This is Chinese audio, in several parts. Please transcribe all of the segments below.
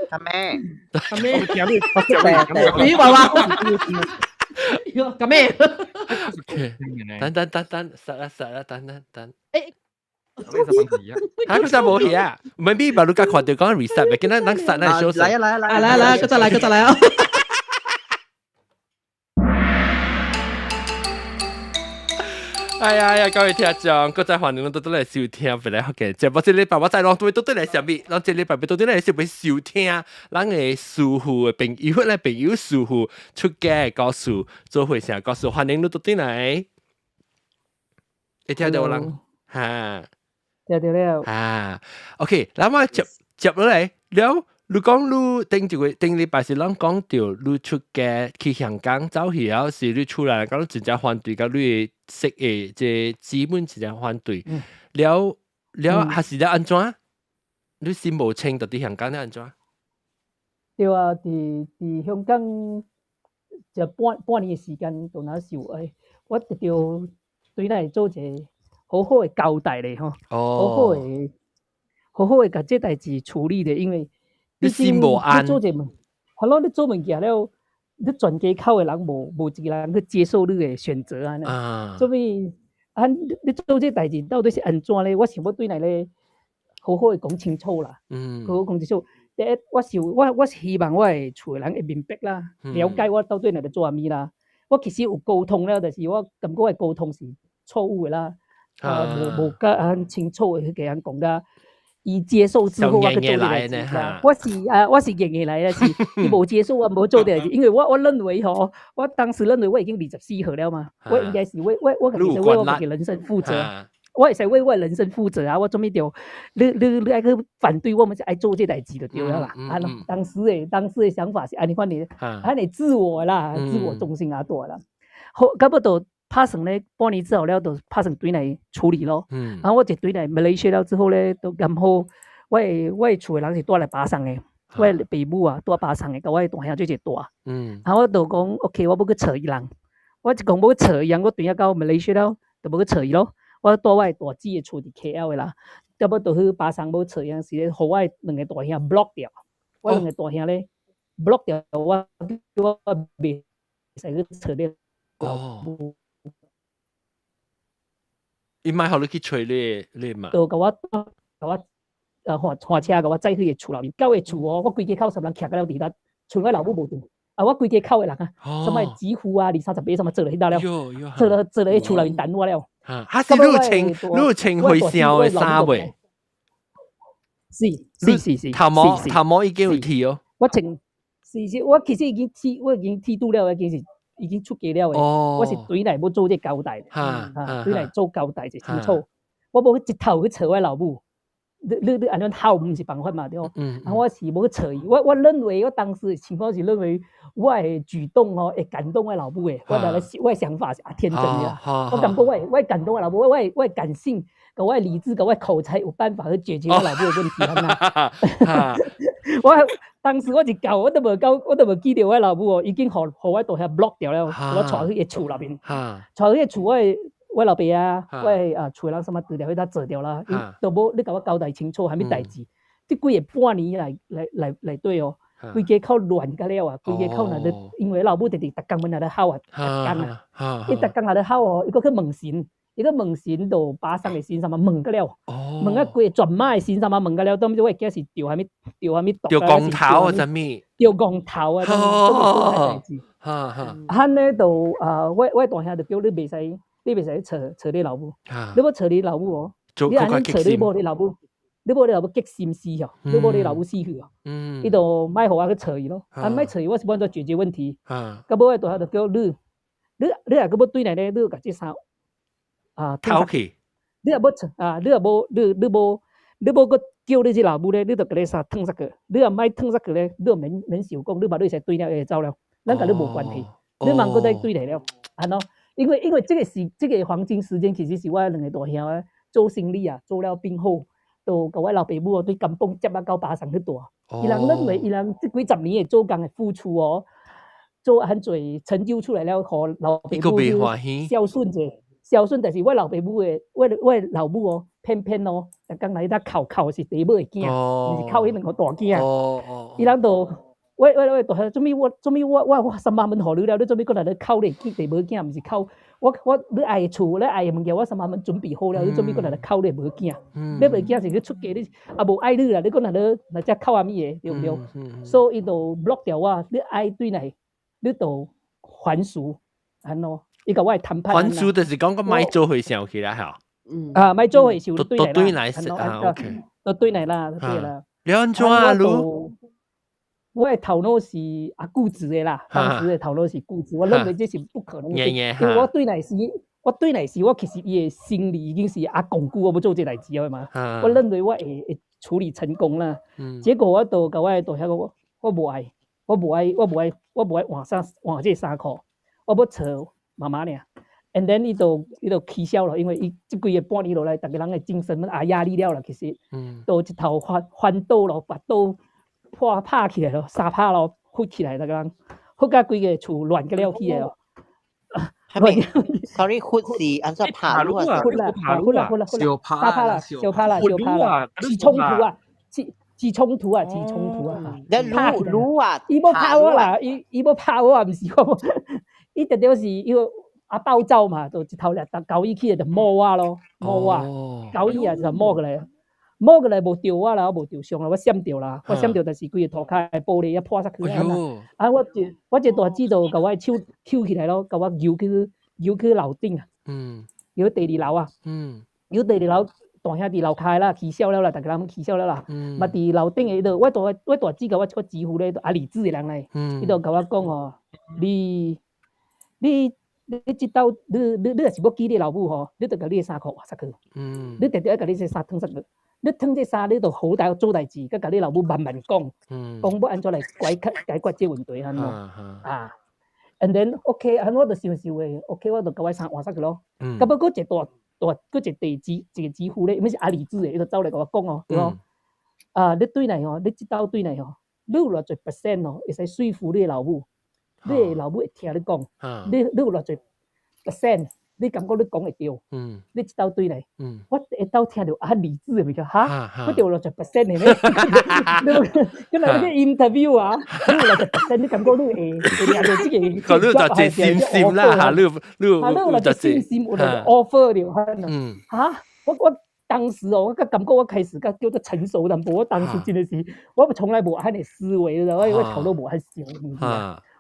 阿妹，阿妹，你娃娃，阿妹，等，實啦，等。誒，佢就冇嘢啊，未必把你家看到講 reset，咪見得等實那休息。來，來，佢再來。哎呀，各位聽眾，各位歡迎到嚟收聽，回來學嘅節目。這禮拜我再讓對到嚟上面，讓這禮拜到嚟是會收聽，咱嘅師傅嘅朋友咧，朋友師傅出街告訴，做會成告訴，歡迎你到嚟。你聽到啦？嚇，聽到了。啊 ，OK，咁我接落嚟了。你講你頂禮拜是咱講到你出街去香港走去了，是你出來講你真正反對，甲你識嘅即資本真正反對，了還是了安怎？你心無清到啲香港咧安怎？對啊，伫香港就半年嘅時間到那受誒，我就對咱做一個好好嘅交代咧吼，好好嘅甲這代志處理咧，因為你心無安。你做者物，係咯，你做物件了，你全家口嘅人無一個人去接受你嘅選擇啊。所以你做這代志到底是安怎咧？我想要對咱咧好好嘅講清楚啦。好好講清楚。第一，我希望我嘅厝嘅人會明白啦，了解我到底嚟做啥物啦。我其實有溝通了，但是我感覺嘅溝通是錯誤嘅啦。無甲清楚嘅去甲人講噶。伊接受之後，我去做呢個事啦。我是硬嘅來，是伊無接受，我無做呢個事。因為我認為吼，我當時認為我已經24歲了嘛，我應該是我其實為我自己人生負責，我會使為我人生負責啊！我做咩條你愛去反對我們愛做這代志就對了啦。當時嘅想法是安尼款嘅，安尼自我啦，自我中心啊多啦。好，咁不到。拍算咧，半年之後咧，就拍算對嚟處理咯。然後我就對嚟馬來西亞了之後咧，都咁好。我厝嘅人是帶來巴生嘅，我父母啊帶巴生嘅，甲我大兄最帶。然後我就講 ，OK， 我要去找伊人。我就講要找伊人，我對下到馬來西亞了，就要去找伊咯。我帶我大姊嘅厝佇 KL 嘅啦，咁我就去巴生要找伊人時，互我兩個大兄 block 掉。我兩個大兄咧 block 掉，我袂使去找你。伊買互你去找你嘛？就甲我換車，甲我載去個厝內面。到個厝哦，我規家口10人徛到了佇搭，厝我老母無住。我規家口嘅人啊，什麼幾戶啊，20-30尾什麼做落去到了，做落去厝內面等我了。是你有穿灰衫嘅衫袂？是。頭毛已經有剃哦。我穿是，我其實已經剃拄了，已經出家了嘅。我是對來要做這交代，對來做交代就清楚。我無一頭去找我老母，你安怎好唔是辦法嘛？對哦。我是無去找伊，我認為我當時情況是認為我嘅舉動哦會感動我老母嘅，我嘅想法是天真嘅。我感覺我感動我老母，我嘅感性，甲我嘅理智，甲我嘅口才有辦法去解決我老母嘅問題。我當時我就搞，我都無記得我老母哦，已經互我大兄 block 掉了，我帶去個厝內面，帶去個厝我老爸啊，我厝人什麼資料，佢做掉啦，都無你甲我交代清楚，係咩代志？即幾個半年來對哦，規家口亂甲了啊，規家口那都因為老母直直逐工問那咧哭啊，逐工啊，伊逐工那咧哭哦，伊佫去問神。伊個問神就巴生嘅神什麼問個了，問啊規全馬嘅神什麼問個了，當時我驚是掉蝦米掉光頭啊，什麼掉光頭啊，咁佢咧就我大兄就叫你袂使找你老母，你要找你老母哦，你安尼找你無你老母激心死哦，你無你老母死去哦，伊就賣互我去找伊咯，賣找伊我是幫佢解決問題，咁我大兄就叫你也佫要對來咧，你要甲這衫。偷去，你若要找你無個叫你這老母咧，你就甲你衫燙煞個，你若賣燙煞個咧，你就免受講，你把你會對了會走了，咱甲你無關係，你茫個再對來了，安咯，因為這個黃金時間其實是我兩個大兄啊做生意啊做了變好，就甲我老爸母對甘榜接啊到巴生去住，伊人認為伊人這幾十年嘅做工嘅付出哦，做很多成就出來了，互老爸母孝順者。孝顺，但是我老爸母的，我老母哦，偏偏哦，逐工来搭哭是第一尾的囝，毋是哭迄两个大囝。伊人都我大做咩我3万蚊互你了，你做咩搁来咧哭咧？第无囝，毋是哭我你爱的厝，你爱的物件，我3万蚊准备好了，你做咩搁来咧哭咧？无囝，你无囝是去出家，你也无爱你啦，你搁来咧只哭阿咪的，对毋对？所以伊就 block 掉我，你爱对来，你就还俗，安咯。伊甲我谈判。还俗就是讲个卖做回想起来哈。卖做回想都对来是啊 ，OK， 都对来啦，对啦。你安怎啊？如我的头脑是固执的啦，当时的头脑是固执，我认为这是不可能的，因为我对来时，我其实伊的心理已经是巩固我要做这代志了嘛，我认为我会处理成功啦。结果我就甲我的大兄讲，我无爱换这衫裤，我要找妈妈俩。And then 伊就起笑了，因为伊即几个半年落来，逐个人的精神压力了啦，其实，都一头翻倒咯，把倒拍起来咯，沙拍咯，呼起来，逐个人，呼甲规个厝乱个了起来咯。Sorry， 呼是安怎拍路啊？呼啦，沙拍啦，小拍啦，起冲突啊！路啊！伊要拍我啦，伊要拍我，毋是我，伊特别是伊个。暴躁嘛，就一头掠狗伊起来就摸我咯，狗伊啊就摸过来无着我啦，我无着伤啦，我闪着啦，就是规个涂骹的玻璃一破煞去啊！我一大姊就甲我手揪起来咯，甲我摇去楼顶啊，摇第2楼啊，摇第2楼大兄弟楼骹啦，起笑了啦，逐个人起笑了啦，嘛伫楼顶诶，我大姊甲我几乎咧，李子诶人来，伊就甲我讲哦，你即道你若是要记你老母吼，你着甲你的衫裤换煞去。你直直要甲你这衫脱煞去。你脱这衫，你着好做代志，甲你老母慢慢讲，讲要安怎来解决这问题安咯。And then OK， 安我着想诶 ，OK， 我着甲我衫换煞去咯。到尾佫一个姊夫咧，毋是阿李子诶，伊着走来甲我讲哦，对哦。你对来吼，你即道对来吼，你有偌侪 percent 哦，会使说服你老母。你的老母会听你讲，你有偌侪 percent， 你感觉你讲会对，你一道对来，我一道听到理智的物件，我就有偌侪 percent 的咧，跟那个 interview 啊，你有偌侪 percent， 你感觉你会抓到这个，你有偌侪信啦，你有偌侪信，有偌侪 offer 了，我当时哦，我感觉我开始叫做成熟淡薄，我当时真的是，我从来无安尼思维的，我头脑无安想的物件。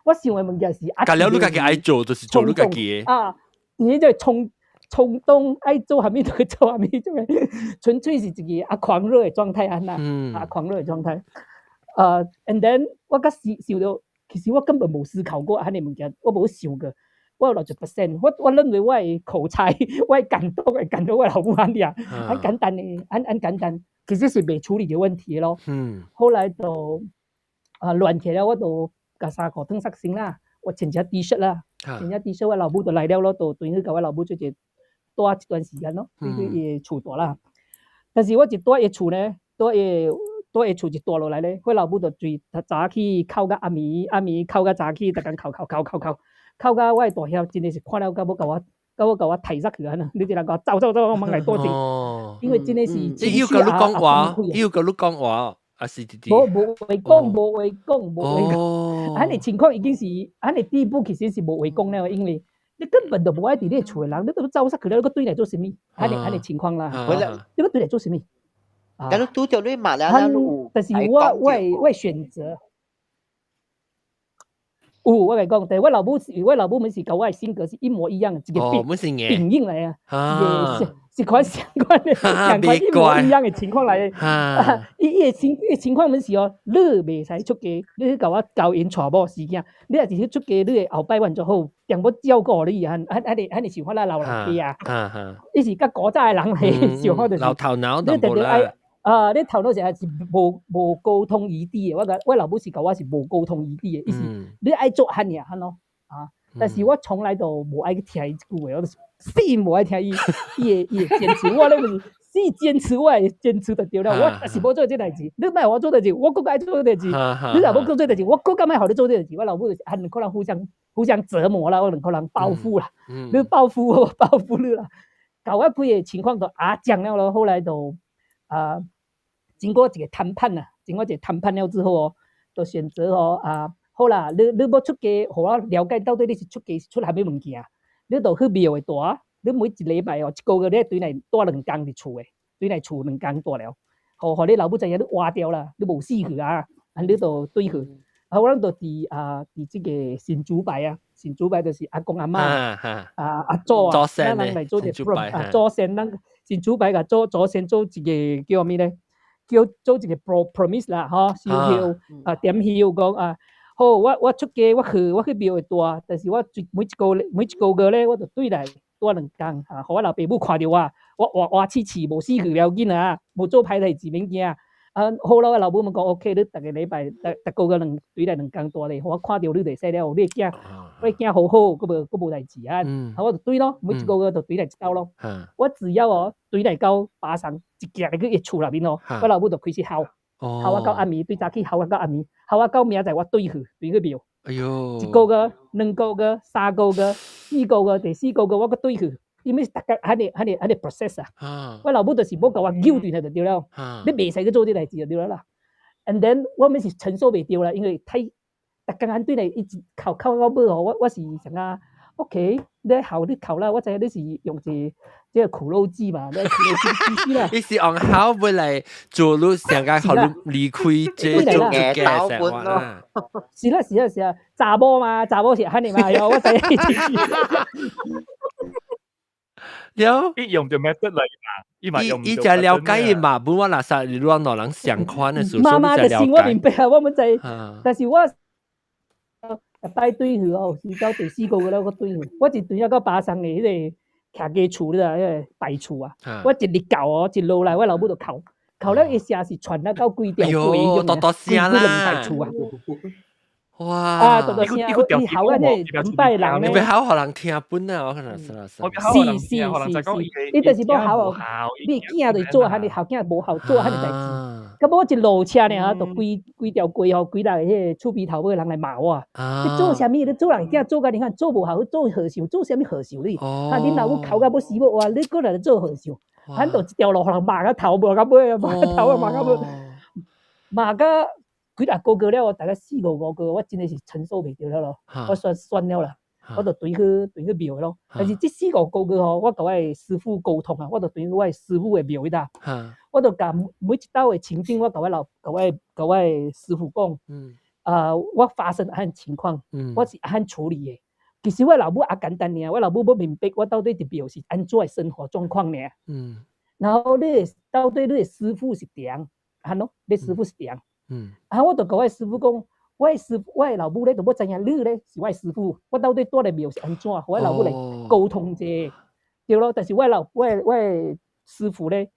我想的物件是甲了你家己爱做，就是做你家己的。你这冲动爱做虾米就去做虾米，种个纯粹是一个狂热的状态安那，狂热的状态。and then 我甲想到，其实我根本无思考过安尼物件，我无想过。我有偌侪 percent， 我认为我的口才，我的感动会感动我老母安尼啊，很简单的，很简单，其实是未处理的问题咯。后来就乱起来，我就甲衫裤脱煞先啦，我穿只 T 恤啦，穿只 T 恤，我老母就来了咯，就等于甲我老母做一住一段时间咯，去伊厝住啦。但是我一住伊厝呢，住伊厝一住落来咧，我老母就最早起哭到暗暝哭到早起，逐工哭到我的大兄真的是看了甲要甲我踢煞去安那，你一人甲我走，我茫来多钱，因为真的是。伊有甲你讲话，伊有甲你讲话。是弟，无话讲，安尼情况已经是安尼地步，其实是无话讲了，因为你根本就无爱伫你厝的人，你都走煞去了，你搁对来做甚物？安尼情况啦，你搁对来做甚物？但是拄着你骂了，但是我选择。我甲你讲，但我老母们是甲我的性格是一模一样的，一个病因来啊，是款相关一模一样的情况来的。伊情况们是哦，你袂使出家，你去甲我交因娶某时间，你若是去出家，你的后摆完就好，定要照顾你安尼想法啦，老人家啊，伊是甲古早的人来想法就是老头脑淡薄啦。你头脑是无沟通余地的，我老母是甲我是无沟通余地的，意思你爱做汉尔汉咯但是我从来都无爱去听伊一句话，我就是死无爱听伊的坚持，我咧死坚持，我会坚持就对了。我但是无做这代志，你莫我做代志，我更爱做代志。你若无做这代志，我更敢好你做这代志。我老母很可能互相折磨啦，我可能报复啦。你报复我，报复你啦。搞我几个情况都讲了咯，后来都经过一个谈判啦，经过一个谈判了之后哦，就选择好啦，你要出家，互我了解到底你是出家是出啥物物件，你就去庙的住。你每一礼拜哦，一个月你对内住2天伫厝诶，对内厝2天住了，互你老母知影你活掉啦，你无死去啊，你就对去。我咱就伫即个神主牌啊，神主牌就是阿公阿嬷阿祖啊，咱人来做一个祖先，咱神主牌甲祖先做一个叫咩咧？叫做一个 promise 啦，吼，烧香点香讲好，我出家，我去庙会住，但是我每一个月咧，我就对内住2天互我老爸母看到我活气无死去了紧啊，无做歹代志免惊。好啦，我老母们讲 OK， 你逐个礼拜逐个月对内2天住咧，我看到你就使了，你囝好好，佫无代志啊。我就对咯，每一个月就对内一道咯。我只要对内到巴山一行入去伊厝内面哦，我老母就开始哭。哭我到暗暝，对早起哭我到暗暝，哭我到明仔载我对去庙。哎呦！1个月、2个月、3个月、4个月，第4个月我搁对去，因为大家安尼 process 啊。我老母就是要甲我扭转来就对了，你袂使去做这代志就对了啦。And then 我们是承受袂着啦，因为逐工安对来一直哭到尾哦，我是想OK， 你好你哭啦，我知你是用这个苦肉计嘛，你苦肉计必须啦。你是用口要来做你上个互你离开这种嘅生活啦。是啦，查某嘛，查某是安尼嘛，哟，我知。了，伊用着 method 嚟嘛，伊就了解伊嘛，本我垃圾你乱攞人相款嘅事，妈妈的心我明白啊，我们知，但是我拜对去哦，是到第4个月了，我对去，我一对到巴山的迄个徛家厝咧，迄个白厝啊，我一日到哦，一落来我老母就哭了，一声是传到几条鬼咁样，多声啦，白厝啊。哇！多声，你好啊，你唔拜人咧，你好互人听本啊，我可能是，你就是要好哦，你囝就做下，你后囝无好做下你代志。咁我一路车呢，就几条鬼吼，几大迄个厝边头尾人来骂我。你做啥物？你做人囝做甲你看做无好，做和尚，做啥物和尚你？恁老母哭甲要死要活，你过来做和尚，咱就一条路互人骂到头，无到尾，骂到头骂到尾，骂到。几大个月了，大概4个5个，我真的是承受袂着了咯，我算了啦，我就对去庙咯。但是这4个月吼，我甲我的师父沟通啊，我就对我的师父的庙去搭，我就甲每一道的情境，我甲我的师父讲，我发生安情况，我是安处理的。其实我老母也简单尔，我老母要明白我到底伫庙是安怎的生活状况尔。然后到底你的师父是怎样，咯？你师父是怎样？我就甲我师父讲，我的老母咧，就要知影你咧是我的师父，我到底住咧庙是安怎，我老母来沟通者，对咯。但是我的师父咧，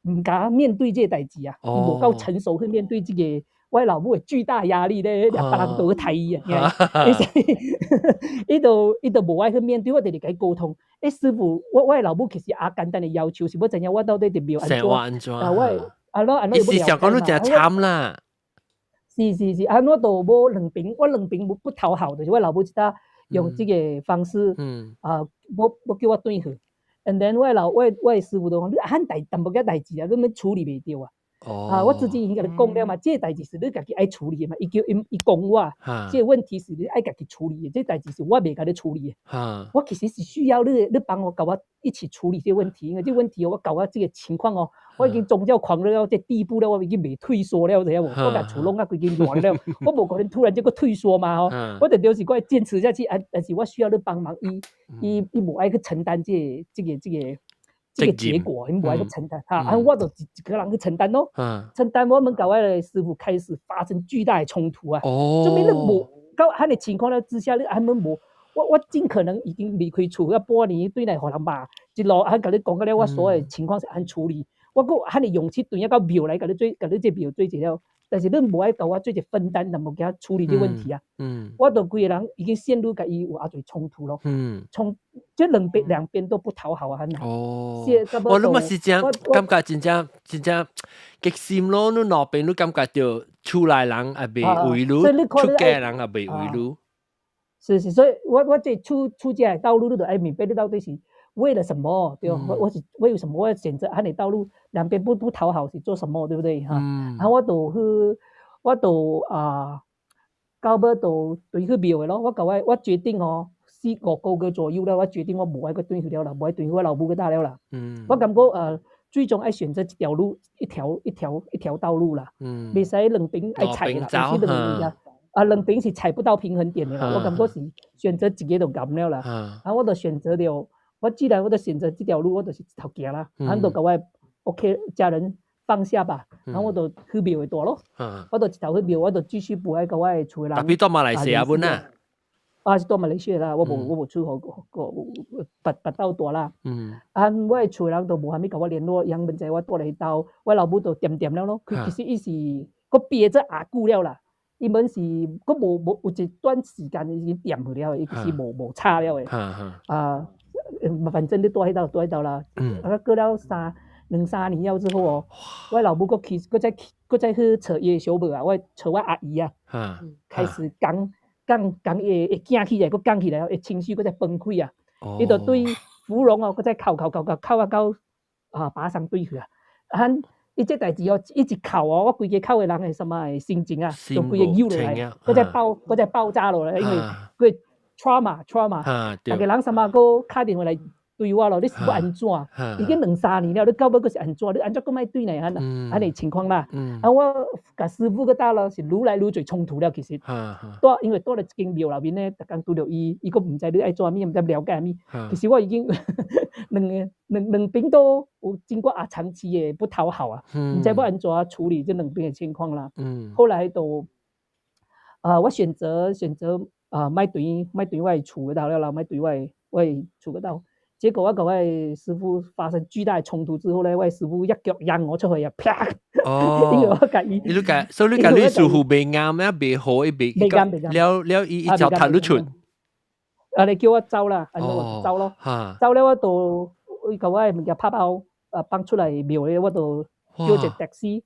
唔敢面对这代志啊，伊无够成熟去面对这个我老母的巨大压力咧，别人都去睇伊啊，伊就无爱去面对，我哋甲伊沟通。师父，我的老母其实也简单的要求是要知影我到底伫庙安怎，伊是想讲你真惨啦。是，我都无两边不讨好的，我老母知道用这个方式，要叫我对去。And then 我的师傅都讲，你很淡薄仔代志啊，你们处理袂到啊。我之前已经甲你讲了嘛，这代志是你家己爱处理的嘛。伊讲我，这问题是你爱家己处理的，这代志是我袂甲你处理的。我其实是需要你帮我甲我一起处理这问题，因为这问题我搞到这个情况哦。我已经宗教狂热到这地步了，我已经未退缩了，知影无？我甲厝弄啊规间乱了，我无可能突然间个退缩嘛吼。我就是我坚持下去，但是我需要你帮忙，伊无爱去承担这个结果，伊无爱去承担我就一个人去承担咯。承担我们甲我的师傅开始发生巨大的冲突啊！证明你无到安尼情况了之下，你安尼无。我尽可能已经离开厝要半年，对来互人骂，一路甲你讲个了，我所有的情况是安处理。我搁安尼勇气对到庙来，甲你这庙做一了，但是恁无爱甲我做一分担，但无甲处理这问题啊。我都规个人已经陷入甲伊有偌侪冲突咯。这两边都不讨好啊。哦，我你嘛是这样感觉真正激心咯，你两边你感觉到厝内人也袂为你，出家人也袂为你。是，所以我这出家的道路，你都爱明白你到底是为了什么，对吧？我是为什么我要选择安尼道路，两边不讨好是做什么，对不对哈？然后我都到尾都对去庙的咯。我决定哦，4-5個月左右了，我決定我無愛去對去了啦，無愛對去我老母去打了啦。我感覺最終愛選擇一條路，一條道路啦。袂使兩邊愛踩啦，不是兩邊是踩不到平衡點的啦。我感覺是選擇一個就咁了啦。然後我就選擇了，我既然我就選擇這條路，我就是一條行啦。然後就甲我 OK 家人放下吧，然後我就去廟的大咯。我就一條去廟，我就繼續不愛甲我的厝的人。特別到馬來西亞本啊。是到馬來西亞啦，我無出個拔到大啦。我的厝的人都無蝦米甲我聯絡，楊文仔我住嚟到，我老母就掂了咯。佢其實伊是佫憋着阿久了啦。伊們是佫無有一段時間已經掂去了，伊其實無差了誒。反正你住喺度啦。過了2-3年了之後哦，我老母佫再去找伊小妹啊，我找我阿姨啊，開始講會驚起來，佫講起來，會情緒佫再崩潰啊。伊就對芙蓉哦，佫再哭啊到巴上對去啊。伊這代志哦，一直哭哦，我規個哭的人係什麼的心情啊，就規個扭落來，佫再爆炸落來，因為佢 trauma，大家人什麼佫打電話來對我咯，你是要安怎？已經2-3年了，你到尾佫是安怎？你安怎佫莫對來安尼情況啦。我甲師傅佫打咯，是愈來愈濟衝突了。其實，因為到了一間廟內面咧，逐工拄着伊佫毋知你愛做啥物，毋知了解啥物。其實我已經兩邊都有經過長期的不討好啊，毋知要安怎處理這兩邊的情況啦。後來都我選擇莫對我的厝嗰度了啦，莫對我的厝嗰度。結果我跟我師傅發生巨大的衝突之後咧，我師傅一腳扔我出去啊，啪！因為我甲伊，所以你甲你師傅袂啱咩？袂好，伊袂了伊就踢你出。你叫我走啦，我就走咯。走咧我就甲我嘅物件拍包放出來廟咧，我就叫一個的士，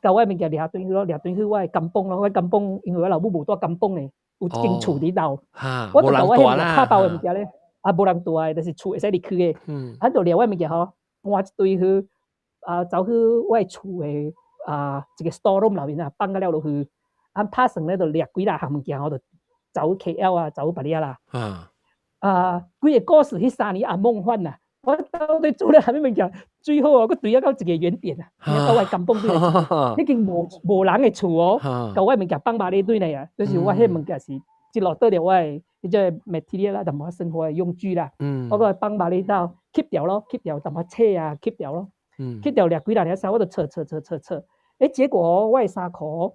甲我嘅物件掠轉去咯，掠轉去我嘅甘榜咯。我甘榜因為我老母無住甘榜咧，有一間厝喺度，我就甲我嘅拍包嘅物件咧。無人住誒，就是厝會使入去誒。就掠我物件吼，搬一堆去走去我厝誒一個 store room 內面啊，放咗了落去。拍算咧就掠幾大項物件，我就走 KL 啊，走巴黎啦。幾個故事迄3年也夢幻啊！我到底做了啥物物件？最後我對到一個原點啊，到我甘榜對，已經無人嘅厝哦，甲我物件放巴黎對嚟啊，就是我迄物件是一路倒了我誒。即係 material 啦，同埋生活嘅用具啦，我個幫把你到 keep 掉咯 ，keep 掉同埋車啊 keep 掉咯，keep 掉掠幾兩條衫，我就扯，結果我嘅衫褲，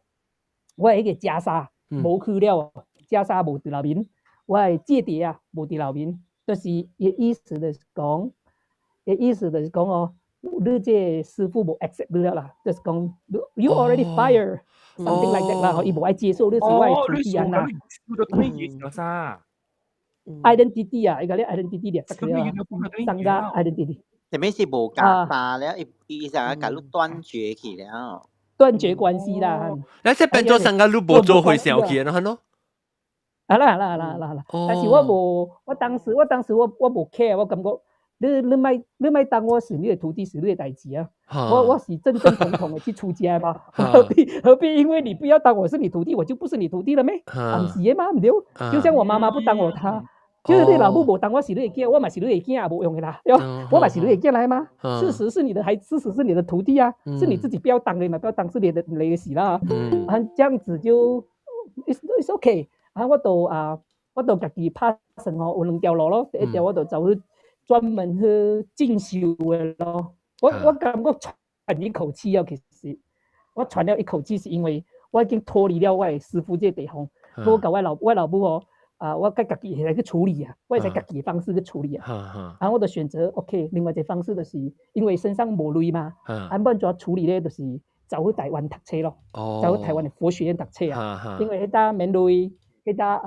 我係迄個袈裟冇去了，袈裟冇佇內面，我係戒碟啊冇佇內面，就是意思就是講哦，你這師傅冇 accept 你啦，就是講 you already fire。something like that 啦，伊無愛接受你是我嘅徒弟啊啦。identity 啊，伊個咧 identity 咧，上家 identity。แต่ไม่是無夾沙了，伊成日甲你斷絕去了。斷絕關係啦。那即變咗成個你無做回想起啦，喏。啦，但是我當時我無 care，我感覺。你咪當我是你的徒弟，是你的代志啊！我是正正統統的去出家嘛，何必因為你不要當我是你徒弟，我就不是你徒弟了咩？唔是的嘛，唔對。就像我媽媽不當我她，就是你老母無當我是你的囝，我嘛是你的囝也無用的啦，我嘛是你的囝來嘛。事實是你的事實是你的徒弟啊，是你自己不要當的嘛，不要當是你的事啦。這樣子就 it's okay。我就自己拍算哦，有2條路咯，第一條我就走去。專門去進修嘅咯，我感覺喘一口氣啊！其實我喘了一口氣，是因為我已經脫離了我嘅師傅這地方，我甲我老母哦，我家己嚟去處理啊，我係家己嘅方式去處理啊。然後我就選擇 OK，另外一個方式就是因為身上無錢嘛，按本怎處理咧，就是走去台湾读册咯，走去台湾的佛学院读册啊，因为迄搭面对迄搭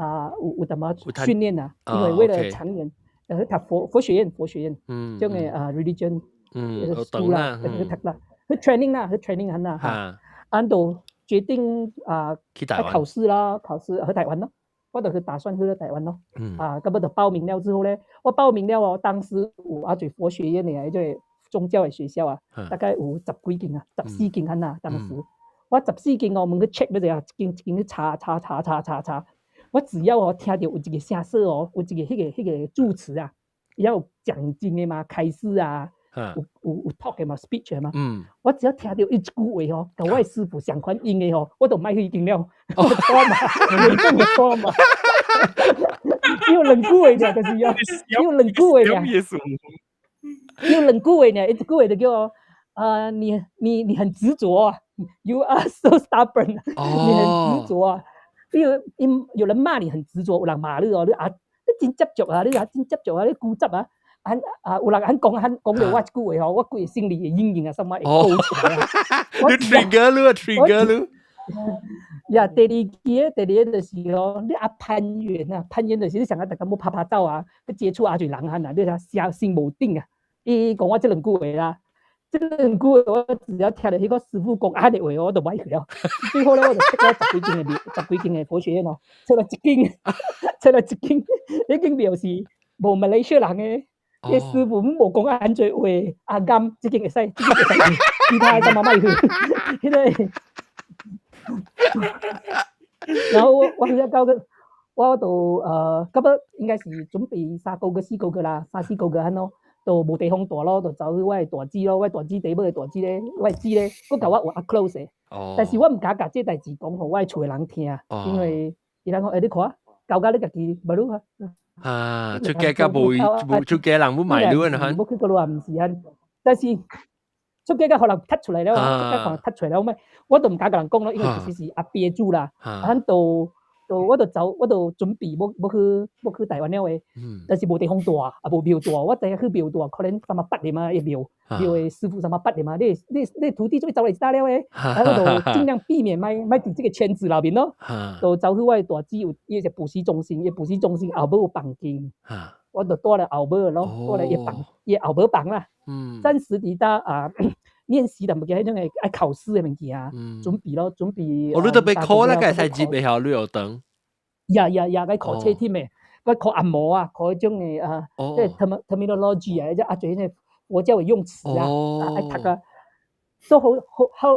有淡薄训练啊，因为为了长远，去读佛学院，种嘅religion school 啦，去讀啦，去 training 啦，去 training 緊啦，按就決定去考試啦，考試去台灣咯，我就去打算去台灣咯，咁我就報名了之後咧，我報名了當時有做佛學院嘅，即係宗教嘅學校啊，大概有10幾間啊，14間緊啊，當時我14間我們去 check 嗰陣，一間去查，我只要聽到有一個聲色有一個迄個主持啊，有講經嘅嘛，開示啊。有 talk 嘅嘛 ，speech 嘅嘛，我只要聽到一句話跟我嘅師傅相關應嘅我就買去見了，我錯嘛，嚴重嘅錯嘛，要兩句話啫，就是要兩句話啫，要兩句話啫，一句話就叫我你很執着 ，you are so stubborn， 你很執着，有人罵你很執着，有人罵你你真執着啊，你真執着啊，你固執啊。有人講到我一句話我個心理嘅陰影啊，什麼會勾起來啊？你 trigger 你。呀，第二個就是你攀緣就是你想大家冇拍照啊，去接觸最人啊，你睇心無定啊。伊講我這兩句話啦，這兩句話我只要聽到迄個師傅講啱嘅話，我就買去了。最後咧，我就出咗十幾間嘅佛學院咯，出咗一間，已經表示無馬來西亞人嘅。啲師傅冇講安最話，啱，即間會使，其他就慢慢去。然後我去到我就咁啊，應該是準備3個月、4個月啦，3、4個月咯，就冇地方住咯，就走去我嘅大姊咯，我大姊地尾嘅大姊咧，我嘅姊咧，嗰嚿我close 嘅，但是我唔敢甲這代志講，互我嘅厝嘅人聽，因為伊人講，你看，搞到你家己唔รู้啊。出街個冇出街人冇買luôn啊！冇去過路啊，唔是啊，但是出街個可能突出嚟了，出街可能突出嚟了咩？我都唔敢同人講咯，因為其實是阿憋住啦，我就走，我就準備要去台灣了嘅，但是冇地方住啊，冇廟住，我第一去廟住，可能三8年嘛，一廟嘅師傅3、8年嘛，你徒弟最走嚟打了嘅，然後就盡量避免買喺這個圈子裏面咯，就走去我嘅大姊有一個補習中心，後尾有房間，我就帶了後尾咯，帶了一後尾房啦，暫時伫搭練習淡薄嘅迄種嘅愛考試嘅物件啊，準備。我你都被考啦，該使接未曉旅遊燈。呀，該考車添嘅，該考按摩啊，考迄種嘅即係 terminology 啊，即係做啲佛教嘅用詞啊，愛讀啊。所以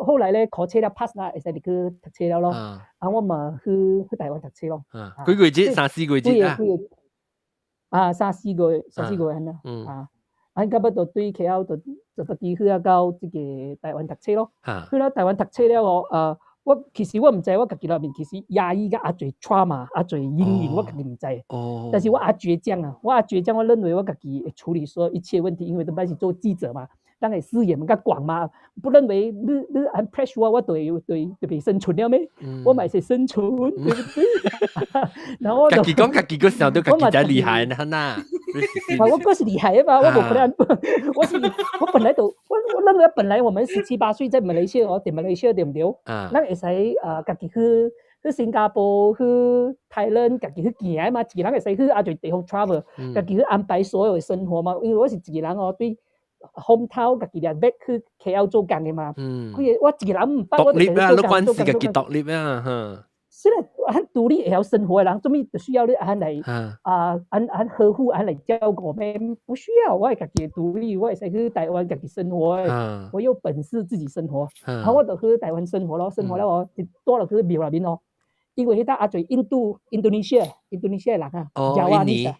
後來咧考車了 pass 啦，會使入去讀車了咯。我咪去台灣讀車咯。幾個月節？3、4個月節啊？3、4個月啦。咁不就對 KL 就飛機去到這個台灣讀車咯。去到台灣讀車了其實我唔知，我自己裏面其實壓抑嘅最 trauma 最陰影，我自己唔知。但是我倔強啊，我認為我自己會處理所有一切問題，因為都係做記者嘛，當然視野比較廣嘛，不認為你 pressure 我對被生存了咩？我咪係生存，對不對？然後我就自己講自己個時候都自己真厲害呢，我嗰是厲害啊嘛，我冇可能，我本來就我認為本來我們17、18歲在馬來西亞對唔對？咱會使自己去新加坡、去泰蘭，自己去行嘛，自己人會使去最地方 travel，自己去安排所有嘅生活嘛。因為我是自己人對 hometown 自己嚟 back 去 KL 做工嘅嘛。我自己人唔包，我獨立啊，你關係自己獨立啊，雖然很獨立也要生活的人，做咩就需要你安嚟安呵護安嚟照顧咩？不需要，我自己獨立，我會使去台灣自己生活，我有本事自己生活，然後我就去台灣生活咯，我就多落去廟入邊咯，因為迄搭最印度 Indonesia 人啊，Javanese，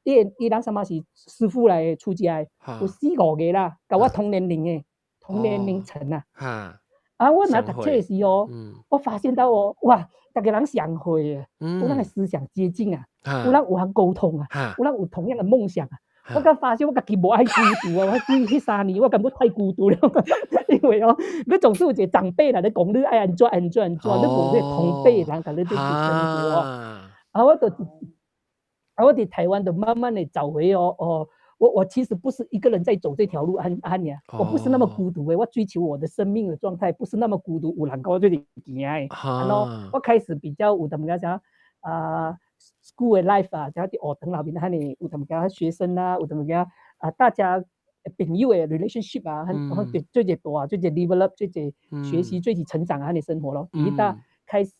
伊人什麼是師傅來出家，有4、5個啦，跟我同年齡層啊。我拿讀冊時我發現到哇，大家人相會啊，有人嘅思想接近啊，有人有通溝通啊，有人有同樣嘅夢想啊。我剛發現我自己無愛孤獨啊，我嗰3年我感覺太孤獨了，因為你總是有一個長輩來你講你愛安怎，你冇嗰個同輩人同你對住生活。我喺台灣就慢慢地找回我我其实不是一个人在走这条路，安呀，我不是那么孤独的，我追求我的生命的状态不是那么孤独，有人跟我做阵行的，然后我开始比较有淡薄仔school 的 life 啊，在啲学堂内面，哈尼有淡薄仔学生啊，有淡薄仔大家朋友的 relationship 啊，最大大，最 develop， 最学习，最成长安尼生活咯。第一大开始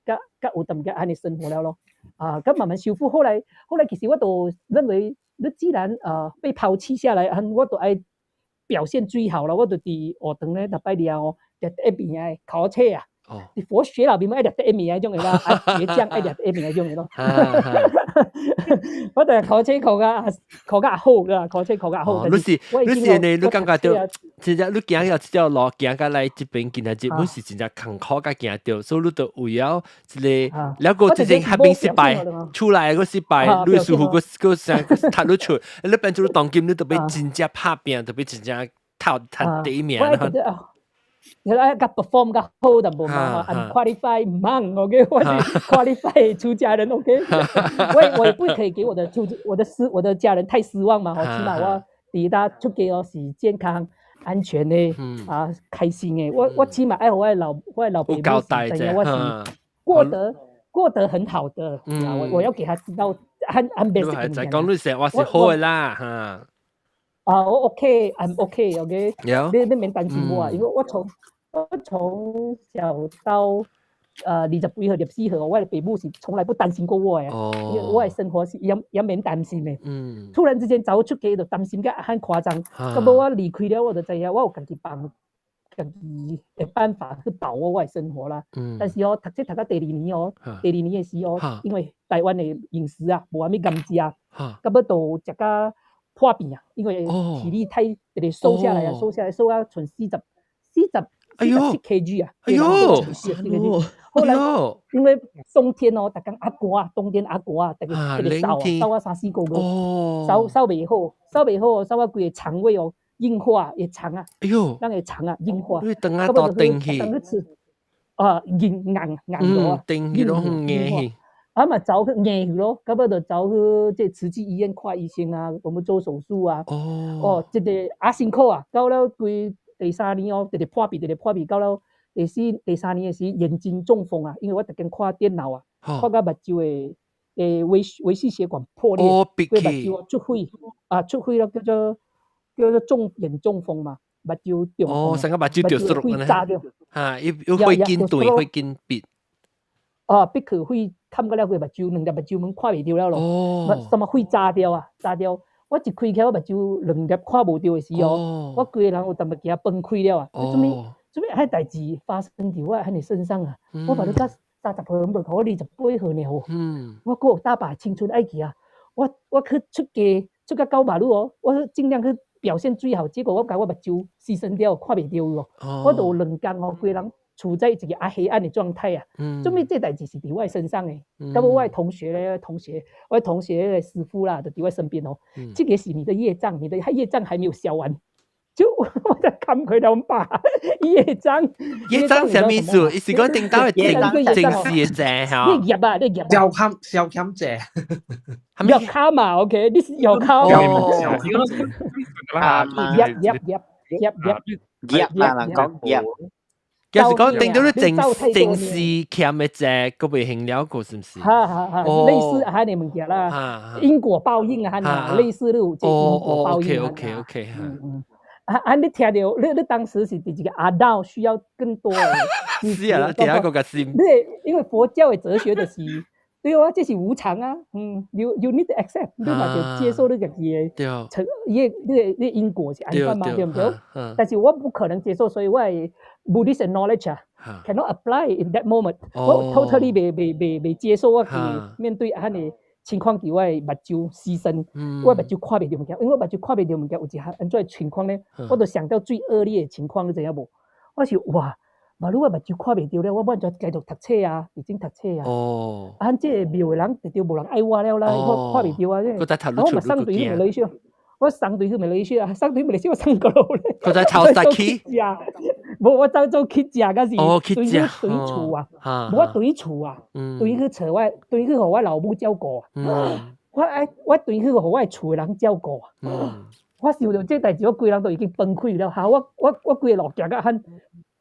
甲有淡薄仔安尼生活了咯。咁慢慢修复，后来其实我都认为，你既然被抛弃下来，我都爱表现最好了。我就伫学堂咧，逐摆了后，伫一边诶考册啊。伫佛学内面爱掠第一名迄种诶啦，学匠爱掠第一名迄种诶咯。我就考册考甲好个，考册考甲好。你是呢？你感觉到，真正你行了这条路，行到来这边，今仔日你是真正坎坷甲行到，所以你就为了一个，了个真正合并失败，出来个失败，你似乎个想踏入出，你变做当今你就要真正拍拼，就要真正赚第一名。你爱甲 perform 甲好淡薄嘛 ，I'm qualified 唔忙 ，OK， 我是 qualified 出家人 ，OK， 我也不可以给我的家人太失望嘛，起码我第一大出家是健康、安全的，开心的，我起码爱我的老婆母是怎样，我是过得很好的，我要给他知道，很 basic 的。讲你生活是好的啦，哈。我 OK，I'm OK，OK， 你免担心我啊，因为我从小到20几岁、24岁，我的父母是从来不担心过我的，因为我的生活是也免担心的。突然之间走出去就担心甲很夸张，咁我离开了，我就知影我有家己的办法去把握我的生活啦。但是读册读到第二年的时因为台湾的饮食啊无安尼甘食，咁要都食甲破病啊，因为体力太直瘦下来啊，瘦到剩47 kg 啊。哎呦！后来因为冬天大天阿寒，冬天阿寒，大家烧啊3-4个月，烧袂好，烧到规个肠胃硬化，会肠啊，咱个肠啊硬化。你等下到顶去，硬咗，顶去拢硬去。嘛走去硬去咯，到尾就走去即慈济医院看医生啊，我们做手术啊。一个辛苦啊，到了规第3年直直破病，到了第3年的时眼睛中风啊，因为我特经看电脑啊，看到目睭的微细血管破裂，对目睭出血了，叫做眼中风嘛，目睭中风。成个目睭掉出来了，炸掉。要血筋断，血筋闭。闭去血冚到了个目睭，2粒目睭门看袂到了咯。什么血炸掉。我一开起我目睭2粒看无到的时我规个人有淡薄惊崩溃了啊！做咩迄代志发生伫我喺你身上啊？我把你到30岁唔到，我28岁呢我还有大把青春爱去啊！我去出家到马路我尽量去表现最好，结果我把我目睭牺牲掉，看袂到我都有2天规个人处在一个黑暗的状态啊！做咩这代志是伫我身上诶？咁我的同学的师傅啦，就伫我身边这个是你的业障，你的业障还没有消完。就我在看佢两把业障什么意思？意思讲顶到的正事嘅吓，你业啊，你业小坎者，要卡嘛 ？OK， 你是要卡业嘛，人讲业。就是講頂到啲正事欠嘅啫，個未行了個是唔是？類似嚇你物件啦，因果報應啊，嚇類似都有這因果報應。OK。你聽到你當時是第幾個阿道需要更多嘅？是啊，第一個嘅心。因為佛教嘅哲學就是，對啊，這是無常啊，you need to accept，你嘛就接受你自己嘅你因果是安怎嘛，對唔對？但是我不可能接受，所以我係。Buddhist knowledge cannot apply in that moment。我 totally 未接受我去面對安尼情況，伫我目睭犧牲，我目睭看袂到物件，因為我目睭看袂到物件，有一下安怎情況咧，我就想到最惡劣嘅情況，你知影無？我是哇，如果目睭看袂到咧，我就繼續讀冊啊，已經讀冊啊。即係廟嘅人直接無人愛我了啦，我看袂到啊，我咪送對去馬來西亞，我送對去馬來西亞，我送過路咧。佢在偷食去。無我走去食，嗰時對厝啊，無我對厝啊，對去互我老母照顧啊，我等于互我厝的人照顾啊。我想到这代志，我规人都已经崩溃了。哈，我规个路行到很，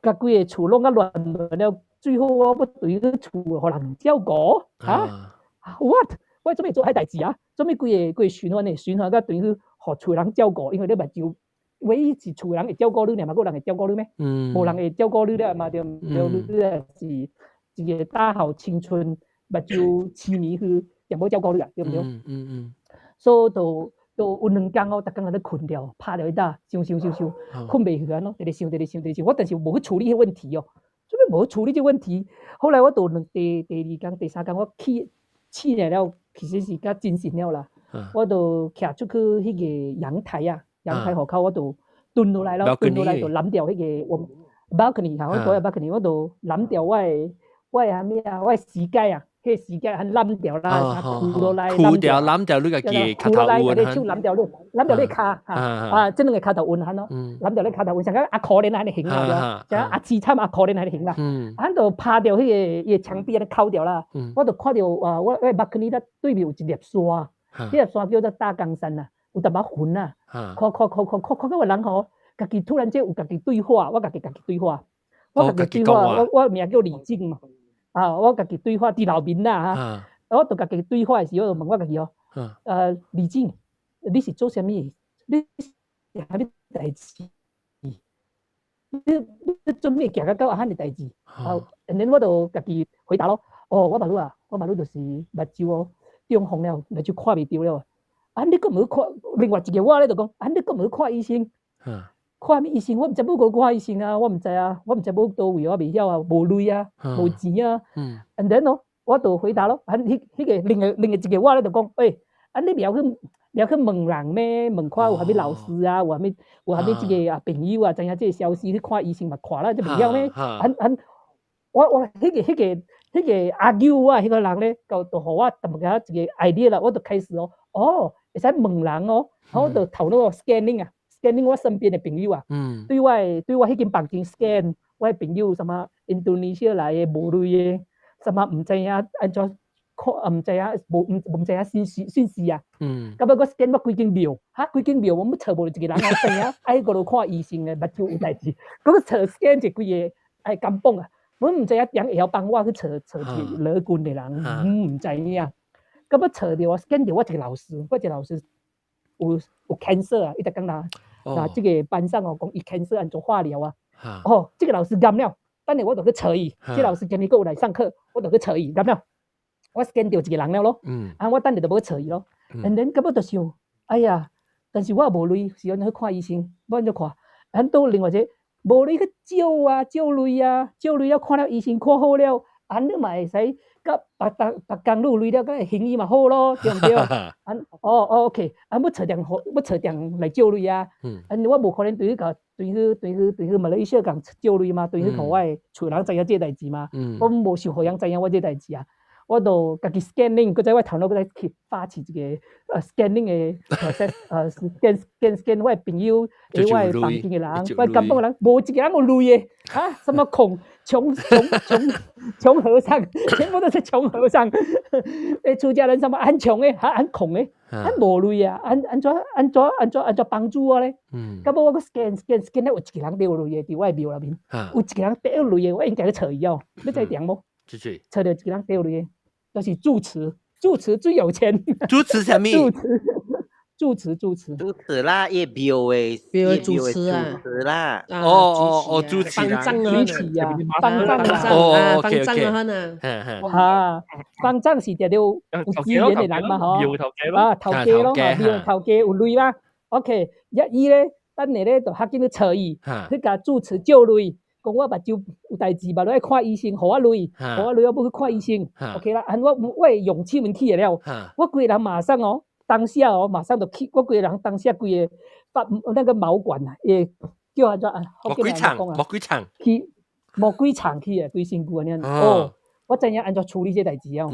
甲规个厝弄啊乱了，最后我要对个厝互人照顾啊 ？What？ 我做咩做迄代志啊？做咩规个循环甲等于互厝人照顾，因为你目睭唯一是厝人会照顾你，嘛，个人会照顾你咩？无人会照顾你了嘛？对，你是一个大好青春目睭痴迷去，也无照顾你啊，对不对？所以都有2天哦，逐工在咧困了，拍了一打，想，困袂去安咯，直直想。我但是无去处理迄问题哦，做咩无去处理这问题？后来我到第2天、第3天，我起来了，其实是较精神了啦。我就徛出去迄个阳台啊，阳台户口我就蹲落来咯，蹲落来就揽掉迄个我balcony 哈，我坐喺 balcony， 我就揽掉我啥物啊，我膝盖啊。迄时间还揽掉啦，裤落来，裤掉揽掉你个脚脚头温，你手揽掉你骹即两个骹头温咯，揽掉你骹头温，像个可怜安尼行啦，像阿凄惨可怜安尼行啦，俺就拍掉迄个墙壁安尼敲掉啦，我就看到我目睭里对面有一粒山，迄粒山叫做大冈山啊，有淡薄云啊，看到有人吼，家己突然间有家己对话，我家己对话，我名叫李静嘛。我家己对话伫路面啦我就家己对话的时候，我就问我家己李静，你是做啥物？你是啥物代志？你做咩行到安尼代志？and then 我就家己回答咯。我马路就是目睭中风了，目睭看袂到了。你搁无看？另外一个我咧就讲，你搁无看医生？看医生，我毋知要去看医生啊，我毋知啊，我毋知要倒位，我袂晓啊，无钱啊，无钱啊。and then 咯，我就回答咯，迄个另外一个我咧就讲，你不要去问人咩？问看有啥物老师啊，有啥物即个朋友啊，知影即个消息去看医生嘛？看啦，即袂晓咩？我迄个argue 啊，迄个人咧，就互我淡薄仔一个 idea 啦，我就開始會使問人我就頭腦 scanning 啊。scanning 我身邊嘅朋友啊，對我迄間房間 scan 我嘅朋友，什麼印度尼西亞來嘅無類嘅，什麼唔知影安怎看，唔知影唔知影信息啊，咁我 scan 我幾間廟，我冇找無一個人我知影，愛嗰度看醫生嘅，目睭有代誌，嗰個找 scan 一幾個愛感動啊，我唔知影點會曉幫我去找一個樂觀嘅人，唔知影，咁我找到我 scan 到我一個老師有 cancer 啊，伊就講啦。這個班上講伊 cancer 安做化療啊，這個老師啱了，等下我就去找伊，這個老師今日過來上課，我就去找伊啱了，我 scan 到一個人了咯，我等下就要去找伊咯，and then 咁我就想，哎呀，但是我無錢，是安去看醫生，我安怎看，到另外一個無你去借了看了醫生看好了，你嘛會使。甲別工路累了，甲生意嘛好咯，對唔對？OK， 要找店來借錢啊！我無可能對去馬來西亞講借錢嘛，對去互我誒厝人知影這代志嘛，我無想互人知影我這代志啊！我就家己 scanning， 佮在我頭腦佮去發起一個scanning 誒 process，scan 我誒朋友，我誒房間嘅人，我感覺人無一個人有累誒，什麼窮和尚，全部都是窮和尚，出家人什麼很窮誒，很窮誒，很無累啊，安怎幫助我咧？咁我個 scan 咧有一個人掉累誒，佇我誒廟內面，有一個人掉累誒，我應該去找伊哦，你知點無？找到一個人掉累誒。就是住持最有錢。住持啥物？住持啦，伊廟誒主持啊，啦。主持啦。主持啊，方丈啊，方丈啊，哈，方丈是條有資源嘅人嘛，嗬。頭家咯，廟頭家有累啦。OK， 伊咧，等下咧就較緊去找伊，去甲住持借累。講我目睭有代誌嘛，落去看醫生，互我累，我要去看醫生 ，OK 啦。我會用氣門去了，我規個人馬上當下馬上就去，我規個人當下規個發那個毛管啊，叫安怎魔鬼場去魔鬼場去啊，規身軀安尼。我知影安怎處理這代誌哦，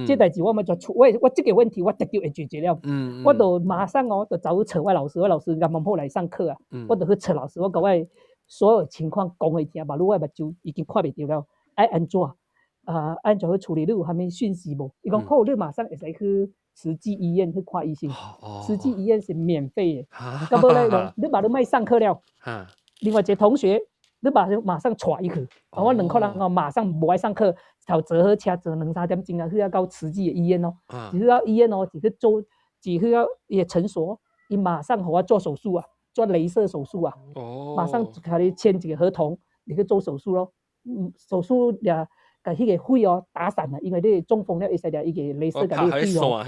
這代誌我咪就我這個問題我直接會解決了，我就馬上就走去找我老師啱啱好來上課啊，我就去找老師，我講我。所有情況講會聽，嘛，如果目睭已經看袂到了，愛安怎？安怎去處理？你有啥物訊息無？伊講好，你馬上會使去慈济医院去看医生，哦慈济医院是免费的。哈咁么咧，你把你卖上课了，哈另外一个同学，你把他马上带伊去，我两个人哦马上无爱上课，头坐好车坐2-3点钟啊，去到慈济的医院哦，去到医院哦，去到伊个诊所，伊马上互我做手术啊，做雷射手术啊，马上甲你签一个合同，你去做手术咯。手术了，甲迄个血哦打散了，因为你中风了，会使了伊个雷射甲你血哦，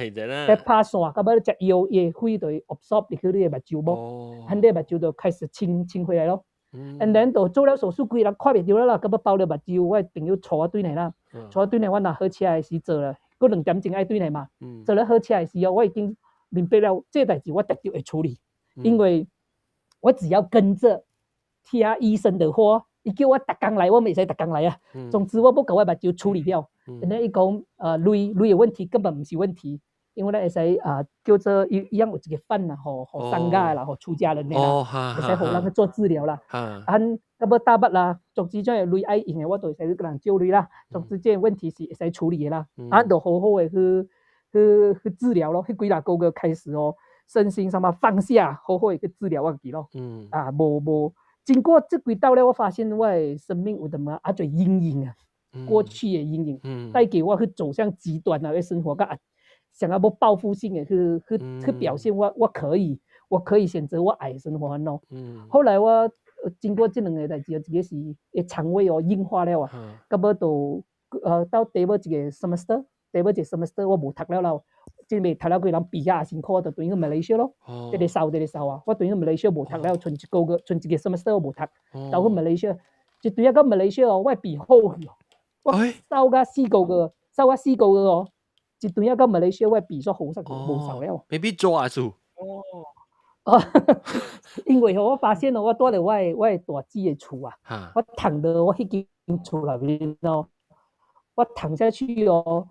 在拍线，到尾食药，伊个血就会 absorb 入去你个目睭无，你个目睭就开始清回来咯。and then 就做了手术，规人看袂到啦，到尾包了目睭，我朋友带我对来啦，带我对来，我若好车的时做了，过2点钟爱对来嘛，做了好车的时候，我已经明白了，这代志我直接会处理，因为我只要跟着听医生的话。伊叫我逐工来，我袂使逐工来啊。总之我要甲我目睭处理了。然后伊讲镭的问题根本毋是问题，因为咧会使叫做伊样有一个饭啦，互商家啦，互出家人的啦，会使互人去做治疗啦。到尾打捌啦，总之种镭爱用的，我都会使去甲人借镭啦。总之这个问题是会使处理的啦。就好好的去治疗咯，去几个月开始哦，身心上嘛放下，好好的去治疗我自己咯。无。经过这几道了，我发现我的生命有淡薄多阴影啊，过去的阴影，带给我去走向极端的生活，想要报复性的去表现我可以选择我爱的生活咯。后来我经过这2个代志，一个是肠胃哦硬化了啊，到尾到第尾一个 semester， 我无读了啦。即未读了，几人毕业也辛苦，就转去马来西亚咯。一个扫啊！我转去马来西亚无读了，剩一个 semester 我无读，走去马来西亚，一对到马来西亚哦，我鼻好去哦，我扫到4个月哦，一对到马来西亚我鼻煞好煞无扫了。maybe 抓住。因为我发现我住在我的大姊的厝啊，我躺在我迄间厝内面哦，我躺下去哦。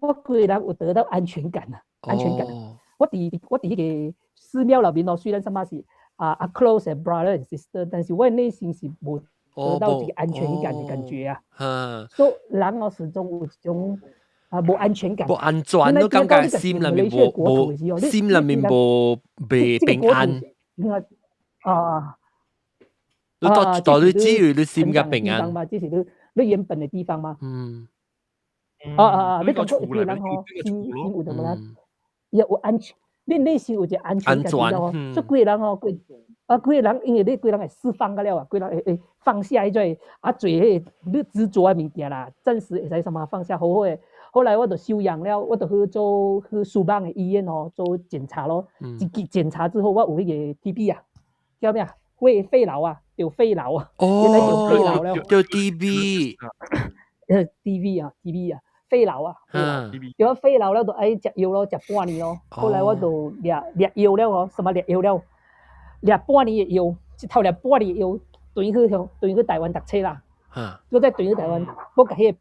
我个人有得到安全感啊，我伫迄个寺庙内面哦，虽然什么是close and brother and sister， 但是我内心是无得到一个安全感的感觉啊。所以人哦始终有一种无安全感，无安全，都感觉心里面无平安。你到底只有你心嘅平安嘛？这是你原本的地方吗？你感觉一个人哦，心有淡薄也有安全，你内心有一个安全感咯。所以几个人哦，几个人因为你几个人会释放个了啊，几个人会放下迄种做迄你执着的物件啦，暂时会使什么放下，好好的。后来我就休养了，我就去苏邦的医院哦做检查咯。检查之后，我有迄个 TB 啊，叫咩啊？肺痨啊，得肺痨啊，原来得肺痨了。叫 TB。TB 啊。肺痨啊，有肺痨了就爱食药咯，食半年咯。后来我就掠药了哦，什么掠药了？掠半年的药，一头掠半年的药，转去台湾读册啦。我再转去台湾，我甲迄个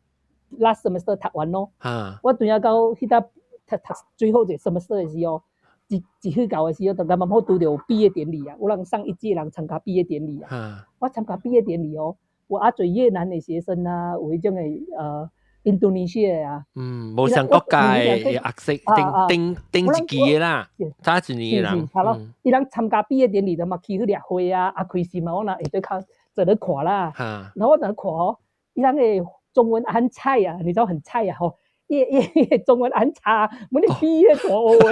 last semester 读完咯。我转去到迄搭读最后一个 semester 的时候，一去到的时候，就刚好拄到毕业典礼啊，有人上一届人参加毕业典礼啊。我参加毕业典礼哦，有多越南的学生啊，有迄种的印度尼西亚啊，无上國界嘅學識，頂一期嘅啦，差一年嘅人。係咯，伊人參加畢業典禮就嘛去去掠花啊，開心嘛，我若會對靠坐咧看啦。然後我坐咧看哦，伊人嘅中文很菜啊，你知道很菜啊吼，伊中文很差，冇你畢業錯嘅。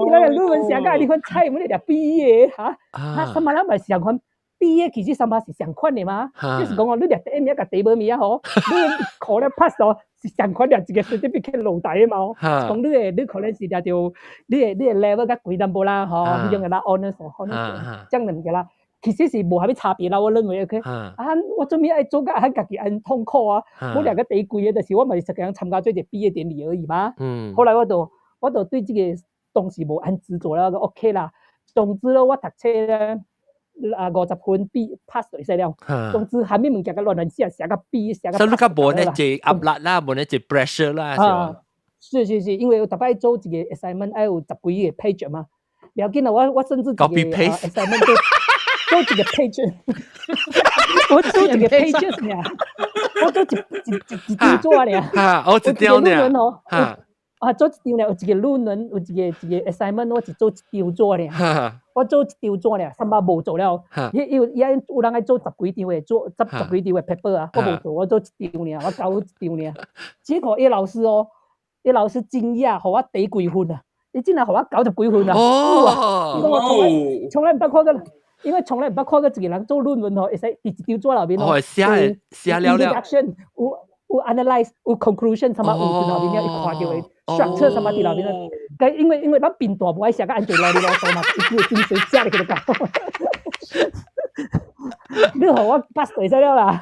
伊人嘅論文寫甲你款菜，冇你掠畢業嚇，什麼人咪上款？畢業其實什麼是相款的嘛？就是講你掠第一名甲第二名啊吼，你考了 pass 哦，是相款掠一個 certificate 落台的嘛？講你可能是掠到你嘅 level 較貴淡薄啦，吼，迄種嘅啦 honors，這樣兩個啦，其實是無啥物差別啦，我認為 OK。我做咩愛做甲家己很痛苦啊？我掠個第貴嘅，就是我咪實際上參加做一個畢業典禮而已嘛。後來我就對這個東西無很執着啦，就 OK 啦。總之咯，我讀冊咧。50分比 pass 就會使了。總之下面物件個亂寫個比寫個。所以你較無呢隻壓力啦，無呢隻 pressure 啦。是，因為我特別做一個 assignment， 要有10幾個 page 嘛。不要緊啦，我甚至一個 assignment 做一個 page， 我做一個 pages 呢，我做一張紙呢。我一張呢。做一张咧，有一个论文，有一个 assignment， 我只做一张纸咧。我做一张纸咧，啥物无做了。有人爱做10几张诶，做10几张诶 paper 啊，我无做，我做一张尔，我交一张尔。结果老师惊讶，互我第几分啊？伊竟然互我90几分啊！哦，从来毋捌看过，因为从来毋捌看过一个人做论文会使伫一张纸内面写了 introduction 有 analyze 有 conclusion 啥物有伫内面伊看到诶 structure 啥物伫内面。因为咱病大无爱写个安全来哩咯，所以嘛，伊个精髓写入去就够。你互我 pass 就使了啦，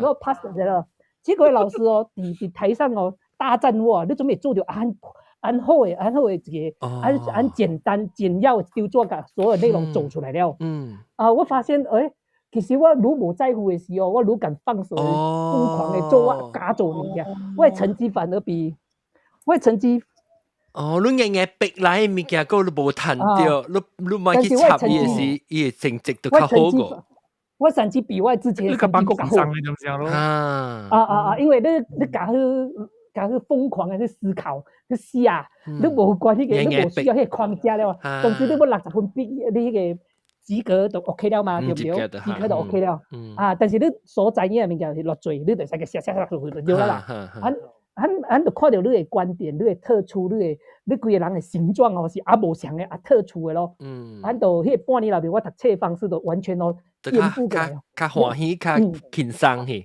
我 pass 就使了。结果老师伫台上大赞我，你准备做着很好诶一个很简单简要诶一张纸，甲所有内容做出来了。我发现其实我愈无在乎诶时候，我愈敢放手疯狂诶做我假做物件，我诶成绩反而比我诶成绩。你硬逼来诶物件，个你无趁着，你莫去插伊诶时，伊诶成绩都较好个。我成绩比我之前你甲班国上诶咁样咯。因为你甲去疯狂诶去思考去写，你无关迄个，你无需要迄个框架了。总之你要60分毕业，你迄个及格就 OK 了嘛，对不对？及格就 OK 了。但是你所知影诶物件是偌侪，你就使个写就对啦。咱就看到你的观点，你的特殊，你规个人的形状是无相的特殊的咯。咱就迄个半年内面，我读册的方式就完全颠覆过来。较欢喜，较轻松去。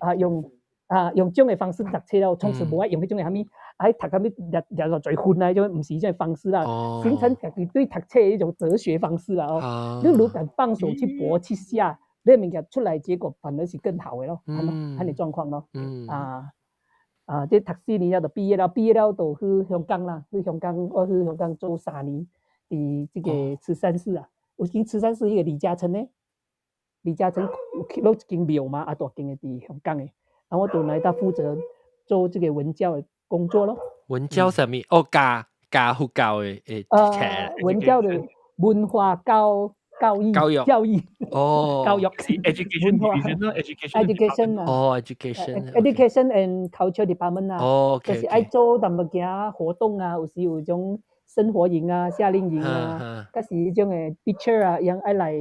用种的方式读册了，从此无爱用迄种啥物，爱读啥物掠偌侪分啊，种毋是迄种方式啦，形成家己对读册迄种哲学方式啦。你愈敢放手去搏去写，你物件出来结果反而是更好的咯。安尼状况咯。即读4年了就毕业了就去香港啦，我去香港做3年，伫即个慈善寺啊，有间慈善寺迄个李嘉诚有起了一间庙嘛，大间的伫香港的，我就来到负责做这个文教的工作咯。文教啥物？教佛教的文教的文化教育教育education and culture department 啦。就是爱做淡薄仔活动啊，有时有种生活营啊、夏令营啊，甲是迄种诶 teacher 啊，样爱来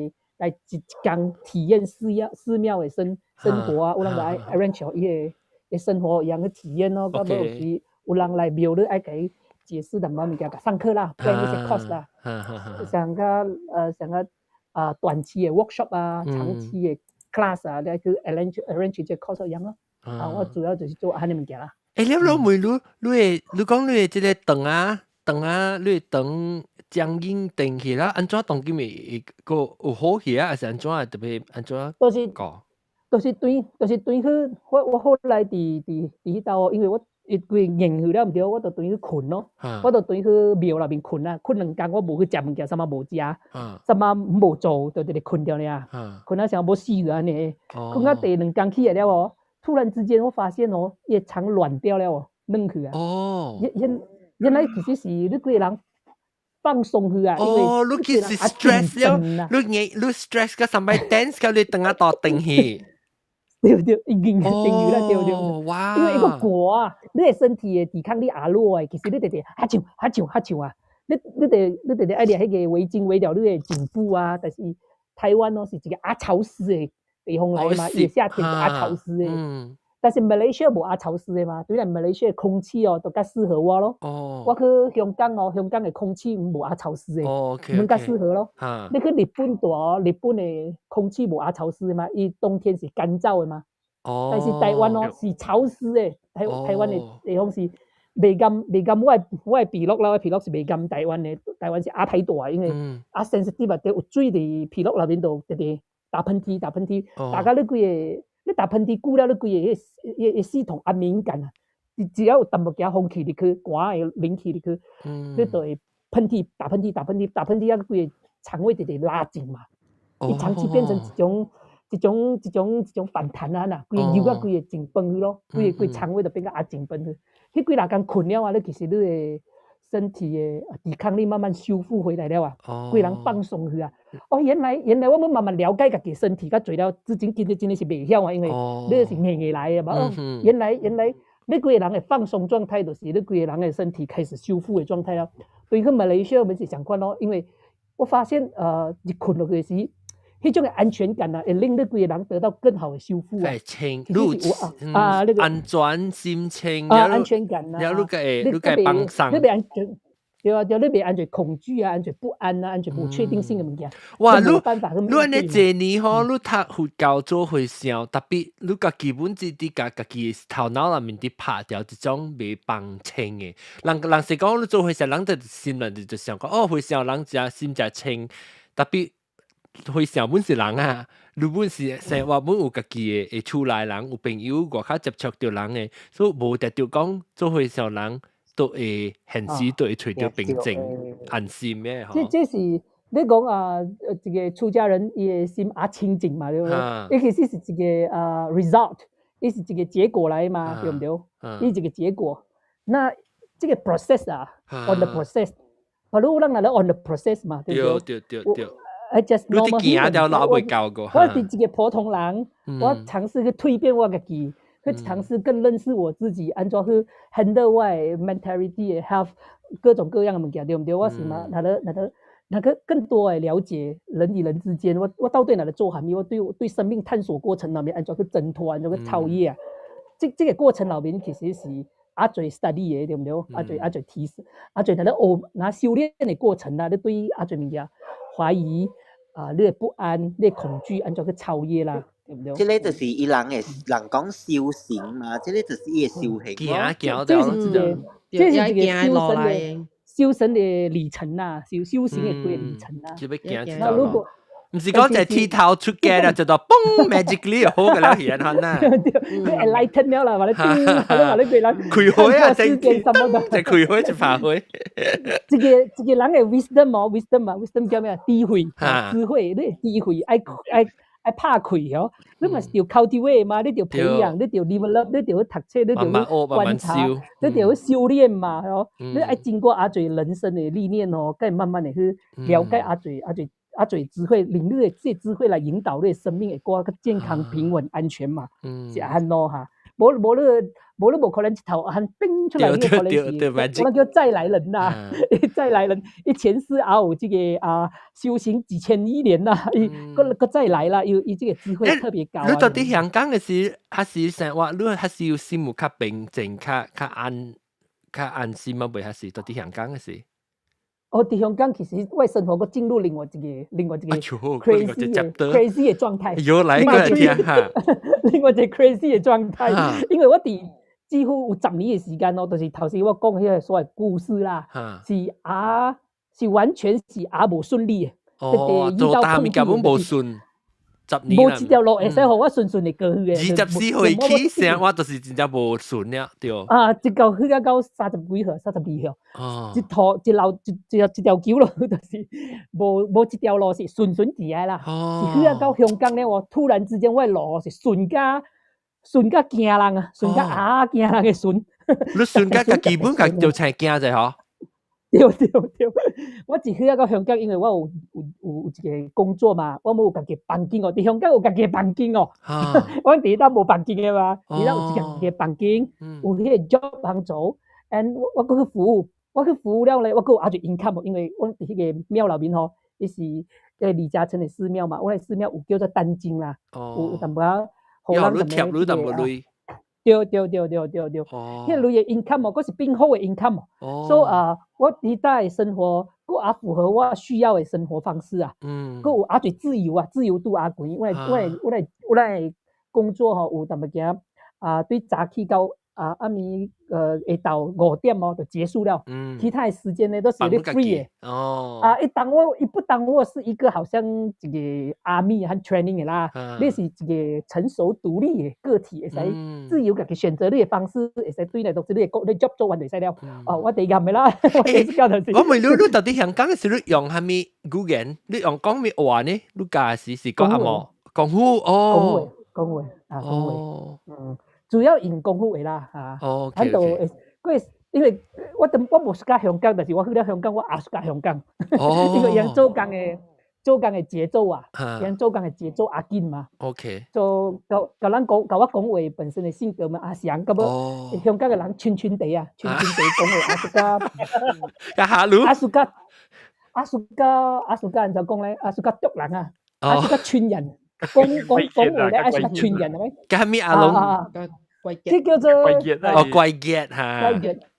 一工体验寺庙诶生活啊，有人来 arrange 伊诶生活样去体验咯。到尾有时有人来庙里爱甲伊解释淡薄物件，甲上课啦 ，plan 一些 course 啦，像个短期的 workshop 啊，长期的 class 啊，你去 arrange 这 course 一样咯。我主要就是做安尼物件啦。你问你讲你即个肠啊，你肠僵硬定起啦，安怎当今会个有好起啊？还是安怎特别安怎搞？就是对去，我后来伫迄兜，因为我规硬去了毋对，我就对去困咯。我就对去庙内面困啊，困2工，我无去食物件，啥物无食，啥物无做，就直直困掉了。困啊像要死去安尼，困到第2工起来了突然之间我发现伊肠软掉了软去啊。原来其实是你规个人放松去啊，因为你其实 stress 了，你 stress 到上摆 tense 到你肠啊大定去。对，已经定住啦，对。哇！因为一个寒你的身体的抵抗力弱其实你直哈啾啊，你直爱掠迄个围巾围了你的颈部啊。但是台湾是一个潮湿的地方来嘛，伊夏天是潮湿的。但是马来西亚无潮湿的嘛，对啦，马来西亚空气都较适合我咯。我去香港香港的空气无潮湿的，们较适合咯。你去日本日本的空气无潮湿的嘛，伊冬天是干燥的嘛。但是台湾是潮湿的，台湾的地方是袂甘我的鼻落啦，我鼻落是袂甘台湾的，台湾是歹大，因为sensitive 啊，有水伫鼻落内面度直直打喷嚏，打到你规个。你打喷嚏久了，你规个迄系统敏感啊！只要有淡薄仔风气入去，寒的冷气入去，你就会打喷嚏啊！规个肠胃直直拉紧嘛，伊长期变成一种反弹啊呐，规个油啊规个紧绷去咯，规个肠胃就变个紧绷去。迄几日间困了你其实你的身体的抵抗力慢慢修复回来了规个人放松去原来我们慢慢了解家己身体，甲做了之前真的是袂晓因为你是硬来的嘛。原来你几个人的放松状态，就是你几个人的身体开始修复的状态了。对去马来西亚我们是相关咯，因为我发现一困落去时，迄种的安全感啊，会令你几个人得到更好的修复啊。清，那个安全心情安全感啊，然后你个帮上，你别安全。对啊，你别安全恐惧啊，安全不安啊，安全不确定性的物件。哇，你办法去面对。你这年吼，你读佛教做会上，特别你个基本知识家己头脑内面伫拍掉一种袂帮清的。人是讲你做会上，人就心内就想讲哦，会上人只心只清，特别会上本是人啊，你本是生活本有家己的会出来人，有朋友外口接触到人的，所以无得着讲做会上人。都会现时都会找到平靜安心嘅嗬。這是你講一個出家人嘅心清淨嘛，對不對？呢其實是一個result，呢是一個結果來嘛，對唔對？呢一個結果。那這個 process 啊 ，on the process， 我哋有人嚟 on the process 嘛，對唔對？對。I just normal。你行條路未夠過。我係一個普通人，我嘗試去蛻變我自己。去嘗試更認識我自己，按照去 handle 我的 mentality have 各種各樣的物件，對唔對？我是嘛，那個更多的了解人與人之間，我到底哪裡做下面，我對生命探索過程裏面，按照去掙脫，按照去超越啊。這個過程裏面其實是阿最 study 嘅，對唔對？阿最提示，阿最那修煉的過程啊，你對阿最物件懷疑你的不安，你的恐懼，按照去超越啦。即個就是伊人講修行嘛，即個就是伊嘅修行。這是一個修神的里程啊，修行的幾個里程啊。那如果唔是講就剃頭出街啦，就到嘣 magically 好嘅啦，顯看啦。你 enlighten 了啦，話你叮，話你俾人開開啊，正就開開就發開。一個人嘅 wisdom 叫咩啊？智慧，你智慧愛拍開哦，你咪要 cultivate 嘛，你要培養，你要 develop， 你要讀冊，你要觀察，你要修煉嘛，哦，你愛經過阿最人生的歷練哦，該慢慢的去了解阿最智慧，領你的這智慧來引導你的生命會過個健康、平穩、安全嘛，是安咯哈，冇可能一頭汗冰出來，你可能是，我叫再來人啦，再來人，伊前世也有這個修行幾千億年啦，個再來啦，伊這個智慧特別高。你到底香港嘅時，還是生活，你還是要心有較平靜、較安心啊？未還是到底香港嘅時？我喺香港其實我生活過進入另外一個 crazy 嘅狀態。有來過嚟聽下。另外一個 crazy 嘅狀態，因為我哋幾乎有10年嘅時間咯，就是頭先我講迄個所謂故事啦，是完全是無順利嘅。哦，做大物件本無順。10年啦，無一條路會使互我順利過去嘅。24歲起生活就是真正無順了，對。一到去到30幾歲、32歲，一條橋路就是無一條路是順起來啦。是去到香港咧，我突然之間我路是順甲驚人啊，順甲驚人嘅順。你順甲個基本個就係驚者嗬。對，我一去到香港，因為我有一個工作嘛，我冇有家己房間哦。喺香港有家己房間哦，我第一單冇房間嘅嘛，而家有家己房間，有迄個 job 通做，and 我過去服務了咧，我過有阿住 income，因為我喺迄個廟內面吼，伊是李嘉誠嘅寺廟嘛，我哋寺廟有叫做單經啦，有淡薄仔好人咁樣。對，迄類嘅 income 嗰是變好嘅 income，所以我而家嘅生活，嗰也符合我需要嘅生活方式啊。嗰有阿最自由啊，自由度阿貴，我來工作吼，有淡薄仔對早起到暗暝會到5點就結束了，其他的時間呢都是你 free 嘅。不當我是一個好像一個 army 和 training 嘅啦，你是一個成熟獨立嘅個體，會使自由嘅選擇你嘅方式，會使對你獨自你 job 做完就使了。我哋咁嘅啦，我問你到底香港嘅時你用係咪語言？你用講咩話呢？你家是講阿毛功夫哦，功夫，主要用功夫嘅啦，喺度因為我冇識香港，但是我去到香港，我也識香港，因為人做工做工嘅節奏啊，人做工嘅節奏阿緊嘛。OK。就教咱講，教我講話本身嘅性格嘛，阿翔咁樣，香港嘅人串串地啊，串串地講話阿蘇家，哈魯，阿蘇家人就講咧，阿蘇家捉人啊，阿蘇家串人，講話咧，阿蘇家串人係咪？加咩阿龍？即叫做怪傑嚇，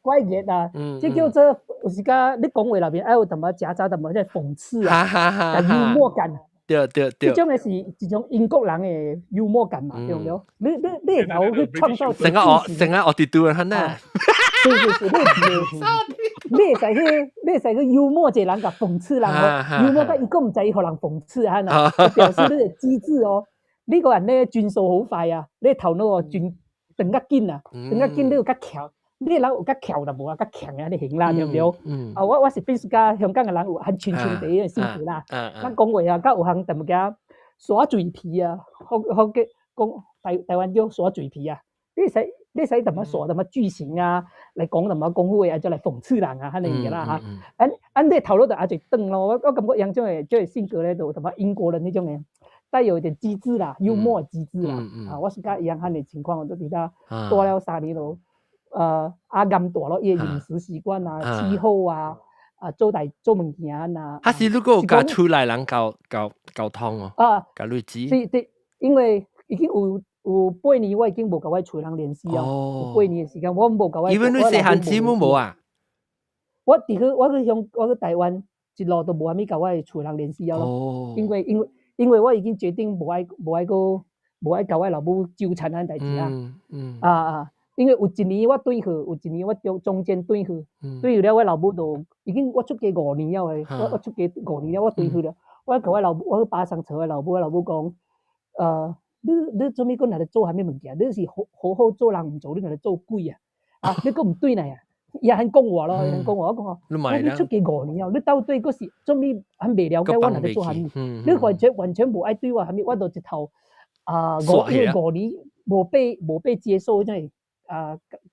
怪傑啊，即叫做有時間你講話裏邊還有什麼夾雜什麼即係諷刺啊，幽默感。對，呢種嘅是一種英國人嘅幽默感嘛，對唔對？你係有去創造成個我哋讀人呢？是，你會使去幽默一個人甲諷刺人哦，幽默甲伊個唔知伊互人諷刺啊，表示你嘅機智哦。呢個人咧轉數好快啊，你頭腦哦轉轉較緊啊，轉較緊你有較巧。你人有較巧就無啊，較強啊，你行啦，對唔對？我是變家香港嘅人有很串串地嘅性格啦。咱講話啊，較有行淡嘅耍嘴皮啊，好嘅講台灣叫耍嘴皮啊。你使淡耍淡劇情啊，嚟講淡講話啊，就嚟諷刺人啊，咁樣嘅啦嚇。按你頭腦就阿最長咯，我感覺樣種嘅性格咧，就淡英國人呢種嘅，帶有一點機智啦，幽默機智啦。我是甲一樣咁嘅情況，我都睇到多了3年咯。阿甘大咯，伊飲食習慣啊、氣候啊、做物件啊。他是如果甲厝內人溝通哦，甲類子。是，因為已經有8年，我已經無甲我厝人聯繫啊。有8年嘅時間，我無甲我。因為你細漢姊妹無啊？我去台灣一路都無蝦米甲我厝人聯繫啊咯。因為我已經決定無愛甲我老母糾纏嗰代志啊。因為有一年我對去，有一年我中間對去，對去了我老母就已經我出家5年了誒，我出家5年了，我對去了，我甲我老母，我去巴上找我老母講，你做咩個嚟做下咩物件？你是好做人唔做，你嚟做鬼啊！你個唔對嚟啊！伊係講我咯，講我講你出家5年了，你到底嗰時做咩很未了解我嚟做下咩？你完全無愛對我下咩？我就一頭5年冇被接受，真係。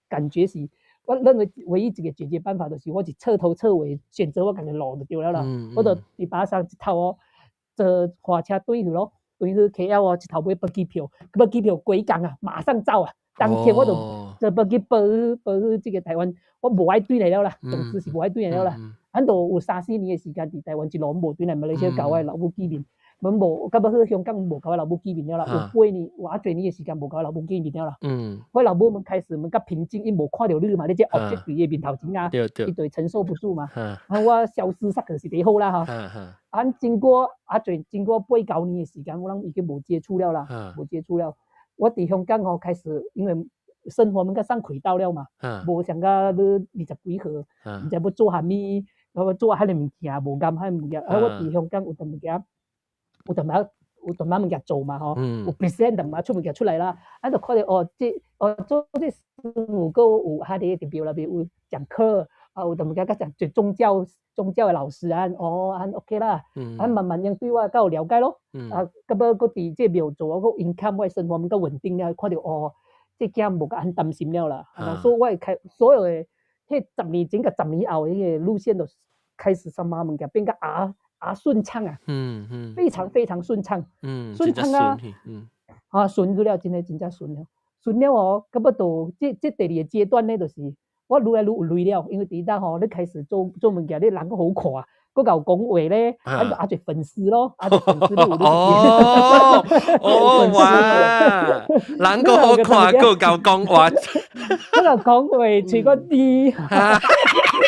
感覺是，我認為唯一一個解決辦法就是我是徹頭徹尾選擇我家己路就對了啦。我就喺巴上一頭哦，坐火車對去咯，對去 KL 哦，一頭買飛機票幾工啊，馬上走啊！當天我就坐飛機飛去這個台灣，我無愛對來了啦，總之是無愛對來了啦。俺都有3-4年嘅時間喺台灣一路無對來，馬來西亞搞我老母見面。我無，到尾去香港無甲我老母見面了啦，有8年，我最年嘅時間無甲我老母見面了啦。我老母開始較平靜，伊無看到你嘛，你這 object 喺伊面頭前啊，伊就承受不住嘛。我消失煞個是最好啦嚇。俺經過8-9年嘅時間，我諗已經無接觸了啦，無接觸了。我喺香港開始，因為生活較上軌道了嘛，無像個你20幾歲，唔知要做下咩，我做下啲物件，無啱下物件。我喺香港有啲物件。有同埋物件做嘛嗬，有 present 同埋出物件出嚟啦，喺度看到做啲師傅個有下啲特別啦，譬如有講課，有同物件講做宗教嘅老師啊，OK 啦，慢慢樣對我較有了解咯，咁個啲即係廟做個 income 我生活較穩定了，看到即係無咁擔心了啦，所以我係所有嘅即10年前個10年後嘅路線就開始什麼物件變個順暢啊，非常非常順暢，順暢啊，順去了，真係順了，順了哦，咁到即第2個階段咧，就是我愈來愈有累了，因為第一單你開始做物件，你人個好看，個夠講話咧，阿做粉絲咯，阿做粉絲哇，人個好看，個夠講話，個夠講話，除個啲。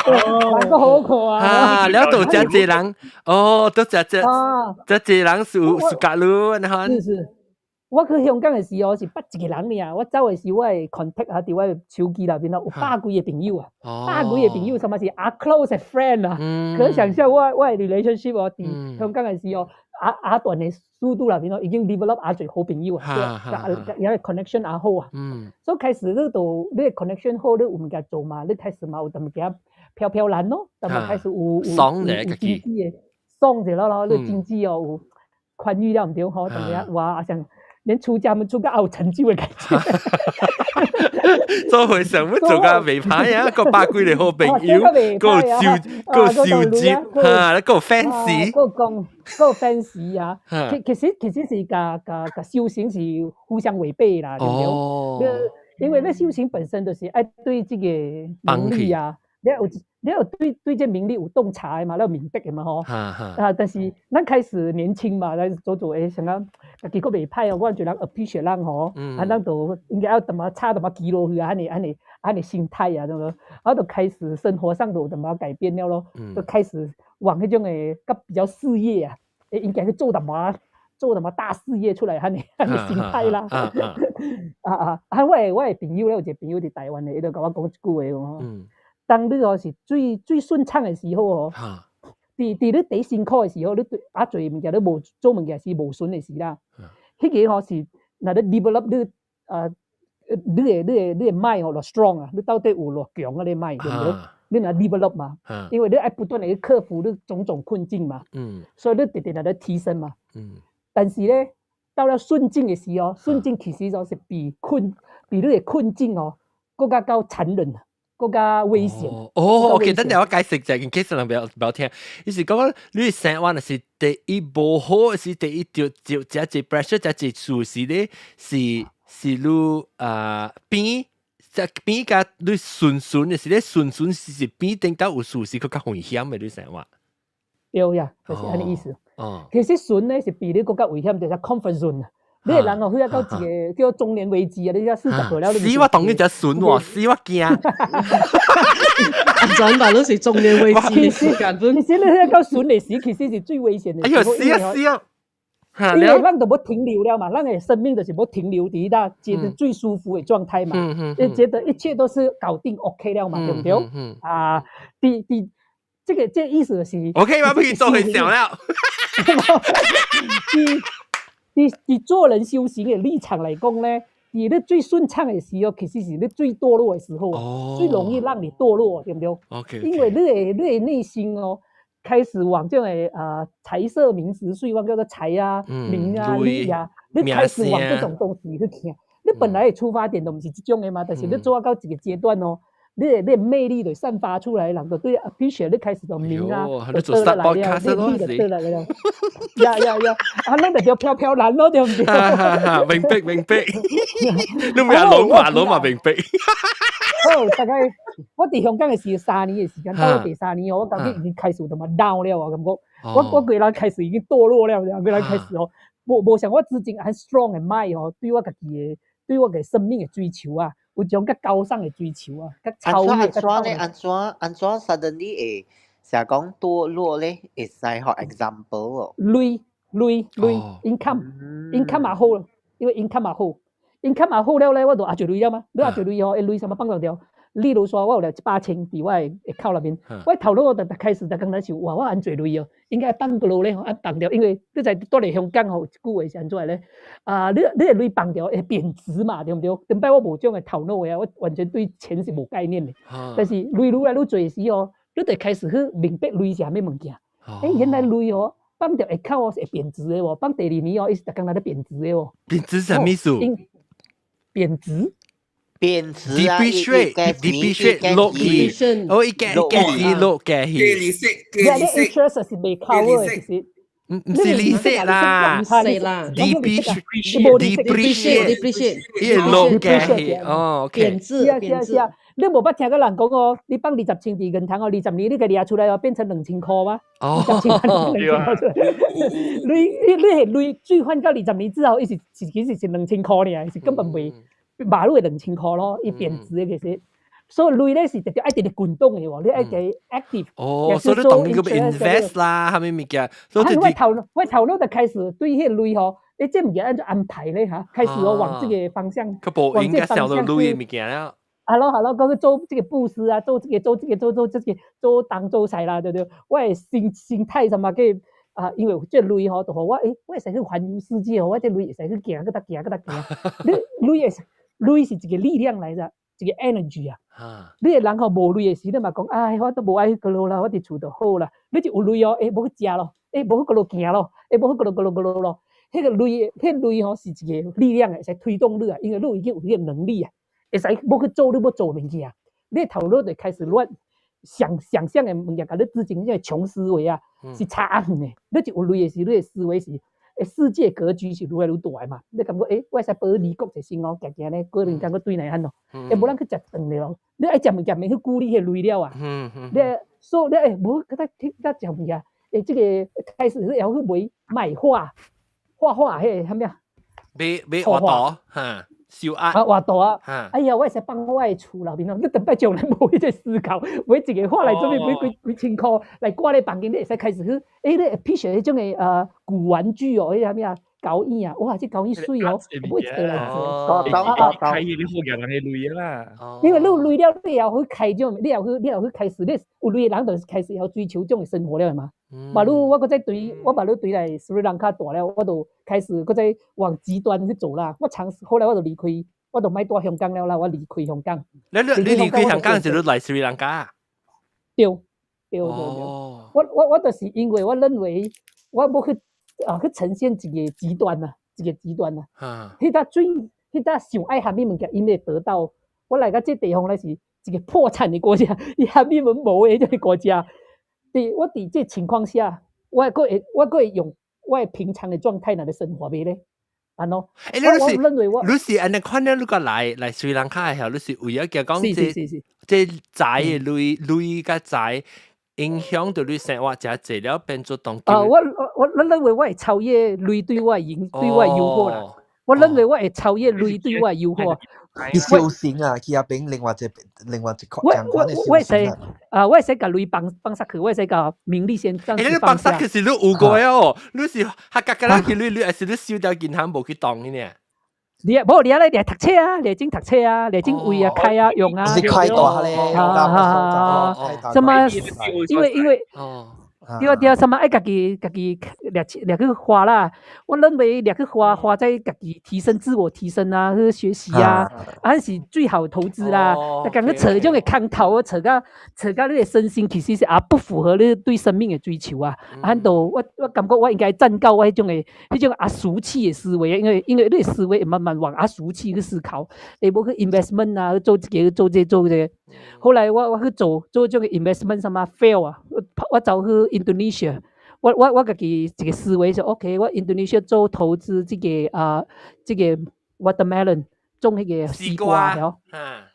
人個好看了到這人，都這人屬格魯，然後是，我去香港嘅時候是8個人呢，我走嘅時我係 contact 下啲我手機啦邊度有100幾個朋友啊，100幾個朋友，什麼是close friend 啊，可以想象我嘅 relationship 喺香港嘅時候，段嘅速度啦邊度已經 develop 最好朋友啊，有 connection 好啊，所以開始呢度你 connection 好，你有物件做嘛，你開始嘛有物件。飄然咯，但係開始有經濟嘅，爽咗咯，你經濟有寬裕了唔對嗬，同埋哇，像連出家們出個拗成就嘅感覺，做回想要做个未歹啊，個百幾個好朋友，個燒節嚇，個 fans，個 fans 啊，其實是個修行是互相違背啦，對唔對？因為咧修行本身就是愛對這個名利啊。你有對這名利有洞察嘛，你有明白嘅嘛吼。但是咱開始年輕嘛，咱做想講，家己個未歹哦，我就人 appreciate 人吼，咱就應該要怎麼差怎麼記落去啊，安尼心態啊，咁樣，然後就開始生活上就怎麼改變了咯，就開始往迄種誒比較事業啊，應該去做什麼大事業出來，安尼心態啦。我誒朋友咧，有一個朋友佇台灣誒，伊就甲我講一句話吼。當你是最順暢的時候哦，你第辛苦的時候，你做物件你無做物件是無順的時啦。迄個是若你 develop 你的mind就 strong 啊，你到底有偌強啊？你 mind 對唔對？你若 develop 嘛，因為你愛不斷地去克服你種種困境嘛，所以你直直來提升嘛。但是咧，到了順境的時候，順境其實就是比你的困境哦，更加夠殘忍。更加危險。OK， 等陣我解釋一下，in case 人不要聽。意思講你生活是第一無好，是第一條就只 pressure， 只事事咧是你邊甲你順嘅是咧順是邊頂到有事事更加危險嘅你生活。對呀，就是安尼意思。其實順咧是比你更加危險，就是 comfort zone。你個人哦，去到一個叫中年危機啊！你而家40歲了，死我當你只筍喎，死我驚。轉吧，都是中年危機嘅時間。其實你去到筍嘅時，其實是最危險嘅。哎呦，死啊！因為咱都冇停留了嘛，咱嘅生命就是冇停留喺那覺得最舒服嘅狀態嘛。你覺得一切都是搞定 OK 了嘛，對唔對？啊，這意思是 OK 嗎？不如做佢想了。以做人修行嘅立場嚟講咧，你最順暢嘅時候，其實是你最墮落嘅時候，最容易讓你墮落，對唔對 ？OK， 因為你嘅內心哦，開始往這種財色名食睡，往叫做財啊、名啊、利啊，你開始往這種東西去聽。你本來嘅出發點都唔是這種嘅嘛，但是你做到一個階段哦。你的魅力就散發出來，人就對 appreciate 你開始就明啊，就得來了，你就得來了。呀，啊，咱就飄飄然咯，對唔對？明白。你唔係老嘛明白。好，大概我喺香港嘅時3年嘅時間，到第3年我感覺已經開始就嘛 down 了啊，感覺我個人開始已經墮落了，個人開始哦，無像我之前很 strong 嘅 mind 哦，對我自己嘅對我嘅生命嘅追求啊。有種較高尚嘅追求啊，較超越。安怎 suddenly 會成日講墮落咧？會使學 example 哦。累 income 也好咯，因為 income 也好了咧，我就壓住累了嘛。你壓住累哦，累什麼幫到掉？例如說，我有8,000喺我嘅口裏邊，我頭腦我就開始就講起，哇，我按最累哦，應該放個路咧，按放掉，因為你在到嚟香港吼，一句話是安怎咧？你嘅累放掉會貶值嘛，對唔對？點解我無種嘅頭腦嘅，我完全對錢是無概念嘅。但是累愈來愈多時哦，你就開始去明白累是啥物物件。原來累哦，放掉下口哦是會貶值嘅喎，放第2年哦，伊是逐工來咧貶值嘅喎。貶值啥意思？貶值。貶值啊 depreciate 落去，哦，一加落加去，利息，interest 是未 cover 嘅，其實唔是利息啦，depreciate，一落加去，哦 ，OK， 是啊，你無捌聽過人講哦，你放20,000喺銀行哦，20年你個掠出來哦，變成2,000塊嗎？20,000塊出來，你係累轉換到20年之後，其實是2,000塊呢，是根本未。馬路係2,000塊咯，伊貶值嘅其實，所以累咧是直接一直滾動嘅喎，你一直 active。哦，所以你當你個 invest 啦，係咪物件？所以我頭腦就開始對迄個累吼，你即物件按照安排咧嚇，開始我往這個方向。佢無應該想到累嘅物件啦。係咯，講去做這個布施啊，做當做曬啦，對對，我嘅心態什麼嘅。因為這累吼，就話我會使去環遊世界，我這累會使去行，去行。你累是一個力量來的，一個 energy 啊。你個人吼無累嘅時，你嘛講，我都無愛去嗰路啦，我佇厝就好啦。你就有累哦，無去食咯，無去嗰路行咯，無去嗰路咯。迄個累吼是一個力量嘅，使推動你啊，因為你已經有呢個能力啊。会使要去做你要做物件，你头脑就开始乱想象的物件，甲你之前个穷思维啊，是差远的。你就有类的是，你的思维是，世界格局是愈来愈大嘛。你感觉我会使保离国一生哦，行行咧，过两天我对来安咯，无咱去食饭了咯。你爱食物件，免去顾你迄累了啊。你所以无搁再食物件，这个开始要去买画迄啥物啊？买画图哈。小压画图啊！哎呀，我会使帮我的厝内面哦，你等摆将来无迄个思考，买一个画来做咩？买几千箍来挂咧房间，你会使开始去，你会翕相迄种的古玩具哦，迄啥物啊？狗椅啊，哇，这狗椅水哦，买一个来做。开你好人安尼累啦。因为你有累了，你也要去开种，你也要去开始，你有累的人就开始要追求种的生活了嘛。马路我搁再我马路对来斯里兰卡大了，我就开始搁再往极端去走啦。我尝试，后来我就离开，我就莫住香港了啦。我离开香港。你离开香港就来斯里兰卡？对。我就是因为我认为我要去去呈现一个极端啊。迄搭上爱虾米物件，因会得到。我来到这地方咧是一个破产的国家，伊虾米文无的这个国家。我伫这情况下，我会用我平常的状态来生活袂咧，安咯。我认为我，你是安尼看了，你个来斯里兰卡的时候，你是为了讲这债的累甲债影响到你生活，加济了变做当。我认为我会超越累对我诱惑啦。我认为我会超越累对我诱惑。去修行啊，去那边另外一块讲款的修行啊。我会使甲累放下去，我会使甲名利先暂时放下。你放下去是你有过哦，你是客家人去你还是你收掉银行无去当呢？你咧读册啊，你正读册啊，你正位啊开啊用啊。是开大咧，什么？因为对，什么爱家己掠去花啦。我认为掠去花在家己提升自我提升啊，去学习啊，还是最好投资啦。感觉扯种的空头，扯到你的身心其实是不符合你对生命的追求啊。我感觉我应该暂告我迄种俗气的思维，因为你的思维慢慢往俗气去思考，你无去 investment 啊，做这个。后来我去做这个 investment 什么 fail 啊，我走去 Indonesia， 我自己一个思维是 OK， 我 Indonesia 做投资这个 watermelon 种迄个西瓜了，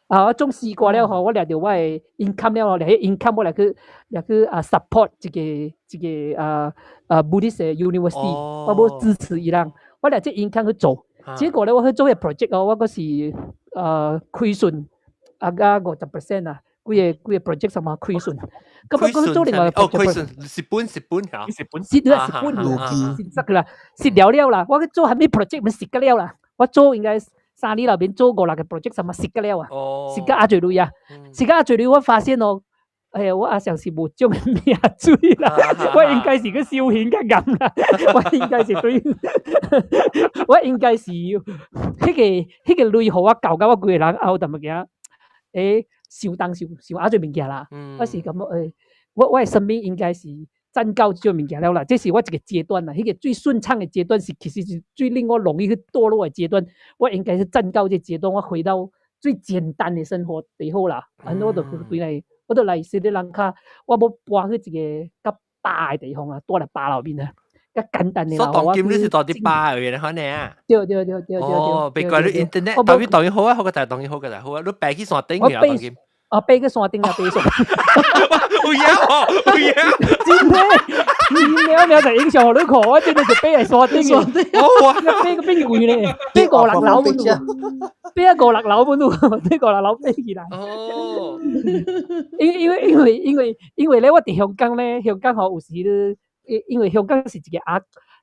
我种西瓜了吼，我掠到我的 income 了，掠迄 income 我掠去support 这个Buddhist University， 我要支持伊人，我掠这 income 去做，结果咧我去做个 project 哦，我嗰是亏损。50% 啊，几个 project 什麼虧損，咁我做另外個 project， 虧損蝕本嚇，蝕啦，蝕了啦，我去做係咩 project 咪蝕咗了啦，我做應該3年內邊做5-6個 project 什麼蝕咗了啊，蝕咗最累啊，蝕咗最累，我發現哦，哎呀，我阿常是無種命水啦，我應該是個修行嘅人啦，我應該是對，我應該是迄個累互我搞到我規個人拗淡物件。受當受阿做物件啦，我是感覺我的生命應該是暫告這種物件了啦，這是我一個階段啦，迄個最順暢的階段是其實是最令我容易去墮落的階段，我應該是暫告這階段，我回到最簡單的生活最好啦，我就來斯里蘭卡，我要搬去一個較大的地方啊，住喺巴樓邊啊。較簡單嘅啦，所以當今你是到啲巴嘅可能啊？對。哦，別怪你 internet，當然好啊，好個大當然好個大好啊，你爬去山頂嘅當今。爬去山頂啊，爬上。有影，真嘅，你就影相互你看，我真係是爬喺山頂嘅。哇，爬個邊位咧？爬5-6樓半路，爬5-6樓半路，爬5-6樓爬起來。哦。因為咧，我喺香港咧，香港好有時咧。因為香港是一個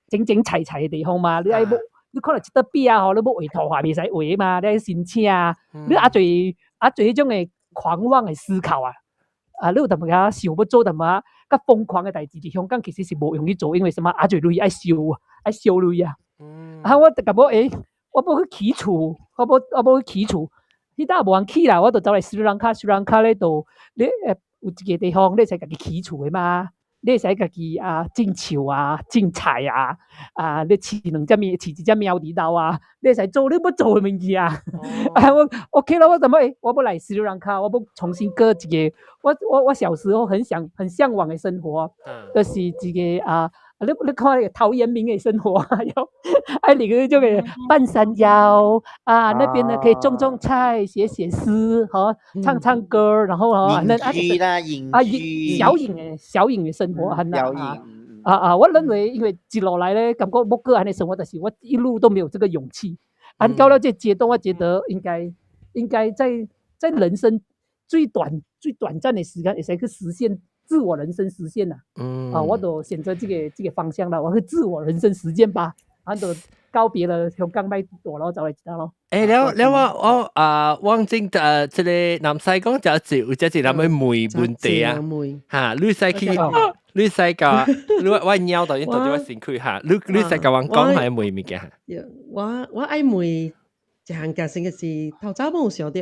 整齊齊嘅地方嘛，你可能一得筆啊，你要畫圖畫未使畫嘛，你要申請啊，你最迄種嘅狂妄嘅思考啊，你有淡薄仔想要做淡薄仔較瘋狂嘅代志，喺香港其實是無容易做，因為什麼最累愛燒累啊，我感覺我要去起厝，我要去起厝，迄搭無人起啦，我就走來斯里蘭卡咧度，你有一個地方你才家己起厝嘅嘛。你会使家己种树种菜你饲一只猫伫兜你会使做你要做的物件我 OK 了，我怎么我要来斯里兰卡，我要重新过一个我小时候很向往的生活，就是一个你看那个陶渊明的生活那个就给半山腰那边呢可以种菜写诗唱歌然后小影的生活很我认为因为一路来咧感觉要过安尼生活，但是我一路都没有这个勇气到了这阶段我觉得应该在人生最短暂的时间会使去实现自我人生实现我都选择这个方向了，我去自我人生实践吧就告别了香港买大咯走来其他咯了我正这个南西港就有只是咱们梅本地你使去你使教我鸟到到我先去你使教我讲下梅物件我爱梅一項嘅性嘅是頭早冇想到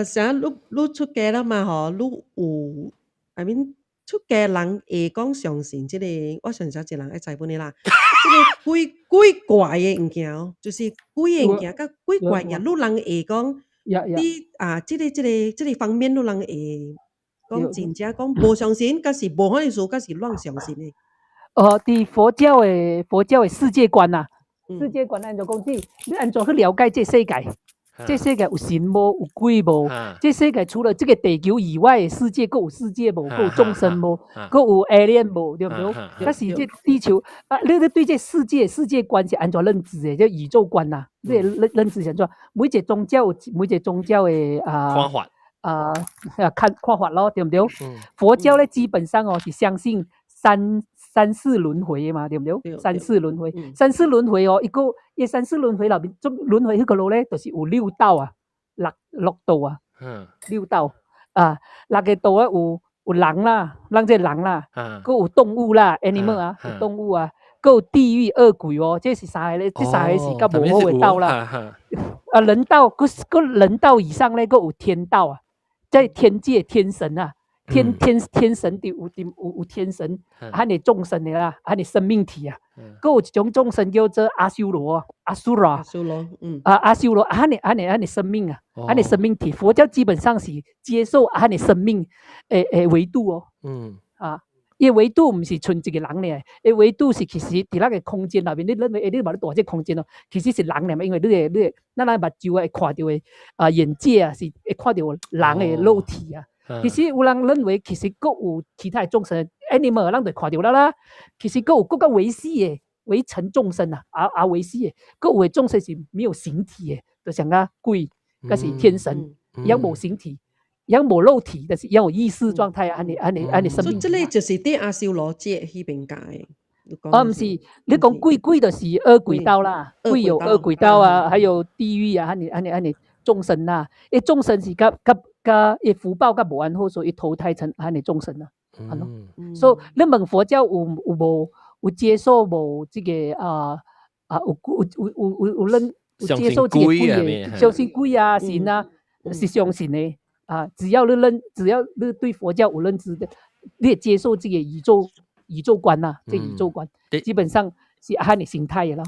成日你出家啦嘛你有I mean 出家人會講相信這個我相信一人會知本的啦這個鬼怪的物件就是鬼的物件甲鬼怪嘅你人會講你這個方面你人會講真正講無相信甲是無可能說甲是亂相信的在佛教的世界觀世界觀按照講你按照去了解這世界這世界有神無有鬼無這世界除了這個地球以外的世界還有世界無還有眾生無還有 alien 無對不對但是這地球你對這世界觀是按怎認知的這宇宙觀你認知是怎每一個宗教的看法咯對不對佛教呢基本上是相信三世輪迴嘛，對不對？三世輪迴，三世輪迴一個三世輪迴裏面，輪迴嗰個路咧，就是有六道六道六道六個道有人啦，人即係人啦，還有動物啦 ，animal 有動物還有地獄惡鬼這是三個咧，這三個是較無好的道啦。人道，個人道以上咧，還有天道在天界天神天神有天神和你眾神的啦和你生命體還有一種眾神叫做阿修羅阿修羅和你生命和你生命體佛教基本上是接受和你生命維度因為維度不是純一個人嚟維度是其實在那個空間裏面你認為你把你大這空間其實是人嚟嘛因為你咱目睭會看到的眼界是會看到人的肉體其實有人認為其實還有其他眾生 animal 人就看到啦其實還有更加微細的微塵眾生微細的還有的眾生是沒有形體的就像鬼還是天神也沒有形體也沒有肉體但是也有意識狀態你生命所以這裡就是對阿修羅界那邊講不是你講鬼就是惡鬼道啦鬼有惡鬼道還有地獄你眾生眾生是福報甲無安好所以投胎成安尼眾生所以你問佛教有接受無這個有人接受這個鬼相信鬼神是相信的只要你對佛教有認知的你也接受這個宇宙觀這個宇宙觀基本上是安尼心態的咯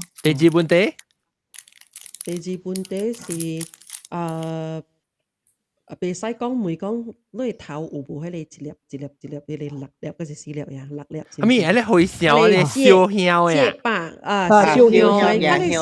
第二問題是袂使講每講你頭有無迄個一粒迄個6粒還是4粒呀6粒咩咧會笑咧燒香呀燒香那個是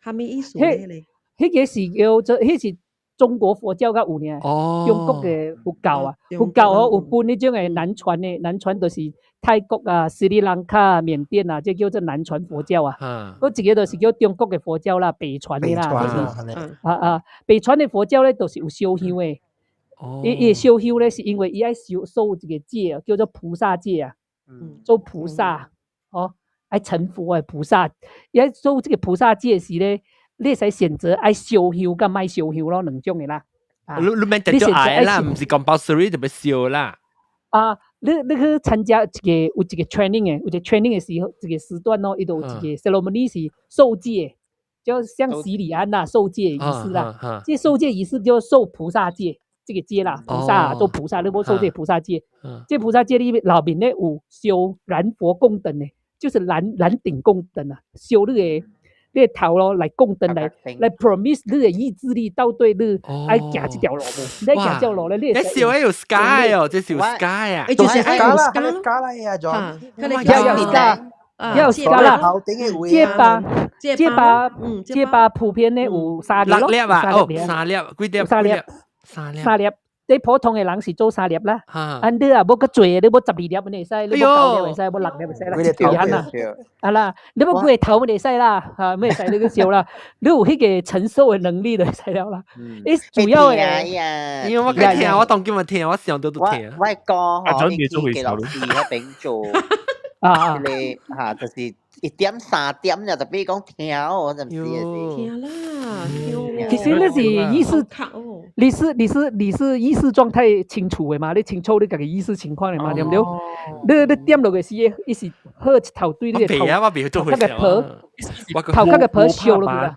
蝦米意思咧迄個是叫做迄是中國佛教甲有呢中國嘅佛教佛教有分迄種嘅南傳就是泰國斯里蘭卡緬甸這叫做南傳佛教嗰一個就是叫中國嘅佛教啦北傳嘅啦北傳嘅佛教咧都是有燒香嘅伊燒香咧是因為伊愛受一個戒叫做菩薩戒做菩薩愛成佛嘅菩薩伊愛受這個菩薩戒時咧你會使選擇愛燒香甲賣燒香咯兩種嘅啦你免得咗愛啦唔是 compulsory 就要燒啦你去參加有一個 training 嘅，有一個 training 嘅時候，一個時段伊就有一個 ceremony 是受戒，就像洗禮安受戒儀式啦。這受戒儀式叫受菩薩戒，这个戒啦，菩萨做菩萨，你无受这菩萨戒。这菩萨戒里面后面咧有修燃佛供灯的，就是燃顶供灯啊，修你个头咯来供灯来 promise 你的意志力到对你爱行这条路无，你行这条路咧，你这小有 sky 哦，这小 sky 啊，就是爱有 sky 咯 ，sky 啦呀，John，要 sky 啦，这把普遍咧有三粒咯，三粒。你普通嘅人是做3粒啦，安啲啊，冇咁多，你冇12粒你會使，你冇9粒會使，冇6粒會使啦，條眼啊，啊啦，你冇幾頭你會使啦，嚇咩會使你個少啦，你有迄個承受嘅能力就會使了啦。你主要嘅，因為我嘅聽，我當今日聽，我想到都聽。我個嗬，你記落時喺邊做你嚇，就是1點3點就俾講聽我就唔知嘅聽啦，其實那是意識。你是意識狀態清楚的嘛？你清楚你自己意識情況的嘛？對唔對？你點落嘅時，伊是好一頭對你嘅頭殼嘅皮燒落去啦。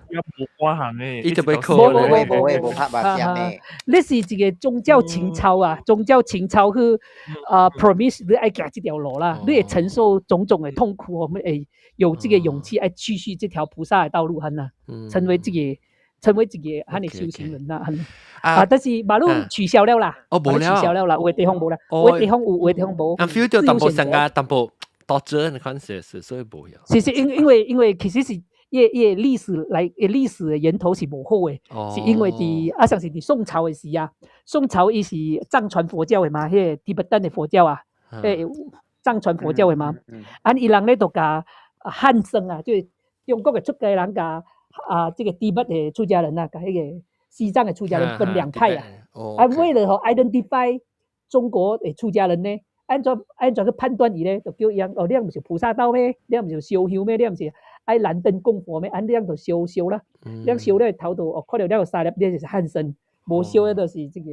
伊就被扣了。冇拍白聲嘅。你是一個宗教情操啊，宗教情操去promise 你愛行這條路啦，你會承受種種的痛苦，我們會有這個勇氣愛繼續這條菩薩的道路行啊，成為這個喊你修行人啦，但是馬路取消了啦，冇取消了啦，有的地方冇啦，有的地方有，有的地方冇。I'm feel 到淡薄成啊，淡薄多咗嘅款式，所以冇有。是因為其實是嘢歷史的源頭是冇好嘅，是因為像是啲宋朝嘅時啊，宋朝伊是藏傳佛教嘅嘛，迄個提伯丹嘅佛教啊，藏傳佛教嘅嘛，伊人咧就甲漢僧啊，就是中國嘅出家人甲。這個提拔的出家人啊，跟那個西藏的出家人分兩派啊。為了identify 中國的出家人呢，按照去判斷伊呢，就叫伊哦，你唔是菩薩道咩？你唔是修行咩？你唔是愛燃燈供佛咩？按這樣就修啦。你修咧頭度哦，看到了3粒，你就是漢僧；無修的就是這個。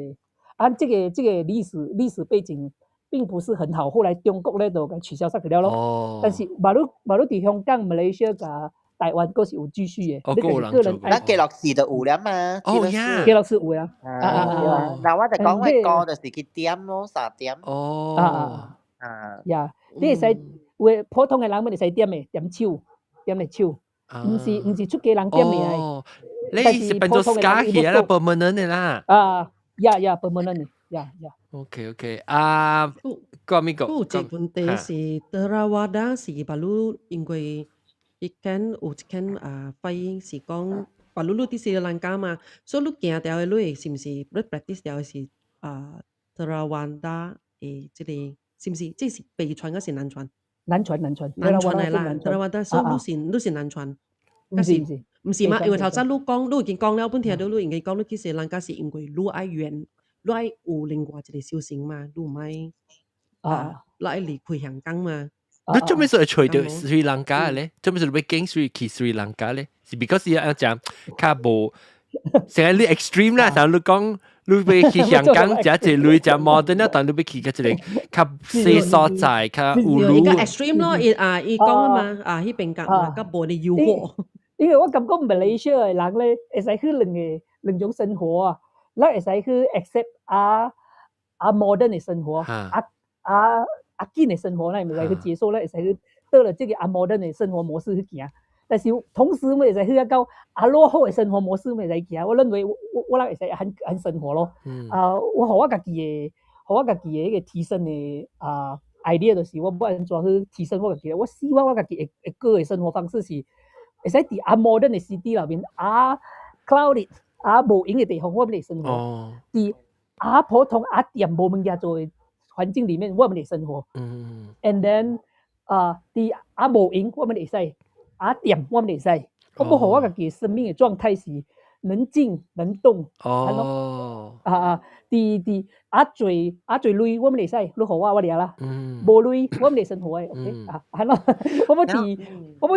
這個歷史背景並不是很好，後來中國咧就給取消曬佢了咯。但是馬路喺香港、馬來西亞台灣嗰時有繼續嘅，你個人。咱記錄時就有了嘛，記錄時有啊。嗱，我就講我個就是去點咯，3點。你會使有普通嘅人咪會使點嘅，點手，點嚟手，唔是出家人點嚟。你是變做 scar 嘅啦，permanent 嘅啦。permanent 嘅。OK， 講咩講？這問題是Theravada是巴魯因為。伊間有一間發現是講，巴魯啲斯里蘭卡嘛，所以你行條嘅路是唔是？你 practice 條是Theravada 誒，即係是唔是？即係北傳嗰是南傳？南傳係啦，Theravada 所以你是南傳？唔是嘛？因為頭先你已經講了，本聽到你應該講你去斯里蘭卡是因為你愛遠，你愛有另外一個修行嘛，你唔愛你愛離開香港嘛？你做咩事去到斯里蘭卡咧？做咩事你經去斯里蘭卡咧？是 because 要講較無成日你 extreme 啦，但你講你要去香港，只係你就 modern 啦，但你要去嘅一個較細所在，較有路。而家 extreme 咯，伊講啊嘛，迄邊較無啲誘惑。因為我感覺馬來西亞嘅人咧，會使去兩種生活啊，你會使去 accept modern 嘅生活，緊的生活咧，咪會去接受咧，會使去到了這個modern的生活模式去行。但是同時咪會使去一個落後的生活模式咪會使行。我認為我會使很生活咯。我家己嘅一個提升嘅idea 就是我要安怎去提升我家己。我希望我家己會過嘅生活方式是會使喺modern 的 city 裏面clouded 無影嘅地方我唔嚟生活。喺普通點無物件做嘅環境裡面我們嚟生活，and then 啲無影我們嚟使，點我們嚟使，我冇好我自己生命嘅狀態是能靜能動，啲最累我們嚟使，你好我嚟啦，無累我們嚟生活嘅 ，OK 係咯，我冇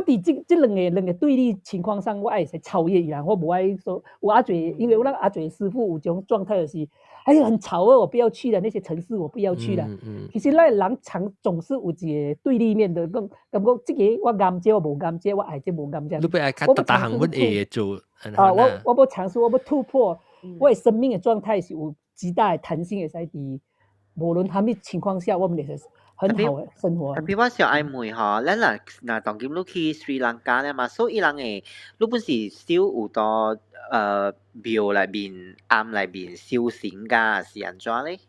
啲這兩個對立情況上，我愛使超越伊啦，我冇愛說有最，因為我最師傅有種狀態就是。哎呀，很吵啊！我不要去了，那些城市我不要去了。其實那人總是有一個對立面的，感覺這個我啱這我無啱這，我愛這無啱這。你不愛看大行乜嘢做？我要嘗試，我要突破，我的生命的狀態是有极大的弹性，会使伫无论什么情况下，我们也是很好的生活。譬如我小暧昧吼，咱若當今你去斯里蘭卡咧嘛，所以伊人會，你本是少有到廟內面暗內面修行噶，是安怎咧？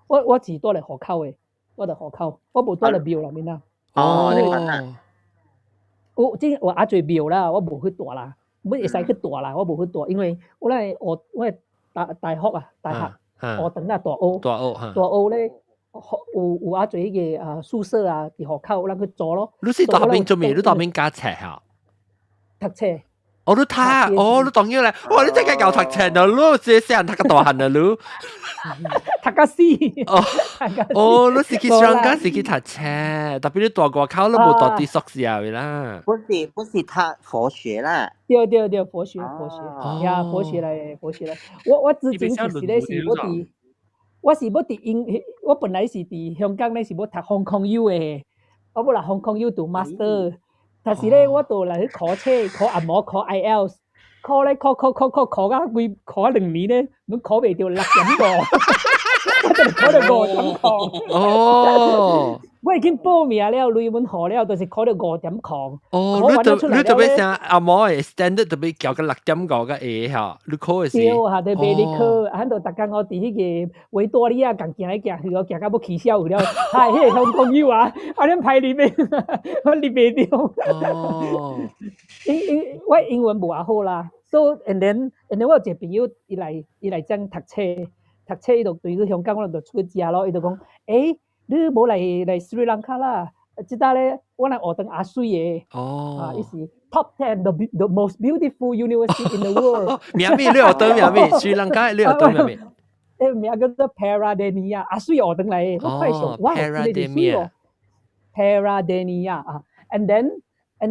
我只住咧河口嘅，我伫河口，我無住咧廟內面啊。哦，你看啊。我阿最廟啦，我無去住啦，會使去住啦，我無去住，因為我咧我大學啊，學堂啊，大學咧有阿最個宿舍啊，伫河口，咱去住咯。你是到後面做咩？你到後面加冊啊？讀冊。哦，你睇，你當然咧，哇！你真係夠讀冊啊！你這些人讀個大漢啊，你讀個死。哦，你是去上間是去讀冊，特別你大外口你冇讀啲宿舍嘅啦。本是讀佛學啦。對，佛學，呀，佛學嚟。我之前其實咧是我是要佇我本來是佇香港咧是要讀Hong Kong U 嘅，我要來Hong Kong U 讀 master。但是咧，我到嚟去考冊、考按摩、考 IELTS， 考咧考到2年咧，我考未到6.5，我就考到5.0。哦，我已經報名了，論文考了，就是考到5.0。哦，你特別想按摩嘅 standard 特別教個6.5個 A 嚇，你考嘅是？對嚇，就俾你考，喺度大家我伫迄個維多利亞行行來行去，我行到要起笑去了，係迄個香港友啊，咱排入面，我入袂到。哦，我英文無好啦 ，so and then 我有一個朋友，伊來將讀冊，伊就對去香港，我就出去食咯，伊就講，你無來斯里蘭卡啦？即搭咧，我來學堂阿水嘅。哦，伊是 top 10 the most beautiful university in the world。名咩？你學堂名咩？斯里蘭卡你學堂名咩？名叫做 Peradeniya， 阿水學堂嚟嘅。我快上，哇，你哋水哦 ，Peradeniya 啊。And then 我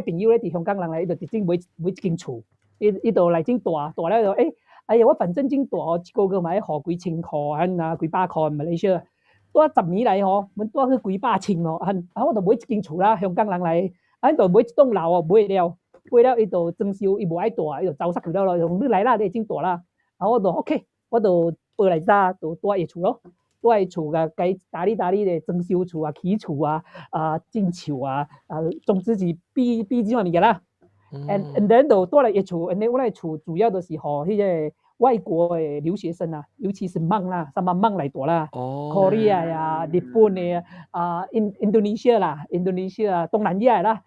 朋友咧伫香港人嚟，伊就直接買一間厝，伊就來真大咧就哎呀，我反正真大哦，一個月買學幾千塊啊，幾百塊馬來西亞。住10年嚟吼，阮住去幾百千哦，我就買一間厝啦，香港人嚟，就買一棟樓哦，買了伊就裝修，伊無愛住，伊就走失去了咯。你來啦，你真大啦，我就 OK， 我就搬來遮，就住伊厝咯，住伊厝個該打理咧裝修厝啊、起厝啊、種樹啊，總之是比這樣物件啦。and then 就住來伊厝 ，and then 我來厝主要就是互迄個外國的留學生啊，尤其是孟啦，什麼孟來住啦 ，Korea 呀、日本的Indonesia 啦 ，Indonesia 東南亞啦，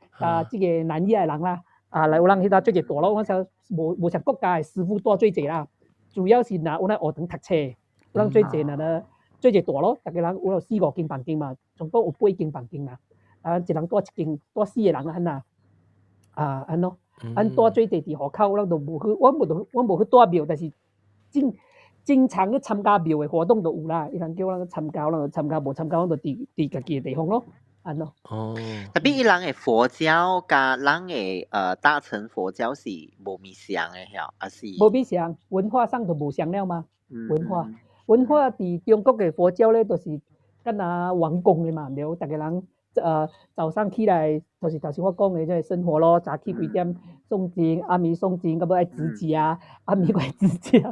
這個南亞的人啦，來有人迄搭最濟大咯，我想無像國家的師傅住最濟啦，主要是拿有咱學堂讀冊，有人最濟呢，最濟大咯，大家人有4-5間房間嘛，總共有8間房間嘛，一人住一間，住4個人安那，安咯。住最濟佇河口，咱就無去，我無去住廟，但是經常去參加廟的活動就有啦。伊人叫咱去參加，咱就參加；無參加，咱就佇家己的地方咯，安咯。哦。特別伊人的佛教甲咱的大乘佛教是無咪相的曉，還是？無咪相，文化上就無相了嘛。文化佇中國的佛教咧，就是敢若王公的嘛，對，大家人。早上起來就是頭先我講嘅即係生活咯，早起幾點誦經，暗暝誦經，咁要愛煮食，暗暝愛煮食。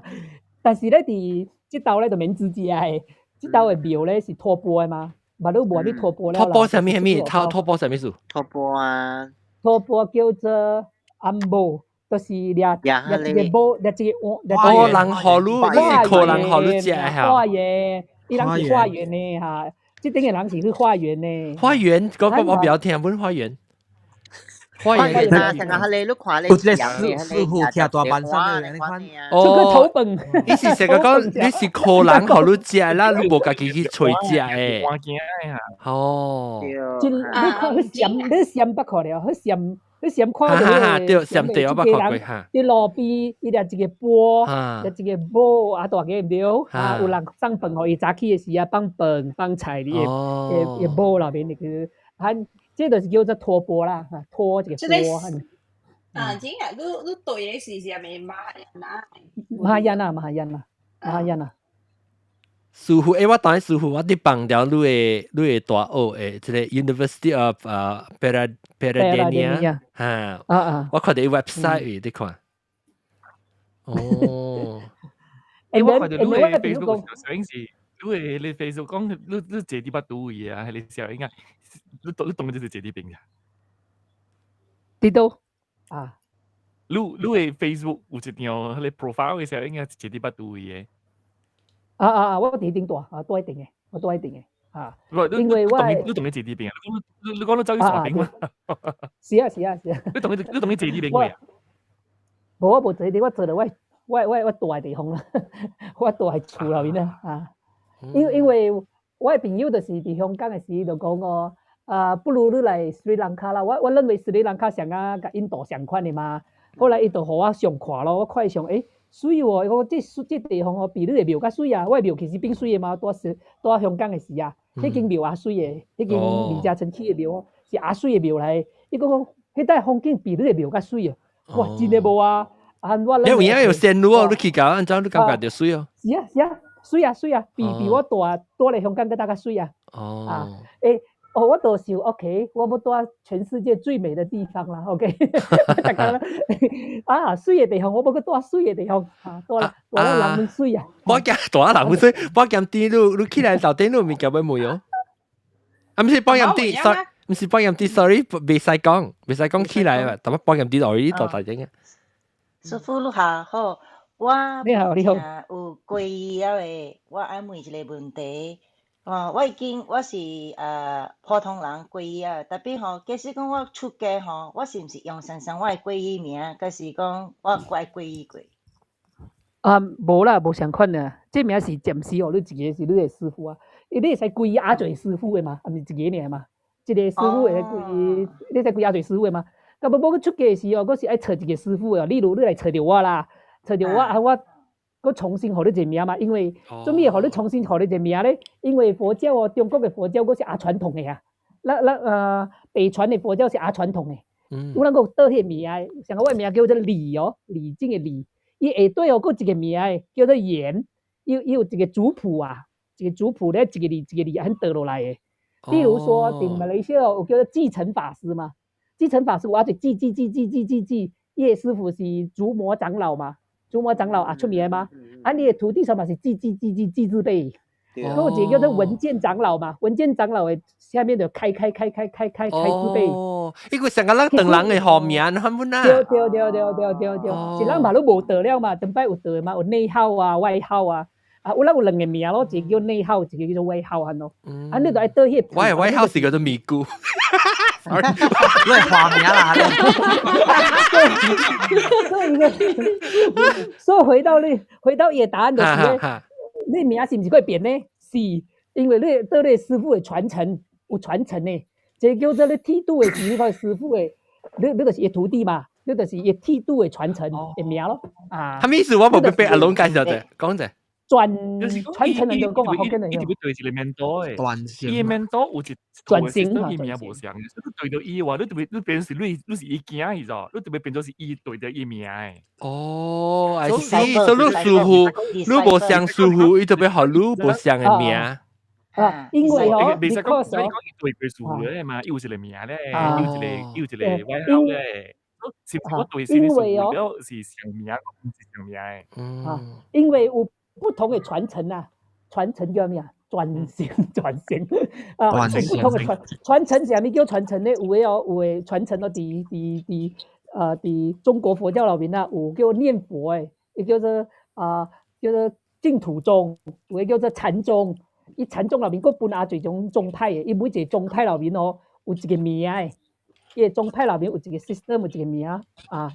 但是咧，佇即兜咧就免煮食嘅，即兜嘅廟咧是托缽嘅嘛，嘛你無你托缽了。托缽係咩？托缽係咩事？托缽啊，托缽叫做安布，就是掠一個缽，掠一個碗。哦，人河路，你是靠人河路食嚇？花園，伊人是花園嘅嚇。即等嘅人是去花園呢？花園，我不要聽，本花園。花園啊，成日喺你看你師傅騎大板山嘅，你看。做個土本。你是成個講，你是靠人河路食啦，你無家己去找食誒。哦。你看佢閃不可了，佢閃看到對，閃對，我捌看過嚇。啲路邊，伊掠一個缽，掠一個缽，大個唔對，有人送飯互伊早起嘅時啊，放飯放菜啲嘅缽內面嚟佢，即就是叫做托缽啦，托一個缽。真係，你對嘅是啥物馬人啊。師傅，我當然師傅，我啲放掉你嘅大學誒，即係 University of Peradeniya 嚇，我看到 website 你看。哦。And 我 then 看到 and 你 then 我的比如 Facebook 講，小影是，你 Facebook 講你坐啲乜တူ嘢啊？係你小影啊？你懂就是坐啲邊嘅？啲都啊你的 Facebook 有一條你 profile 嘅小影啊，坐啲乜တူ嘢？我一定大多一定嘅，我多一定嘅啊，你因為我你同你坐啲邊啊？你講你走去沙頂嘛？是啊，你同你坐啲邊位啊？我冇坐啲，我坐到我住嘅地方啦，我住喺厝內面啦啊，因為我嘅朋友就是喺香港嘅時就講我不如你來斯里蘭卡啦，我認為斯里蘭卡像啊甲印度相款嘅嘛，後來伊就互我上看咯，我看上水喎，我這地方哦比你嘅廟較水啊，我嘅廟其實變水嘅嘛，住香港嘅時啊，迄間廟也水嘅，迄間李嘉誠起嘅廟是也水嘅廟嚟，伊講迄帶風景比你嘅廟較水啊，哇真嘅無啊！你有影有線路哦，你去搞，按照你感覺就水哦。是啊，水啊，比我住嚟香港更加水啊！我到時 OK， 我要住全世界最美的地方啦 ，OK， 水嘅地方，我要去住水嘅地方啊，住人們水啊！我講住人們水，我講啲你起來到底你咪叫咩梅哦？唔是幫人啲 ，sorry， 唔是幫人啲 ，sorry， 未使講起來嘛，但係幫人啲而已到大整嘅。師傅你好，我你好，有幾個嘅，我愛問一個問題。我是普通人歸依啊，特別假使講我出家我是唔是用神我嘅歸依名，還是講我怪歸依過？無啦，無相款啊，這名是暫時你自己是你嘅師傅啊，你會使歸依阿嘴師傅嘅嘛，係咪一個爾嘛？一個師傅會歸依，你使歸依阿嘴師傅嘅嘛？咁要出家嘅時我是愛找一個師傅嘅，例如你來找到我啦，找到我。我重新互你一個名嘛，因為做咩互你重新互你一個名咧？因為佛教中國嘅佛教嗰是阿傳統嘅啊，北傳嘅佛教是阿傳統嘅。有人講倒迄個名，像我嘅名叫做李哦，李靖嘅李，伊下底佫一個名叫做嚴，伊有一個族譜啊，一個族譜咧，一個字安倒落來嘅。比如說，喺馬來西亞有叫做繼承法師嘛，繼承法師我就記，伊嘅師傅是竹摩長老嘛。祖摩長老出名嘛，你嘅徒弟上嘛是記字輩，嗰個字叫做文健長老嘛，文健長老嘅下面就開字輩。哦，呢個成個人等人嘅號名，係咪啊？對，是人嘛都無得了嘛，等擺有得嘛，有內號啊、外號啊，有人有兩個名咯，一個叫內號，一個叫做外號咯。你就愛倒迄個。我嘅外號是叫做咪咕。你係化名啦，所以回到伊個答案就是咧，你名是毋是可以變呢？是，因為你對你師傅嘅傳承有傳承呢，這叫做你剃度嘅時，你個師傅嘅，你就是伊徒弟嘛，你就是伊剃度嘅傳承嘅名咯。係咩意思？我冇俾阿龍介紹啫，講啫。傳承人就講啊，好緊要。伊就要對一個mentor誒，轉型。伊個 mentor 有一轉型伊名無相，你對到伊話，你變成你是伊囝伊咋，你特別變咗是伊對到伊名誒。哦，I see，所以你師傅，你無相師傅，伊特別學你無相嘅名。因為未使講，所以講伊對佢師傅咧嘛，有一個名咧，有一個外號咧。是我對先師傅了是相名，唔是相名誒。因為有不同嘅傳承啊，傳承叫咩啊？轉型啊，不同嘅傳承是啥物叫傳承咧？有嘅傳承咯，佇中國佛教裏面啊，有叫念佛誒，亦叫做淨土宗，有嘅叫做禪宗。伊禪宗裏面佫分下幾種宗派嘅，伊每一個宗派裏面哦，有一個名誒。伊個宗派裏面有一個 system， 有一個名啊，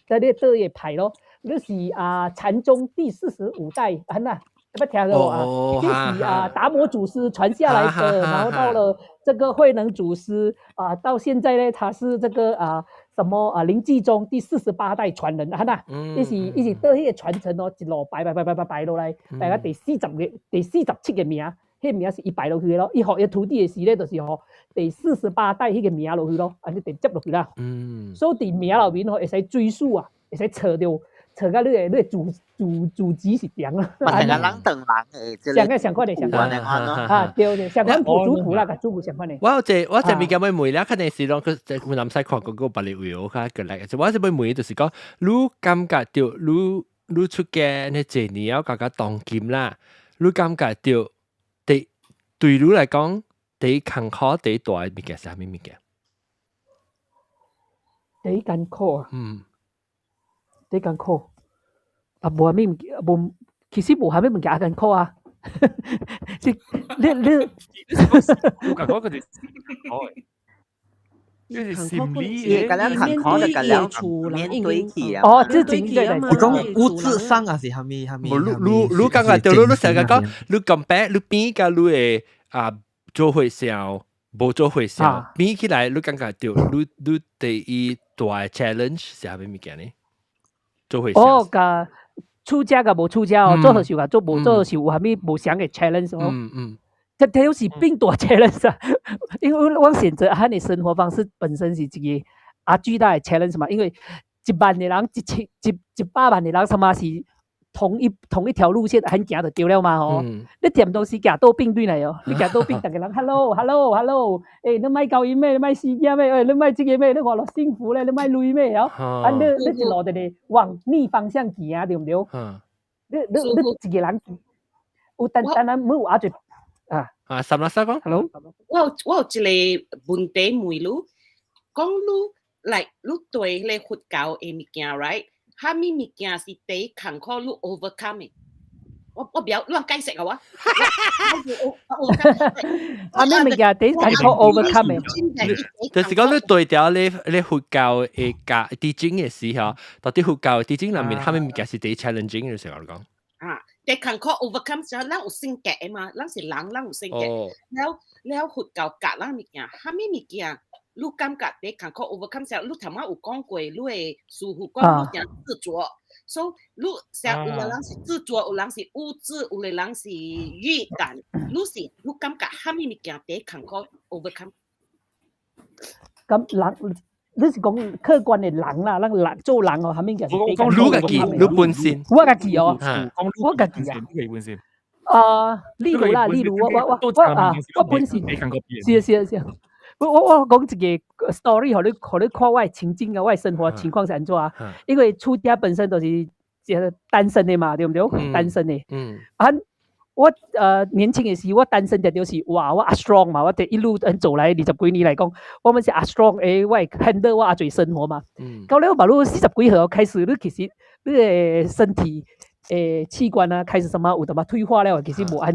在你倒個派咯。你是禪宗第45代，安那有冇聽過啊？這是達摩祖師傳下來的，然後到了這個慧能祖師到現在呢，他是這個什麼臨濟宗第48代傳人，安那伊是倒迄個傳承咯，一路排落來，排到第47個名。迄名是伊排落去咯，伊學伊徒弟嘅時咧，就是第48代迄個名落去咯，安尼直接落去啦。所以佇名內面會使追溯啊，會使找到你嘅祖籍是點啊？嘛，成個人等人誒，相款對，相款譜族譜啦，甲族譜相款嘅。我這邊咁樣問咧，肯定是咯，佢南西看嗰個白里會我睇過嚟嘅，我這邊問就是講，你感覺到你你出家呢这年要加当金啦，你感觉到对你来讲，第一坎坷第一大嘅物件是啥物物件？第一艰苦啊，第一艰苦啊，無啥物物件，無其實無啥物物件艱苦啊。你我感覺佢哋就是心理嘅，咁樣坎坷就咁樣面對起啊。哦，即係對你講物質上啊是蝦米？你感覺到你成日講，你compare你比較你嘅做會少，無做會少，比起來你感覺到你第一大 challenge 是啥物物件呢？做會少。哦，個出家個無出家哦，做好事個做無做好事，有啥物無想嘅 challenge 哦。這有時並大 challenge 啊，因為我選擇佢嘅生活方式本身是一個巨大嘅 challenge 嘛，因為1萬嘅人、100萬嘅人，他媽是同一條路線很行就對了嘛吼。你掂到時行倒邊對嚟哦，你行倒邊，大家人 hello，誒，你買舊衣咩？你買絲巾咩？你買這個咩？你話落幸福咧，你買鐳咩哦？你一路地往逆方向行啊，對唔對？你一個人有單冇有阿最。什麼講 ？Hello， 我有一個問題問你，講你嚟，你對你佛教嘅物件 ，right？ 蝦米物件是第一坎坷你 overcome 嘅？我唔要亂解釋啊！蝦米物件第一坎坷 overcome 嘅？就是講你對掉你佛教嘅teaching嘅時候，到底佛教嘅teaching裏面，蝦米物件是第一 challenging 嘅時候講？第坎坷 overcome 時候，咱有性格嘅嘛，咱是人，咱有性格。แล้ว佛教教咱物件，蝦米物件，你感覺第坎坷 overcome 時候，你頭先有講過，你嘅師父講你講自作，所以你成有人是自作，有人是物質，有嘅人是語感，你感覺蝦米物件第坎坷 overcome？咁人。你是講客觀嘅人啦，咱人做人哦，蝦米嘅？你家己，你本身，我家己哦，我家己啊。例如啦，例如我本身是，我講一個 story，互你看我嘅情境啊，我嘅生活情況是安怎啊？因為出家本身都是單身嘅嘛，對唔對？單身嘅，我年輕嘅時，我單身就是哇，我阿 strong 嘛，我一路走來20幾年來講，我們是阿 strong 誒，我 handle 我阿最生活嘛。到了馬路40幾歲開始，你其實你嘅身體器官啊，開始什麼有乜退化了，其實無按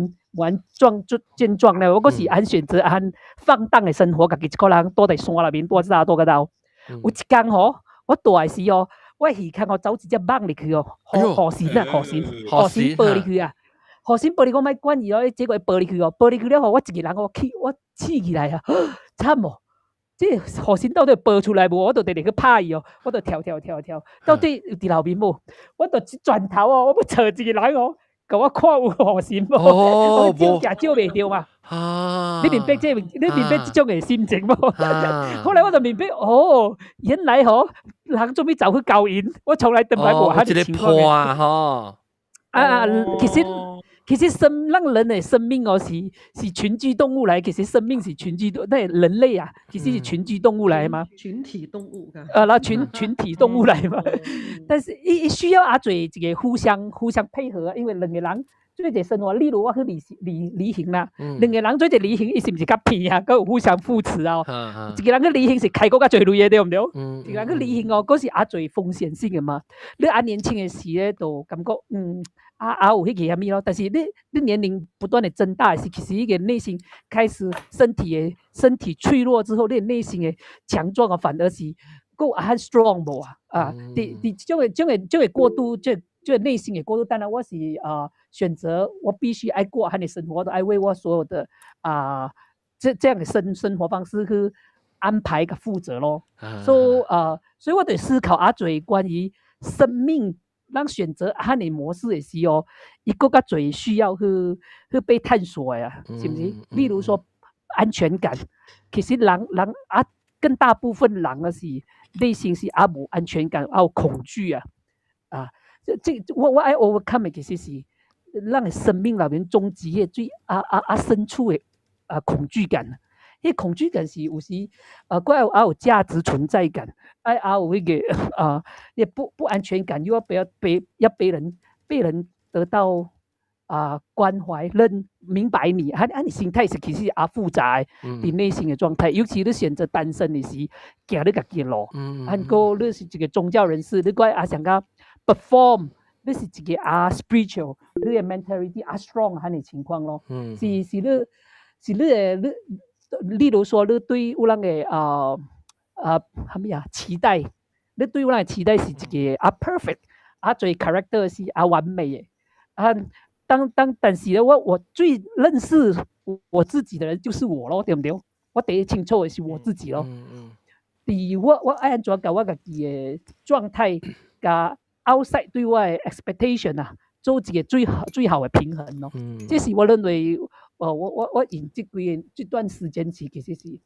健壯了。我嗰時按選擇按放蕩嘅生活，家己一個人躲在山內面，躲個到。有一天吼，我大嘅時候，我耳看我走直接掹入去哦，河線飛入去啊。河線玻璃我咪關意咯，結果玻璃去哦，玻璃去了後，我一個人我氣起來啊，慘哦！即河線到底玻出來無？我就直直去拍伊哦，我就跳，到底佇後面無？我就轉頭哦，我要找一個人哦，甲我看有河線無？我招架招袂到嘛。你明白這種嘅心情無？後來我就明白，哦，原來吼人做咩走去教因，我從來都冇無遐啲情況嘅。其實讓人的生命哦是群居動物來，其實生命是群居動，那人類啊，其實是群居動物來嘛。群體動物噶。那群體動物來嘛。但是需要阿嘴這個互相配合，因為兩個人做一生活，例如我去旅行啦，兩個人做一旅行，伊是唔是較偏啊？佮有互相扶持哦。一個人去旅行是開個較最累嘅，對唔對？一個人去旅行哦，嗰是阿嘴風險性嘅嘛。你阿年輕嘅時咧，就感覺有迄個蝦米咯，但是你年齡不斷的增大，是其實一個內心開始身體脆弱之後，你內心的強壯啊，反而是夠很 strong 無啊！這種過度，這內心的過度，當然我是選擇我必須愛過他的生活，我都愛為我所有的這樣的生活方式去安排個負責咯。所以我對思考最關於生命。咱選擇遐個模式的時候，伊個較最需要去被探索呀，是不是？例如說安全感，其實人更大部分人的是內心是無安全感，有恐懼啊！我愛 overcome 其實是咱的生命裏面終極嘅最深處的恐懼感。迄恐惧感是有时我有价值存在感，有迄个也不安全感，又要被人得到关怀明白你，你心态是其实复杂的，你内心的状态，尤其你选择单身的时，行你家己的路，过你是一个宗教人士，你想讲 perform， 你是一个spiritual， 你的 mentality strong 的情况咯，是你的例如说你对有人的期待，你对有人的期待是一个perfect， 最 character 是完美的但是我最认识我自己的人就是我咯，对不对？我第一清楚的是我自己咯。我爱安怎甲我家己的状态，甲 outside 对我的 expectation 做一个最好的平衡咯。这是我认为，我用这段时间其实是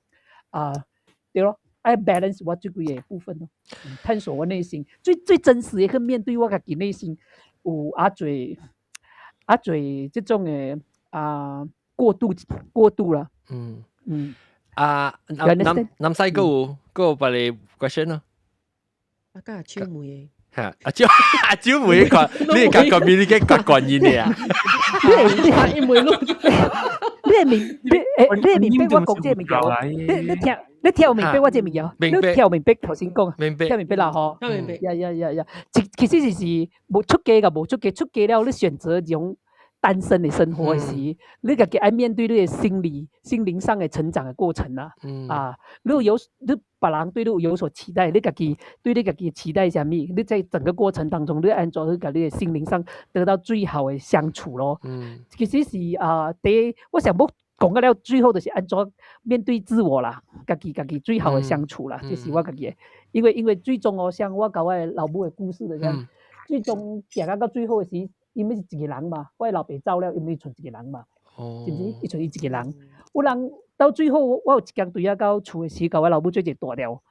对咯，爱 balance 我这几个部分咯，探索我内心最真实的去面对我家己内心有最这种的过度啦。南西有別個 question 咯。阿超妹嚇，阿超妹個，你係講面呢個關於你啊？因為你明白我講這物嘢？你聽明白我這物嘢？你聽明白頭先講？聽明白啦嗬？聽明白呀。其實是冇出家㗎，冇出家，出家了你選擇用單身的生活時，你家己愛面對你的心靈上的成長的過程啦。你別人對你有所期待，你家己對你家己期待什麼？你在整個過程當中，你按照去甲你的心靈上得到最好的相處咯。其實是我想要講到了最後就是按照面對自我啦，家己最好的相處啦，這是我家己的。因為最終像我甲我的老母的故事的樣，最終行到最後的時。因為是一個人嘛，我老爸走了，因為剩一個人嘛，是不是？伊剩伊一個人，有人到最後，我有一天對到厝的時，甲我老母做一個大條，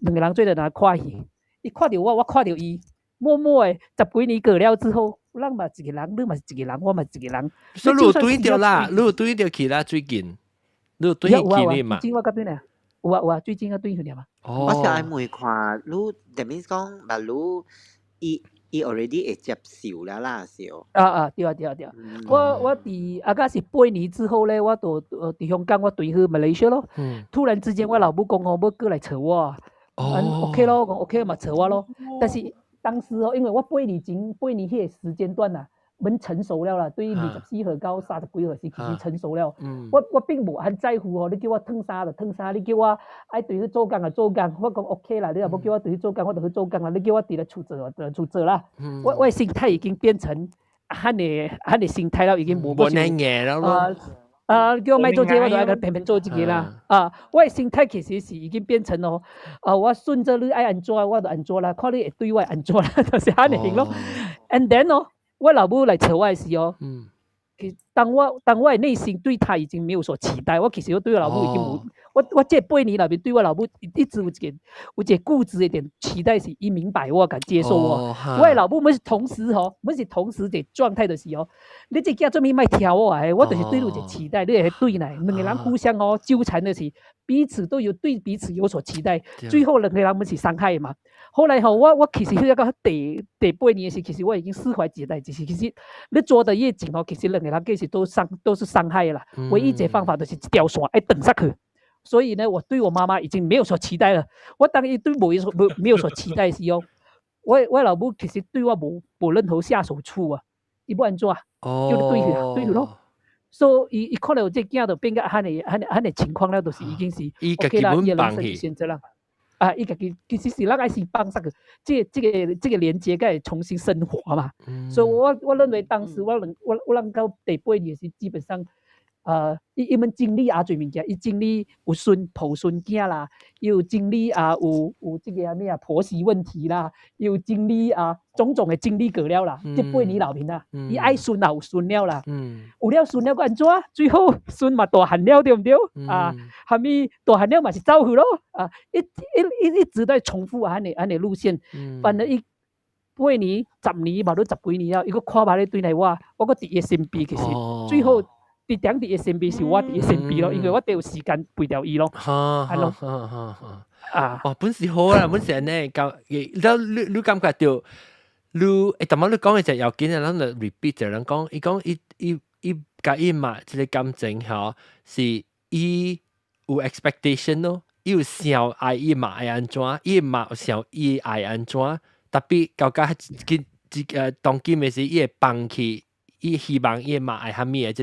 兩個人做在那看戲，伊看到我看到伊，默默的10幾年過了之後，人嘛一個人，你嘛是一個人，我嘛一個人。所以你有對到啦，你有對到佢啦，最近，你有對佢你嘛？最近我甲對呢，有啊，最近我對佢哋嘛。我是愛妹看，你 that means 講，但你伊 already 會接受了啦，是哦。對。我伫家是8年之後咧，我就伫香港，我對去馬來西亞咯。突然之間，我老母講要過來找我，OK 咯，講 OK 嘛找我咯。但是當時因為我8年迄個時間段啊，蠻成熟了啦，對24歲到30幾歲時其實成熟了。我並無很在乎你叫我燙衫就燙衫，你叫我愛對去做工就做工，我講 OK 啦，你若要叫我對去做工，我就去做工啦，你叫我佇咧厝做啦。我的心態已經變成喊你心態了，已經無難嘢了咯。叫我賣做這個，我就愛佢偏偏做這個啦。我的心態其實是已經變成咯，我順着你愛安怎，我就安怎啦，看你會對我安怎啦，就是喊你咯。And then我老母來找我的時候，當我的內心對他已經沒有所期待，我其實對我老母已經冇，我這8年裏面對我老母一直有一個固執一點期待，是伊明白我，敢接受我。我的老母們是同時一個狀態的時候，你這叫做咩賣挑我我就是對你一個期待，你會對來，兩個人互相糾纏的是彼此都有對彼此有所期待，最後兩個人們是傷害嘛。後來我其實去到第8年時，其實我已經釋懷這代志。其實你做得越緊其實兩個人其實都是傷害啦。唯一這方法就是一條線要斷下去。所以呢，我對我媽媽已經沒有所期待了。我當然對沒有所期待時我老母其實對我冇任何下手處啊。伊要安怎叫你對去咯。所以伊看到這囝就變個這樣的情況了，就是已經是 OK 啦，伊的人生選擇啦。伊家己其實是咱愛先幫這個連接，該重新升華嘛。所以我認為當時我能到第8年是基本上，伊們經歷最物件，伊經歷有抱孫囝啦，又經歷有這個咩婆媳問題啦，又經歷種種的經歷過了啦。這8年裡面啦，伊愛孫也有孫了啦，有了孫了個安怎？最後孫嘛大漢了，對唔對？後面大漢了嘛是走去咯，一直在重複安尼路線，反正伊8年10年嘛都10幾年了，伊個看法咧對來我個佇伊身邊，其實最後。啲頂啲 SMB 是我啲 SMB 咯，因為我哋有時間陪掉伊咯。係咯。本事好啦，本事呢，你感覺到你頭先你講嘅就要緊啊，咱就 repeat 就人講，伊講伊甲伊嘛，即個感情嗬，是伊有 expectation 咯，伊有想愛伊嘛愛安怎，伊嘛有想伊愛安怎，特別到當今嘅時，伊會放棄，伊希望伊嘛愛蝦米嘅，即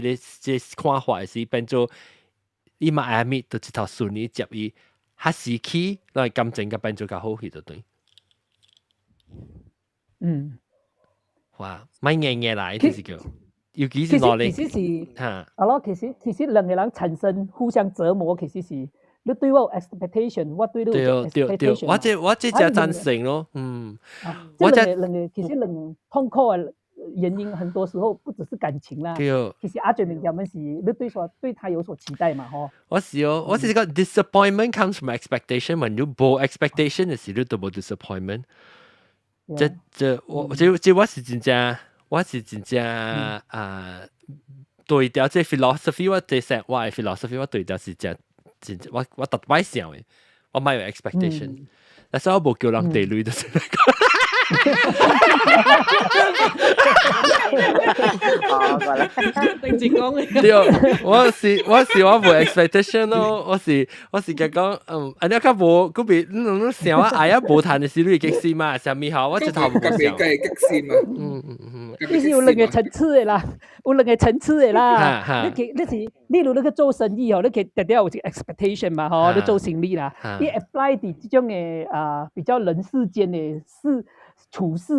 個看法是變做伊嘛愛蝦米，就一頭順利接伊，較時期，咱感情甲變做較好去就對。哇，咪硬來，就是叫。尤其是哪裡？其實是，係咯，其實兩個人產生互相折磨，其實是你對我有 expectation， 我對你有 expectation。我這就贊成咯，我這兩個其實兩痛苦嘅原因，很多時候不只是感情啦。其實阿最明顯係你對他有所期待嘛，嗬。我是個 disappointment comes from expectation， when you 冇 expectation 嘅時，你都冇 disappointment。我是真正對調即 philosophy， 我即係我嘅 philosophy， 我對調是真我特別想嘅，我冇有 expectation， 但係我冇叫人地雷就是嚟講。定住講嘅。對，我冇 expectation 咯，我是講安尼較無，嗰邊你想我愛啊無談嘅時，你激死嘛？啥物好？我一頭冇想。激死嘛？你是有兩個層次嘅啦，有兩個層次嘅啦。你如你去做生意你其實有一個 expectation 嘛，你做生意啦，你 apply 啲這種嘅比較人世間嘅處事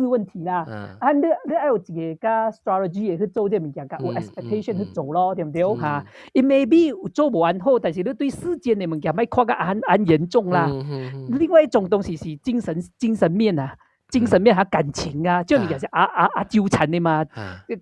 問題啦，你要有一個加 strategy 去做這物件，有 expectation 去做咯，對唔對嚇？伊 maybe 做無安好，但是你對世間嘅物件咪看個很嚴重啦。另外一種東西是精神面啊。精神面下感情啊，即係其實糾纏的嘛，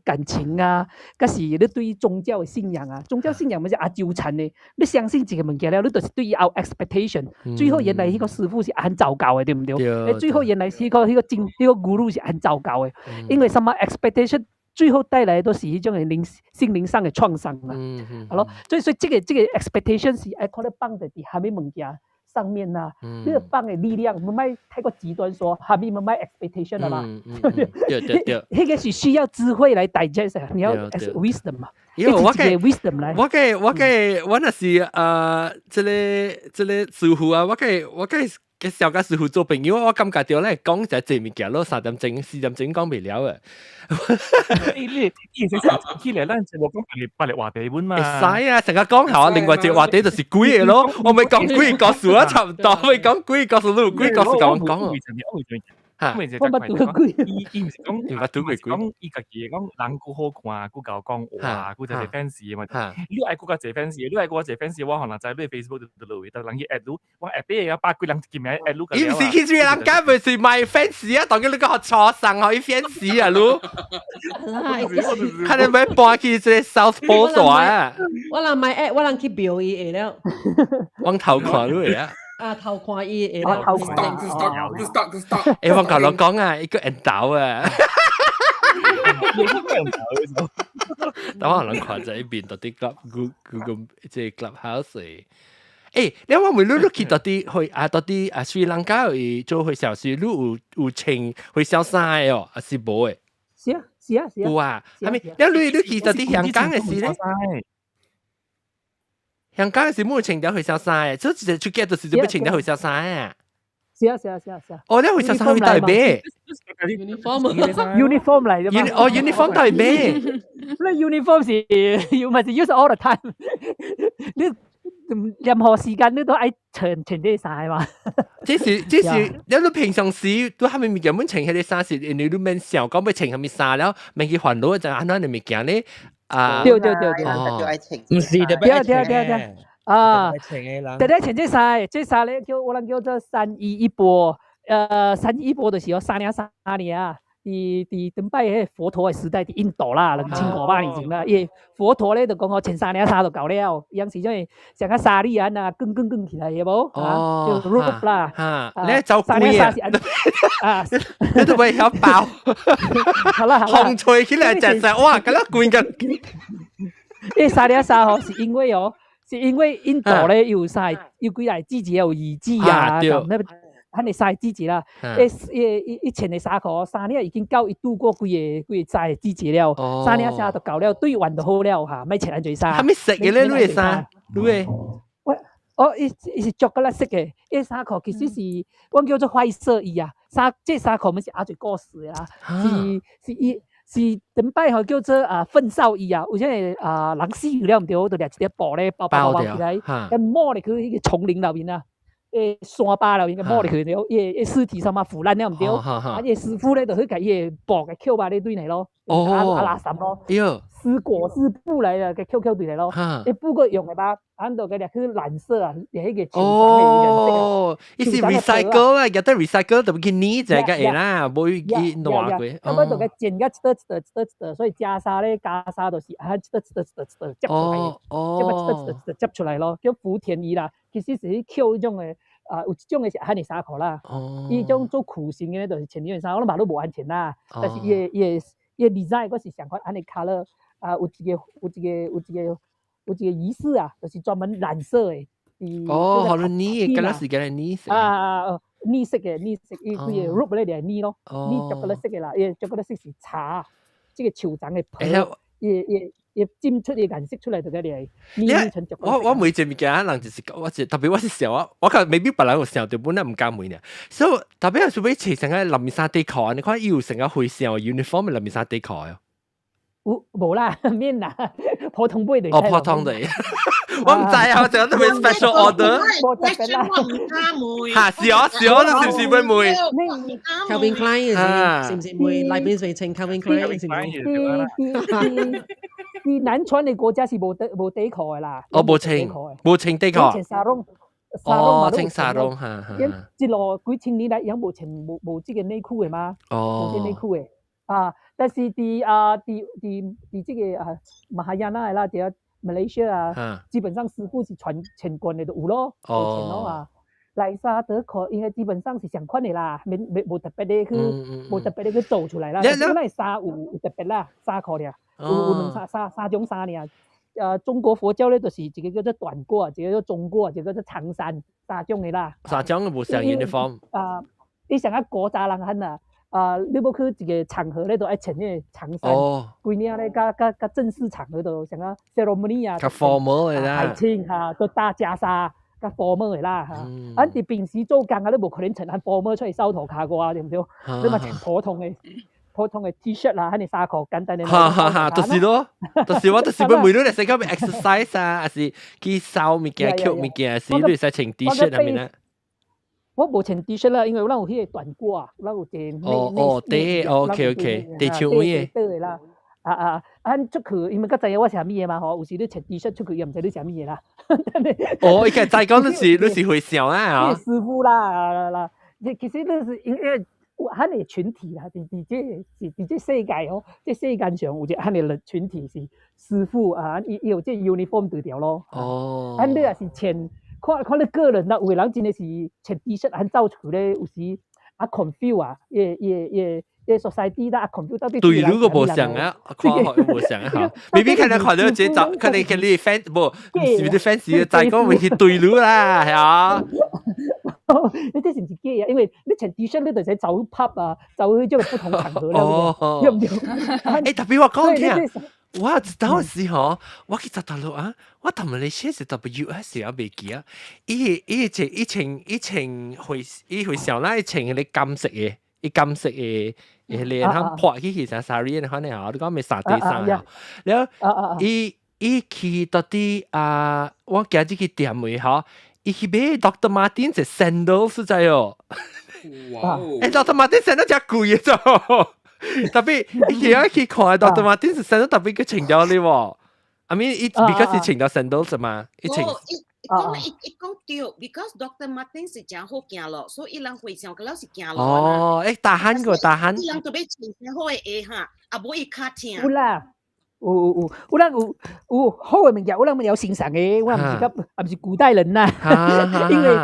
感情啊，嗰時你對宗教嘅信仰啊，宗教信仰咪是糾纏的，你相信這個物件了，你就是對有 expectation， 最後原來呢個師傅是很糟糕嘅，對唔對？最後原來是呢個 guru 是很糟糕嘅，因為什麼 expectation 最後帶來都是一種心靈上嘅創傷啊，係咯，所以這個 expectation 是愛可能幫到啲下面物件。上面啦，呢個幫嘅力量，唔係太過極端，說下面唔係 expectation 啦嘛，對，呢個是需要智慧來 digest， 你要 wisdom 嘛，因為我嘅 wisdom 來，我那是這個師傅啊，我嘅小家師傅做朋友，我感覺到咧講就係物件咯，3點鐘、4點鐘講未了嘅。你起嚟，咱就講白話地本嘛。使啊，成日講下，另外一個話題就是鬼嘢咯。我咪講鬼個數啊，差唔多。咪講鬼個數，鬼個數講。我捌拄過鬼，伊唔是講伊家己講人顧好看，顧教講話，顧就係 fans 嘛。你愛顧個係 fans， 你愛顧個係 fans， 我可能在你 Facebook 度留意到人去 at 你，我 at 俾人百幾人見面 at 你。伊唔是其實人家唔是賣 fans 啊，當然你個錯上可以 fans 啊，你。看你咪搬去這 South Pole 咗啊！我人買 at， 我人去表伊下了。往頭看你啊！頭看伊下了。to stop。我頭先講啊，一個人倒啊。但我可能看在一邊到啲 Google 即係 Clubhouse。你話會你去到啲去到啲Sri Lanka 去做去小事，你有請去小三哦，還是冇誒？是啊。有啊，係咪？你去到啲香港嘅事咧？香港嘅時冇請到去小三，所以直接出街到時就要請到去小三啊。是啊。哦，你去小三去代咩 ？uniform 嚟啫嘛。uniform 代咩？你 uniform 是要咪是 use all the time？ 你任何時間你都愛穿啲衫嘛。這是你平常時都係咪物件本穿迄個衫是，你都免想講要穿係咪衫了，免去煩惱就安怎嘅物件咧？對。唔是特別對。特別穿這衫咧，我人叫做3衣一波，3衣一波就是3年啊。等擺迄佛陀嘅時代，伫印度啦，2500年前啦，伊佛陀咧就講前3領衫就夠了，樣時種像個沙利安啊，更起來嘅無？就 root 啦，你走貴啊？你都未曉爆，好啦，紅吹起來真係哇，咁樣貴緊。誒沙利安沙吼，是因為印度咧有幾來季節有雨季啊，咁迄個曬季節啦，一穿嘅衫褲，3領已經夠伊度過幾個曬季節了，3領衫就夠了，對運就好了嚇，咪穿安全衫。係咪食嘅咧？你嘅衫，你嘅？伊是巧克力色嘅，伊衫褲其實是我叫做灰色衣啊，這衫褲咪是阿最過時啦，是等擺吼叫做糞掃衣啊，有些人死去了毋對，就掠一個布咧包起來，跟摸入去迄個叢林內面啊。山巴啦，應該摸入去了，伊屍體上嘛腐爛了毋對，伊師傅咧就去甲伊個布嘅扣把咧對嚟咯，垃圾咯，絲果絲布嚟嘅扣對嚟咯，伊布個用嘅吧，按到佢掠去藍色啊，掠迄個哦，伊是 recycle 啊，有得 recycle 就會去黏就係啦，冇去爛過。咁啊，就佢剪個一所以袈裟咧，袈裟就是接出來咯，叫福田衣啦。其實是去扣迄種誒，有一種嘅是漢嘅衫褲啦，伊種做苦型嘅就是穿呢樣衫，我諗嘛都無安全啦。但是伊 design 嗰是上款漢嘅 color， 有一個儀式啊，就是專門藍色嘅。好多呢，嗰陣時嘅呢色。呢色嘅，伊佢嘅 rope 咧就係呢咯，呢巧克力色嘅啦，伊巧克力色是茶，即個酋長嘅皮，伊沾出啲顏色出嚟就嗰啲係成巧克力。我每隻物件人就是特別我是笑啊，我覺未必別人有笑到本來唔敢買呢，所以特別係做咩穿成個林面衫底褲，你看伊有成個會笑 uniform 嘅林面衫底褲啊。冇啦，免啦，普通杯嚟。普通的，我唔知啊，我淨係特別 special order。冇特別啦。嚇，是哦，你是唔是會妹 ？Calvin Klein 是唔是妹？裏邊係稱 Calvin Klein 是唔是？啲南傳嘅國家是冇底褲嘅啦。冇稱底褲。稱沙龍。稱沙龍嚇。一路幾千年嚟，有冇稱冇這個內褲嘅嘛？冇這內褲嘅。但是啲這個馬來亞那啦，啲馬來西亞基本上師傅是全棍嘅都有咯，冇錢咯麗莎德可應該基本上是相款嘅啦，冇特別嘅去做出來啦。因為紗有特別啦，紗褲咧，有兩紗種紗咧。中國佛教咧就是一個叫做短褂，一個叫中褂，一個叫做長衫紗種嘅啦。紗種冇上 uniform。你成個國家人肯啊！你要去一個場合咧，都愛穿呢個長衫。幾年咧，甲正式場合度，像個 ceremony 啊，較 formal 嘅啦，大清嚇，個大袈裟，較 formal 嘅啦嚇。按啲平時做工啊，你冇可能穿很 formal 出嚟收頭卡過啊，對唔對？你咪穿普通嘅 T-shirt 啦，喺你衫褲簡單啲。就是咯，就是我就是每日嚟食嗰邊 exercise 啊，還是去掃物件、吸物件，是都使穿 T-shirt 係咪咧？我冇穿 T-shirt 啦，因為咱有迄個短褂啊，咱有對 ，OK， 地球位嘅啦，按出去，因為較知影我是啥物嘢嘛，吼，有時你穿 T-shirt 出去又唔知你啥物嘢啦。伊個再講你是會笑啊，師傅啦，其實你是因為咱個群體啦，伫這世界吼，這世間上有一咱個群體是師傅啊，伊有這 uniform 對條咯。按你也是穿。看你個人啦，有個人真係是穿 T-shirt 很走出咧，有時confuse 啊，society 啦confuse 到底對路個無相啊，看學無相啊嚇，未必看到這找，可能你 fans 唔是啲 fans 再講會去對路啦，係啊。你這是唔是假啊？因為你穿 T-shirt 你就使走 pub 啊，走去即係不同場合啦，對唔對？特別我講聽。我當時吼，我去大陸啊，我同埋你寫是 WS 有未記啊？伊會上啦，伊穿嗰啲金色嘅，你睇破起其實 sorry 你可能嚇，你講咪沙地衫啊？然後伊去到啲我記住佢店位嚇，伊去買 Dr. Martens 嘅 sandal 實在哦，Dr. Martens sandal 真貴嘅啫。特別而家去看到對嘛，啲 sandal 特別嘅穿咗你喎。I mean， because 你穿到 sandals 嘛，你穿。講對 ，because Dr. Martin 是真好行咯，所以伊人非常個老是行咯。哦，誒大漢個大漢。伊人特別穿好嘅鞋哈，啊無伊腳痛。有啦。有人有好嘅物件，有人有欣賞嘅，我唔是古代人呐，因為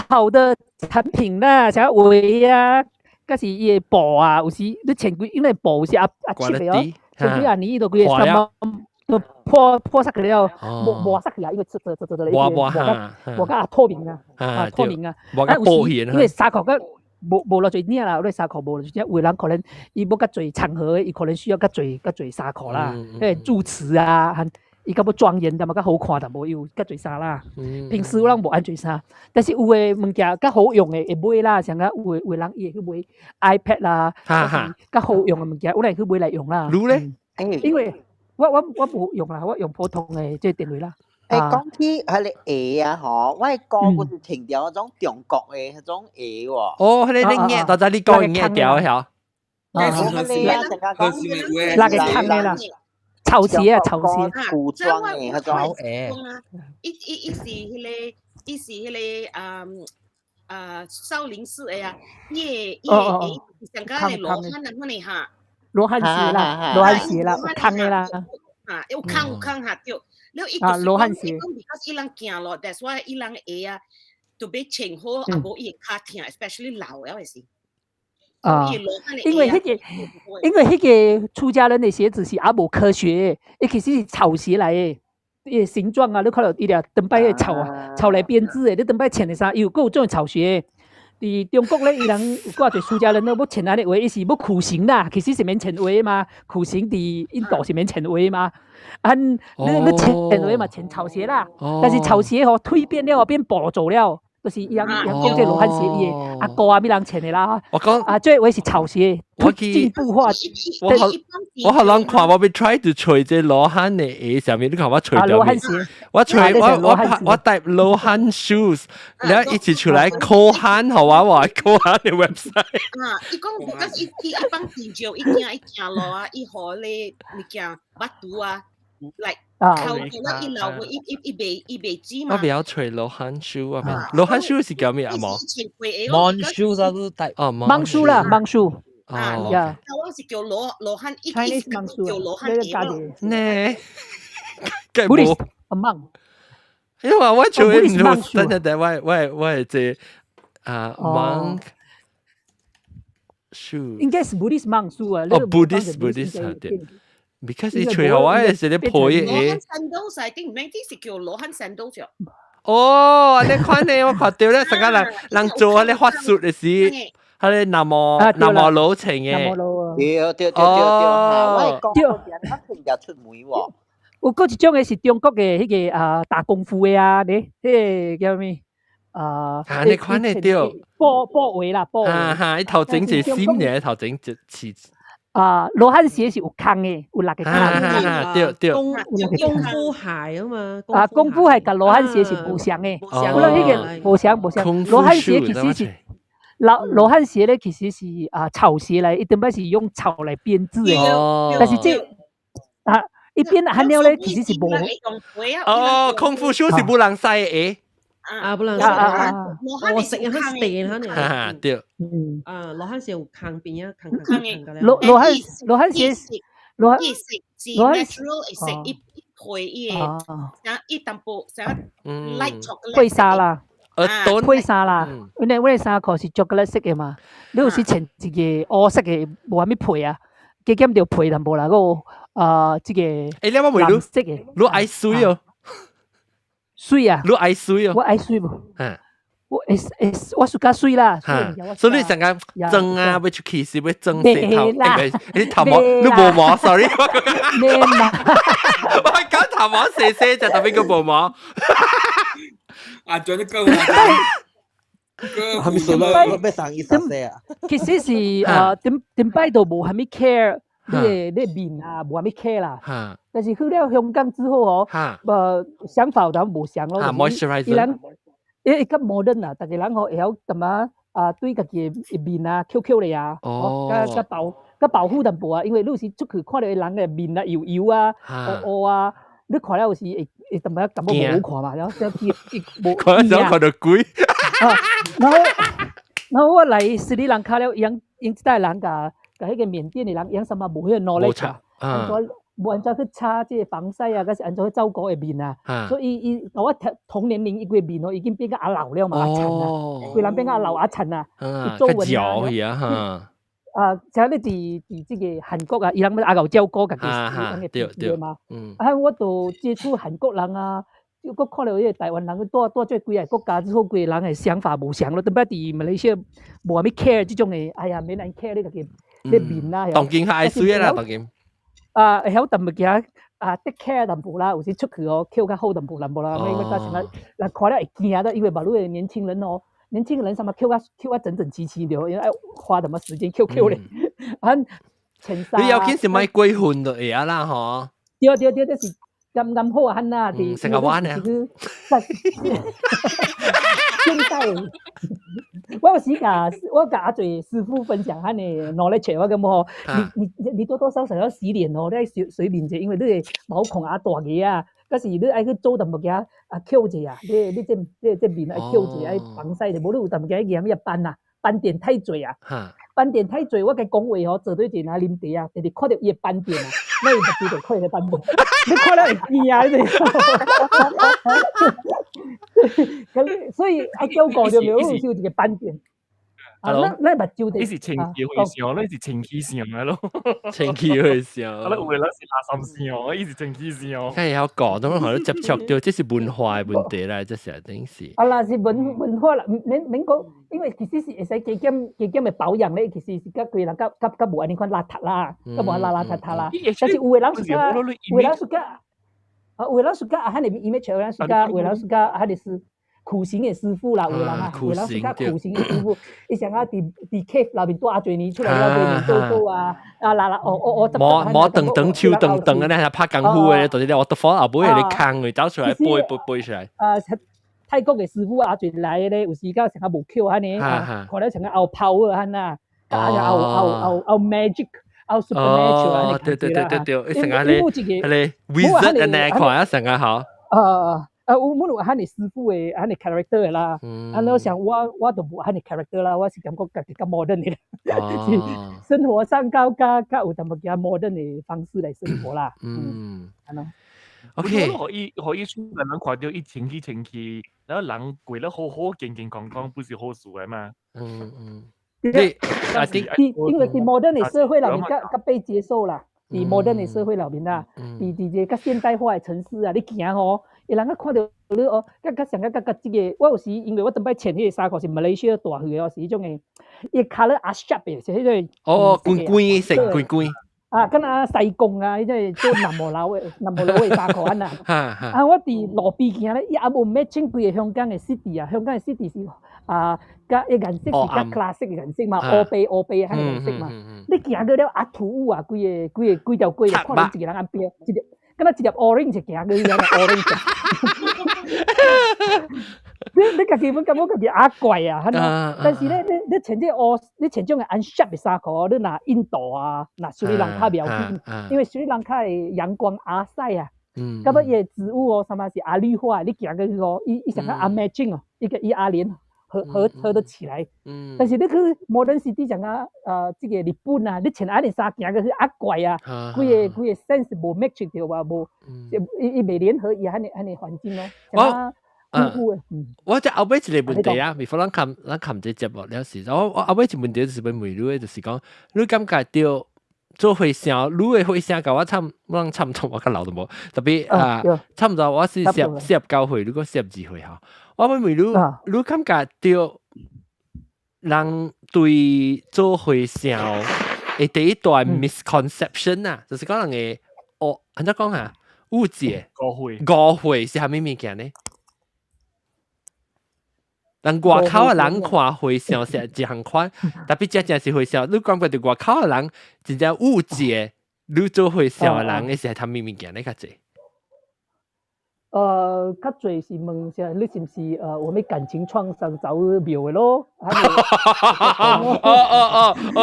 好的產品啦，像鞋啊，嗰是伊個布啊，有時你前幾因為布是切嘅哦，前幾啊年都佢什麼都破色嘅了，磨色嘅啦，因為磨個透明啊，透明啊，磨個保險啊，因為衫褲個。無落最呢啦，我哋衫褲無落最，有人可能伊要較濟場合，伊可能需要較濟衫褲啦，助詞啊，伊較要莊嚴，咁啊較好看，就無有較濟衫啦。平時有人無安全衫，但是有誒物件較好用誒會買啦，像個有人伊會去買 iPad 啦，較好用嘅物件，有人去買嚟用啦。如咧，因為我無用啦，我用普通嘅即係電話啦。講起佢哋鞋啊，嗬，我係個嗰時停掉嗰種中國嘅嗰種鞋喎。哦，佢哋嘢，到底你講嘢掉係？那個坑嘅啦，潮鞋啊，潮鞋，古裝嘅嗰種鞋。伊是迄個少林寺嘅啊，伊上加係羅漢啊，嗰啲嚇。羅漢鞋啦，羅漢鞋啦，坑嘅啦。啊，有坑下對。羅漢鞋。伊人行咯 ，that's why 伊人鞋啊，特別穿好，啊無伊腳痛 ，especially 老嘅時。因為迄個出家人的鞋子是也無科學，伊其實是草鞋來的，伊形狀啊，你看到伊條長擺嘅草來編織的，你長擺穿的衫，有種草鞋。伫中國咧，伊人有掛一出家人咧，要穿安尼鞋，伊是要苦行啦，其實是免穿鞋嘛，苦行伫印度是免穿鞋嘛。你穿鞋嘛，穿草鞋啦，但是草鞋吼蜕變了變布做了。就是伊人講這羅漢鞋伊個阿哥啊，咪人穿的啦。我講啊，這位是草鞋，進步化。我好人看我被 try to 除這羅漢的鞋上面，你看我除掉面。羅漢鞋。我戴羅漢 shoes，然後一起出來 call 漢，好啊，我 call 漢的 website。啊，伊講嗰伊阿幫研究，伊行路啊，伊學咧物件捌讀啊。like 靠咗一樓一未知嘛。我比較除羅漢 shoe 啊，咩？羅漢 shoe 是叫咩啊？冇。Mon shoe 啊都戴。哦，Mon shoe 啦，Mon shoe。啊，呀。我是叫羅漢，Chinese Mon shoe 叫羅漢鞋。呢？Buddhist Mon。因為我除唔到，等陣我係即Monk shoe。應該是 Buddhist Monk shoe 啊。哦，Buddhist 對。Because 伊吹好我係食啲破嘢。羅漢 sandals 係啲唔係啲是叫羅漢 sandals 啫。哦，你看呢，我看到咧，成家人做嗰啲法術嘅事，嗰啲南無佬情嘅。對，我講嗰邊一定就出門喎。有嗰一種嘅是中國嘅迄個打功夫嘅啊，你迄個叫咩？你看呢對。波圍啦，波圍。伊頭整隻閃嘅，頭整隻刺。羅漢鞋是有坑嘅，有六個坑。對。功夫鞋啊嘛。功夫鞋跟羅漢鞋是無相嘅。無論迄個無相。羅漢鞋其實是羅漢鞋咧，其實是草鞋嚟，一定係是用草嚟編織嘅。但是這一邊含料咧，其實是無。哦，功夫鞋是不能洗嘅。不能我食喺地喺度。對。羅漢鞋有坑邊啊，坑嘅。羅漢鞋，羅漢是 natural， 係一配伊嘅，像一淡薄像 light chocolate。配沙啦，配沙啦，因為我哋衫褲是chocolate色嘅嘛，你有時穿一個黑色嘅，無咩配啊，加減條配淡薄啦，嗰個即個藍色嘅，你愛水哦。水啊！你愛水哦？我愛水無？我暑假水啦。所以你成間蒸啊，要出氣是要蒸舌頭，你頭毛你無毛 ，sorry。我係講頭毛射就特別個無毛。啊，做得夠啦！係咪數啦？咩生意實些啊？其實是點擺都無係咪 care。你面啊，無咩 care 啦。但是去了香港之後哦，想法就無想咯。伊人伊較 modern 啊，大家人會曉點啊對家己面啊 QQ 嚟啊，個保護淡薄啊，因為你有時出去看到人嘅面啊油啊、烏啊，你看了有时會特別感覺冇好看嘛，然後就冇看咗看到鬼。然後我嚟斯里蘭卡了，用這代人甲迄個緬甸的人用什麼冇迄個 knowledge 啊，冇安怎去擦這個防曬啊，還是安怎去照顧個面啊，所以伊我同年齡伊個面已經變個阿老了嘛，阿殘啊，規人變個阿老阿殘啊，皺紋啊。像你伫這個韓國啊，伊人咪阿牛椒哥嘅嘅嘛，我就接觸韓國人啊，我看到迄個台灣人佢多這幾個國家之後，幾個人嘅想法無相咯，特別伫馬來西亞無啥物 care 這種嘅，哎呀，免人 care 你個你面啦，當今係水啦，當今。會曉淡物件take care 淡薄啦，有時出去哦，扣較好淡薄啦，因為到時嗱看了會驚的，因為馬路嘅年輕人哦。年輕人什麼 Q 啊整整齊齊的，因為花什麼時間 Q 咧，襯衫。你有見是買鬼混的嘢啦，嗬？對，這是咁好啊，呐，啲成個玩啊！現在我有時我甲阿嘴師傅分享下呢knowledge，我咁嗬，你多多少少要洗臉哦，你喺水面啫，因為你係毛孔大嘅啊。嗰時你愛去做淡薄嘢，Q 者啊，你這面愛 Q 者愛防曬的，無你有淡薄嘢嘢咩斑啊，斑點太濟啊，斑點太濟，我甲講話吼，做對陣啊啉茶啊，直直看到伊個斑點啊，你就知道看伊個斑點，你看了會驚啊，咁所以愛照顧就冇有一個斑點。那目睭的，你是情緒會上，你是情緒上嘅咯，情緒會上。我哋為咗是垃圾上，伊是情緒上。梗係有講，咁可能接觸到，這是文化嘅問題啦，這是一定是。啦，是文化啦，免講，因為其實是會使加減嘅保養咧，其實是甲規人甲無安尼款邋遢啦，甲無邋遢啦。但是有嘅人是甲，有嘅人是甲，有嘅人是甲啊，迄個 image，有人是甲，有嘅人是甲，迄個是。苦行嘅師傅啦，有人啊，有人是甲苦行嘅師傅，伊想啊，佇 cave 內面帶罪你出來了，對做啊，摸等手等啊，咧拍功夫嘅，到時我得放後尾你坑佢走出來背出來。泰國嘅師傅阿罪來咧，有時甲成個無 Q 安尼，看咧成個有 power 安呐，有 magic。有 supernatural 安尼。對，成個咧，wizard 安尼看啊，成個好。有冇有喊你師傅嘅喊你 character 嘅啦？我想我都冇喊你 character 啦，我是感覺家己較 modern 嘅，生活上較有淡薄嘅 modern 嘅方式來生活啦。OK，可以出人能看到一情緒，然後人過得好好健康，不是好事嘅嘛。因為是 modern 嘅社會啦，較被接受啦。伫 modern 嘅社會裏面啦，伫這個現代化嘅城市啊，你行吼，有人看到你哦，甲上甲即個，我有時因為我當擺穿迄個衫褲是馬來西亞大去哦，是迄種誒，伊 colour 啊 sharp 嘅，是迄種滾色滾。敢若西貢啊，迄種做南無佬嘅衫褲安那。我佇路邊行咧，伊也無 matching 規個香港嘅 city 啊，香港嘅 city 是甲個顏色是較 classic 嘅顏色嘛，烏白迄個顏色嘛。你行過了突兀啊，規條街，看到一個人安邊，敢若一粒 orange 行過去安 orange。你家己本感覺家己怪啊，但是咧，你穿種嘅 unsharp 嘅衫褲，你若印度啊，若斯里蘭卡比較緊，因為斯里蘭卡嘅陽光曬啊，咁啊嘢植物哦，什麼是阿綠化，你行過去哦，伊成個阿 matching 哦，伊阿連合得起來。但是你去modern city 像這個日本啊，你穿阿啲衫行過去怪啊，規個 sense 無 match 到啊，無伊未聯合伊安尼環境咯。我只後尾一個問題啊，未否咱冚這節目了時，我後尾一個問題就是問你，就是講你感覺到做會聲，你嘅會聲甲我差唔多，我較老都無，特別差唔多我是19歲，你講42歲嚇，我問你感覺到人對做會聲嘅第一段 misconception 啊，就是講人嘅安怎講啊？誤解誤會是蝦米物件呢？人外口嘅人看會笑是一項款，特別真是會笑。你感覺到外口嘅人真正誤解，你做會笑嘅人，嘅是係他咪物件咧較濟。較濟是問下你是唔是我們感情創傷找廟嘅咯？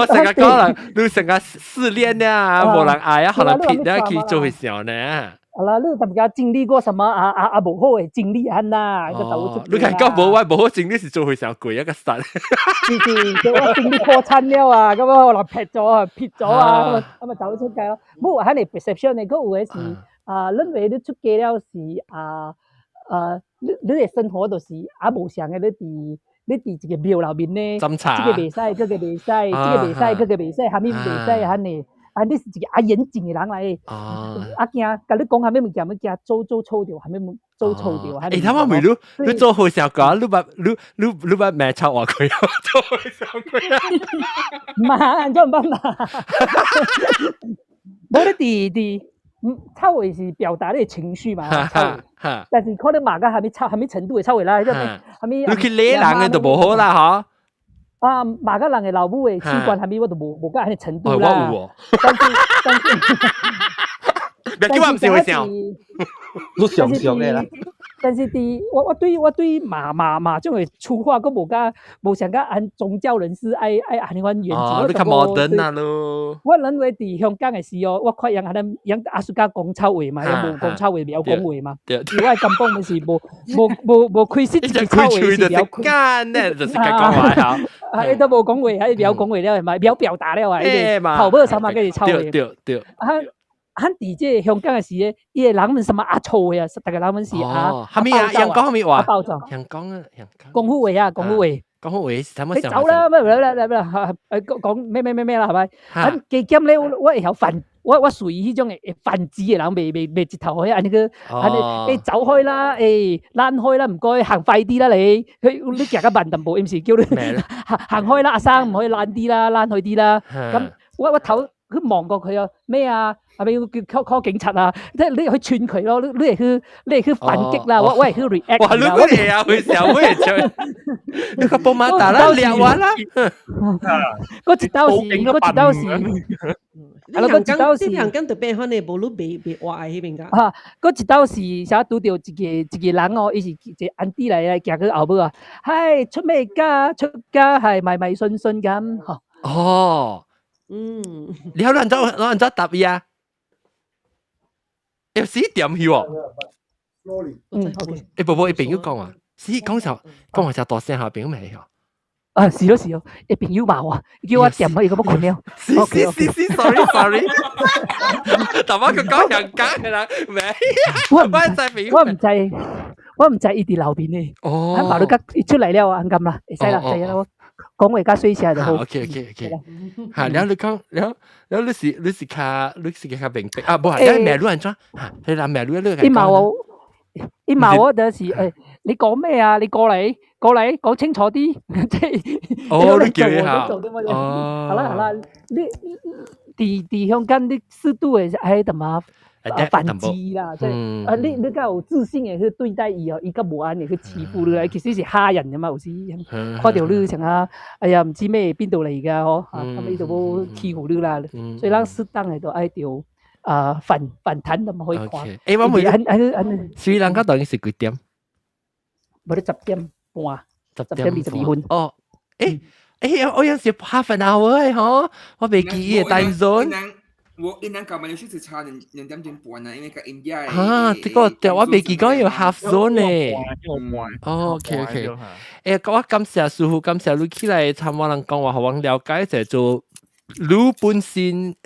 成日講人，你成日失戀啊，無人愛啊，可能撇咗去做會笑呢。啦，你特別經歷過什麼無好嘅經歷啊？個豆出。你睇講無好經歷是做會上貴一個實。是，我經歷破產了啊，咁我嚟撇咗啊，咁啊走出街咯。冇喺你 perception 你嗰有嘅是認為你出街了是你嘅生活就是無像嘅你佇一個廟內面咧，這個袂使，嗰個袂使，這個袂使，嗰個袂使，下面袂使，嚇你。你是一個嚴謹嘅人嚟，驚，甲你講下咩物件，做錯掉，下面做錯掉。他媽咪你做好時候講，你把咩抄話佢，做好時候佢。嘛，做唔辦嘛？冇你抄話是表達你嘅情緒嘛，但是可能嘛個下面程度嘅抄話啦，下面。你去理人嘅就冇好啦，嗬。馬家人嘅老母嘅習慣係咪我都冇咁嘅程度啦。但是，別叫我唔笑會笑，都想笑嘅啦。但是我對馬種嘅處話，我冇想講按宗教人士愛按款原則。你較 modern 啊咯。我認為喺香港嘅時候，我看人阿叔家講臭話嘛，又冇講臭話，冇講話嘛。如果係咁講，就是冇開始自己臭話是冇講咧，就是講話嚇。係都冇講話，係冇講話了，係咪？冇表達了啊！頭尾什麼嘅臭話？對。喺地即係香港嘅時咧，伊個人們什麼臭嘅啊？大家人們是係咪啊？香港係咪話？香港啊，功夫話啊，功夫話。功夫話係乜？你走啦，講咩啦，係咪？喺基金咧，我有煩，我屬於呢種煩子嘅人，未直頭去按呢個，你走開啦，躝開啦，唔該，行快啲啦，你行得慢淡薄，唔是叫你行開啦，阿生唔可以躝啲啦，躝開啲啦。咁我頭佢望過佢啊，咩啊？係咪要叫 call 警察啊？即係你去串佢咯，你係去反擊啦，我係去 react。哇！你嗰嘢啊，佢時候嗰嘢唱，你個波馬達啦，撩玩啦。嗰一刀是，啲香港特別可能無路被話喺邊㗎。嗰一刀是想拄到一個人哦，伊是一個安迪嚟行去後尾啊，係出家係迷迷信信咁。哦，你有人走答伊啊？死點去喎？寶寶，你朋友講話，講就大聲下朋友未去哦？是咯，你朋友話叫我點去，咁乜困了？sorry，頭先佢講人假嘅啦，未？我唔制，伊啲後邊咧。喺馬路一出嚟了，按咁啦，會使啦，我講話加水下就好。OK。嚇，然後你講，然後你是較明白啊？唔係，你咩路人裝？嚇，你嗱咩路你伊罵我就是你講咩啊？你過嚟講清楚啲，即係你叫一下。好啦，你香港啲適度嘅係點啊？反擊啦，即係你較有自信嘅去對待伊哦，伊較無安嘅去欺負你，其實是嚇人嘅嘛，有時看到你成啊，哎呀唔知咩邊度嚟㗎嗬，咁你就冇欺負你啦，所以咱適當嘅都愛條反彈咁可以看。我問斯里蘭卡當然是幾點？冇得10點半，10點22分。哦，我有時 half an hour 嗬，我未記伊嘅 time zone。我一年搞馬來西亞差2點半啊，因為個 India 這個我未記講有 half zone 咧。OK。我感謝師傅，感謝你起來參我人講話，互我了解就做你本身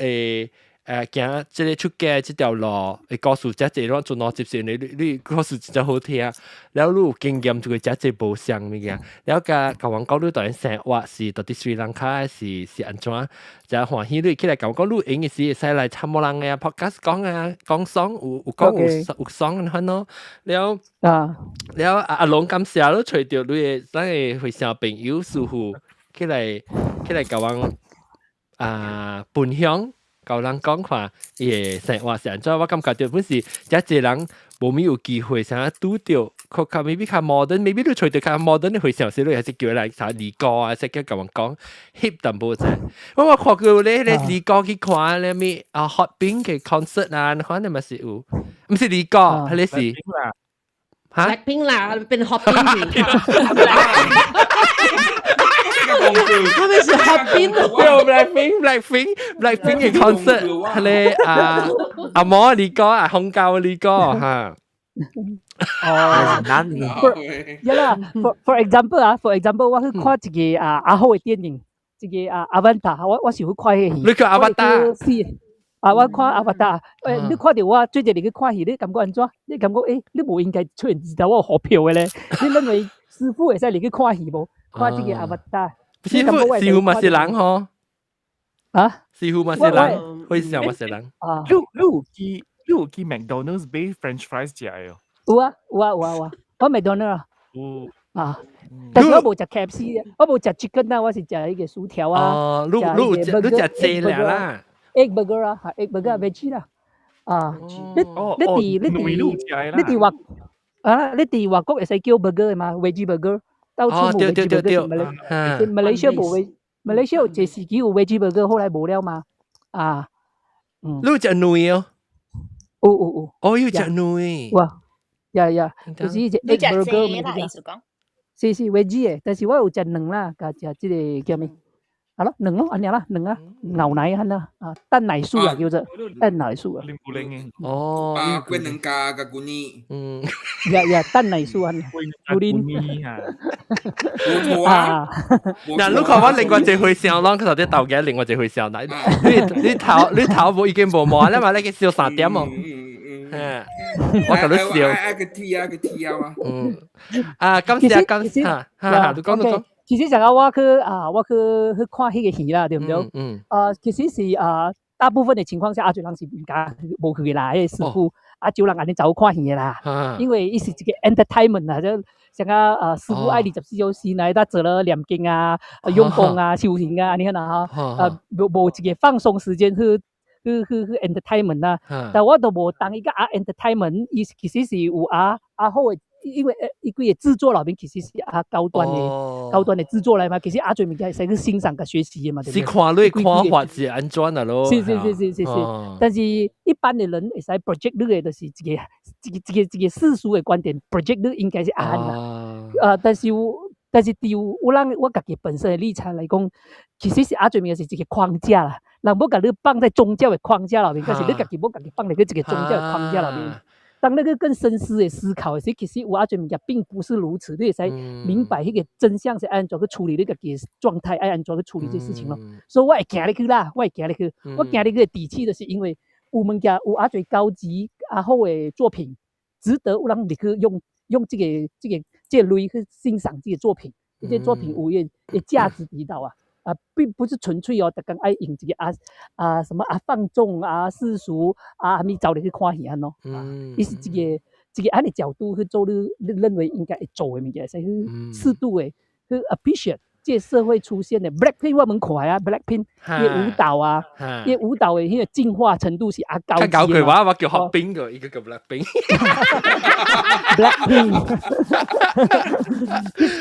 行即個出街即條路，會告訴遮濟攏做哪接受你告訴真好聽，然後你有經驗就會遮濟無相物件，然後甲我講你當然生活是到底斯里蘭卡是安怎，就歡喜你起來甲我講你用嘅時會使來參某人嘅 podcast 講爽有講有爽嘅很咯，然後阿龍感謝你找到你嘅咱嘅會小朋友師傅起來甲我分享。教人講話，生活是安怎？我感覺就本是遮濟人無咪有機會，想要拄到，佢maybe較 modern，maybe 你找到較 modern 嘅會上時，你還是叫來查離歌啊，即叫甲人講 hip 淡薄啫。我看過咧，離歌去看咧咪Hot Pink 嘅 concert 啊，可能咪是有，唔是離歌，係你是嚇？Blackpink 啦，變 Hot Pink 他们是 Hotpin 的。對 Blackpink 嘅 concert 係咧阿毛你講啊，紅教你講嚇。哦，係啦。For example 我去看一個阿豪嘅電影，一個阿凡達，我是去看嘅戲。你叫阿凡達？我看阿凡達，你看到我最近你去看戲，你感覺安怎？你感覺你無應該出現知道我好票嘅咧？你認為師傅會使你去看戲無？看這個阿凡達。師傅嘛是人嗬？啊？師傅嘛是人，會笑嘛是人。你有去 McDonald's 買 French fries 食嘅？有啊，我 McDonald's 啊。但是我冇食 KFC 我冇食 chicken 啊，我是食迄個薯條啊。哦，你食雞啦？egg burger 啊 ，egg burger veggie 啦。你哋外國會使叫 burger 嘛 ，veggie burger， 到處冇 veggie burger。馬來西亞冇馬來西亞有一時期有 veggie burger， 後來冇了嘛。你有食女哦？有。哦，要食女。哇，呀，就是隻 egg burger 啦，意思講。是 veggie 嘅，但是我有食卵啦，加食即個叫咩？係咯，卵咯，安尼啦，卵啊，牛奶啊，蛋奶素啊，叫做蛋奶素啊。哦，龜能加個古尼。呀，蛋奶素啊，古尼。嗱，你看我另外一回想咯，佢頭啲豆嘅另外一回想，你頭冇已經冇望啦嘛，你嘅笑3點喎。我同你笑。今時你講。其實成日我去看迄個戲啦，對唔對？其實是大部分嘅情況下，最人是唔敢無去嘅啦，迄個師傅就人安尼走看戲嘅啦，因為伊是一個 entertainment 啊，就像師傅愛24小時來，他做了念經啊、用功啊、修行啊，安尼樣啊，無一個放鬆時間去 entertainment 啊，但我都無當一個entertainment，伊其實是有好嘅。因為伊個製作裏面其實是高端的製作嚟嘛，其實最物件係使去欣賞甲學習嘅嘛，對不對？是看你看法是安怎啊咯？是，但是一般的人會使 project 你嘅就是一個世俗嘅觀點 ，project 你應該是啱啦。但是對有人我家己本身嘅立場來講，其實是最物件是一個框架啦，人冇甲你放在宗教嘅框架裏面，但是你家己冇家己放喺一個宗教嘅框架裏面。當那個更深思的思考的時，其實有最物件並不是如此，你會使明白迄個真相是按怎去處理你家己狀態，按怎去處理這事情咯。所以我會行入去啦，我行入去的底氣就是因為有物件有最高級好的作品，值得有人入去用這個類去欣賞這個作品，這些作品有嘅價值喺度啊。並不是純粹特講愛用這個什麼放縱世俗咪走你去看戲咯，伊是一個安尼角度去做你認為應該會做嘅物件，使去適度的去 appreciate 這個社會出現的 Blackpink 我們看Blackpink 嘅舞蹈嘅舞蹈嘅迄個進化程度是高級嘅。教佢話我叫 Hotpin 嘅，依個叫 Blackpink。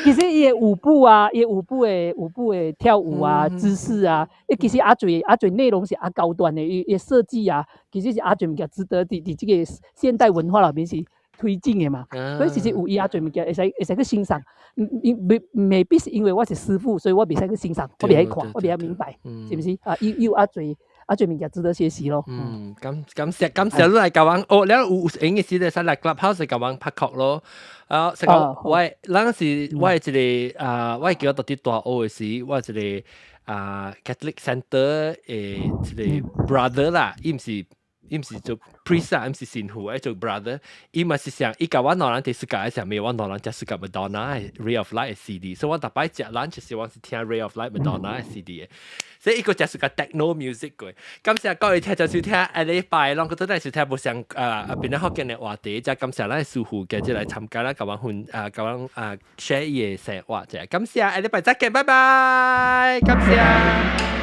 其實伊舞步嘅跳舞姿勢其實最內容是高端的，伊設計其實是最物件值得喺這個現代文化裏面是推進嘅嘛。所以其實有伊最物件會使去欣賞，未必是因為我是師傅，所以我未使去欣賞，我未使看，我未使明白，是唔是？有最物件值得學習咯。感謝你嚟教我，你有閒嘅時咧，使嚟 Clubhouse 教我拍曲咯。成個我嗰時我係一個我係叫到啲大學嘅時，我係一個Catholic Center 一個 brother 啦，伊唔是做 priest 啊，唔是神父，做 brother。伊嘛是想，伊教我攞人第世界嘅時候，未我攞人只世界 Madonna Ray of Light 嘅 CD，所以我特別食 lunch 嘅時候，我是聽 Ray of Light Madonna 嘅 CD 嘅。所以一個只是個 techno music 嘅。感謝各位聽就收聽下禮拜，啷個都係收聽無上邊啲福建嘅話題，就感謝咱師傅嘅即嚟參加啦，咁樣share 嘢生活啫。感謝下禮拜再見，拜拜，感謝。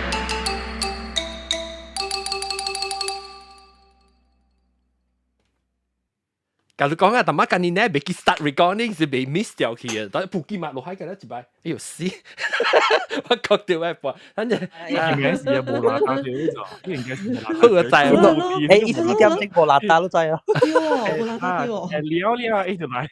假如講啊，大媽近年咧未記 start recording 是被 miss 掉去嘅，但係普吉馬落海嘅咧一擺，哎呦死！我覺到一半，反正應該是冇邋遢嘅呢個，應該是冇邋遢。好個仔咯，誒，意思咁即冇邋遢咯，真係啊。冇邋遢啲喎。撩一條嚟。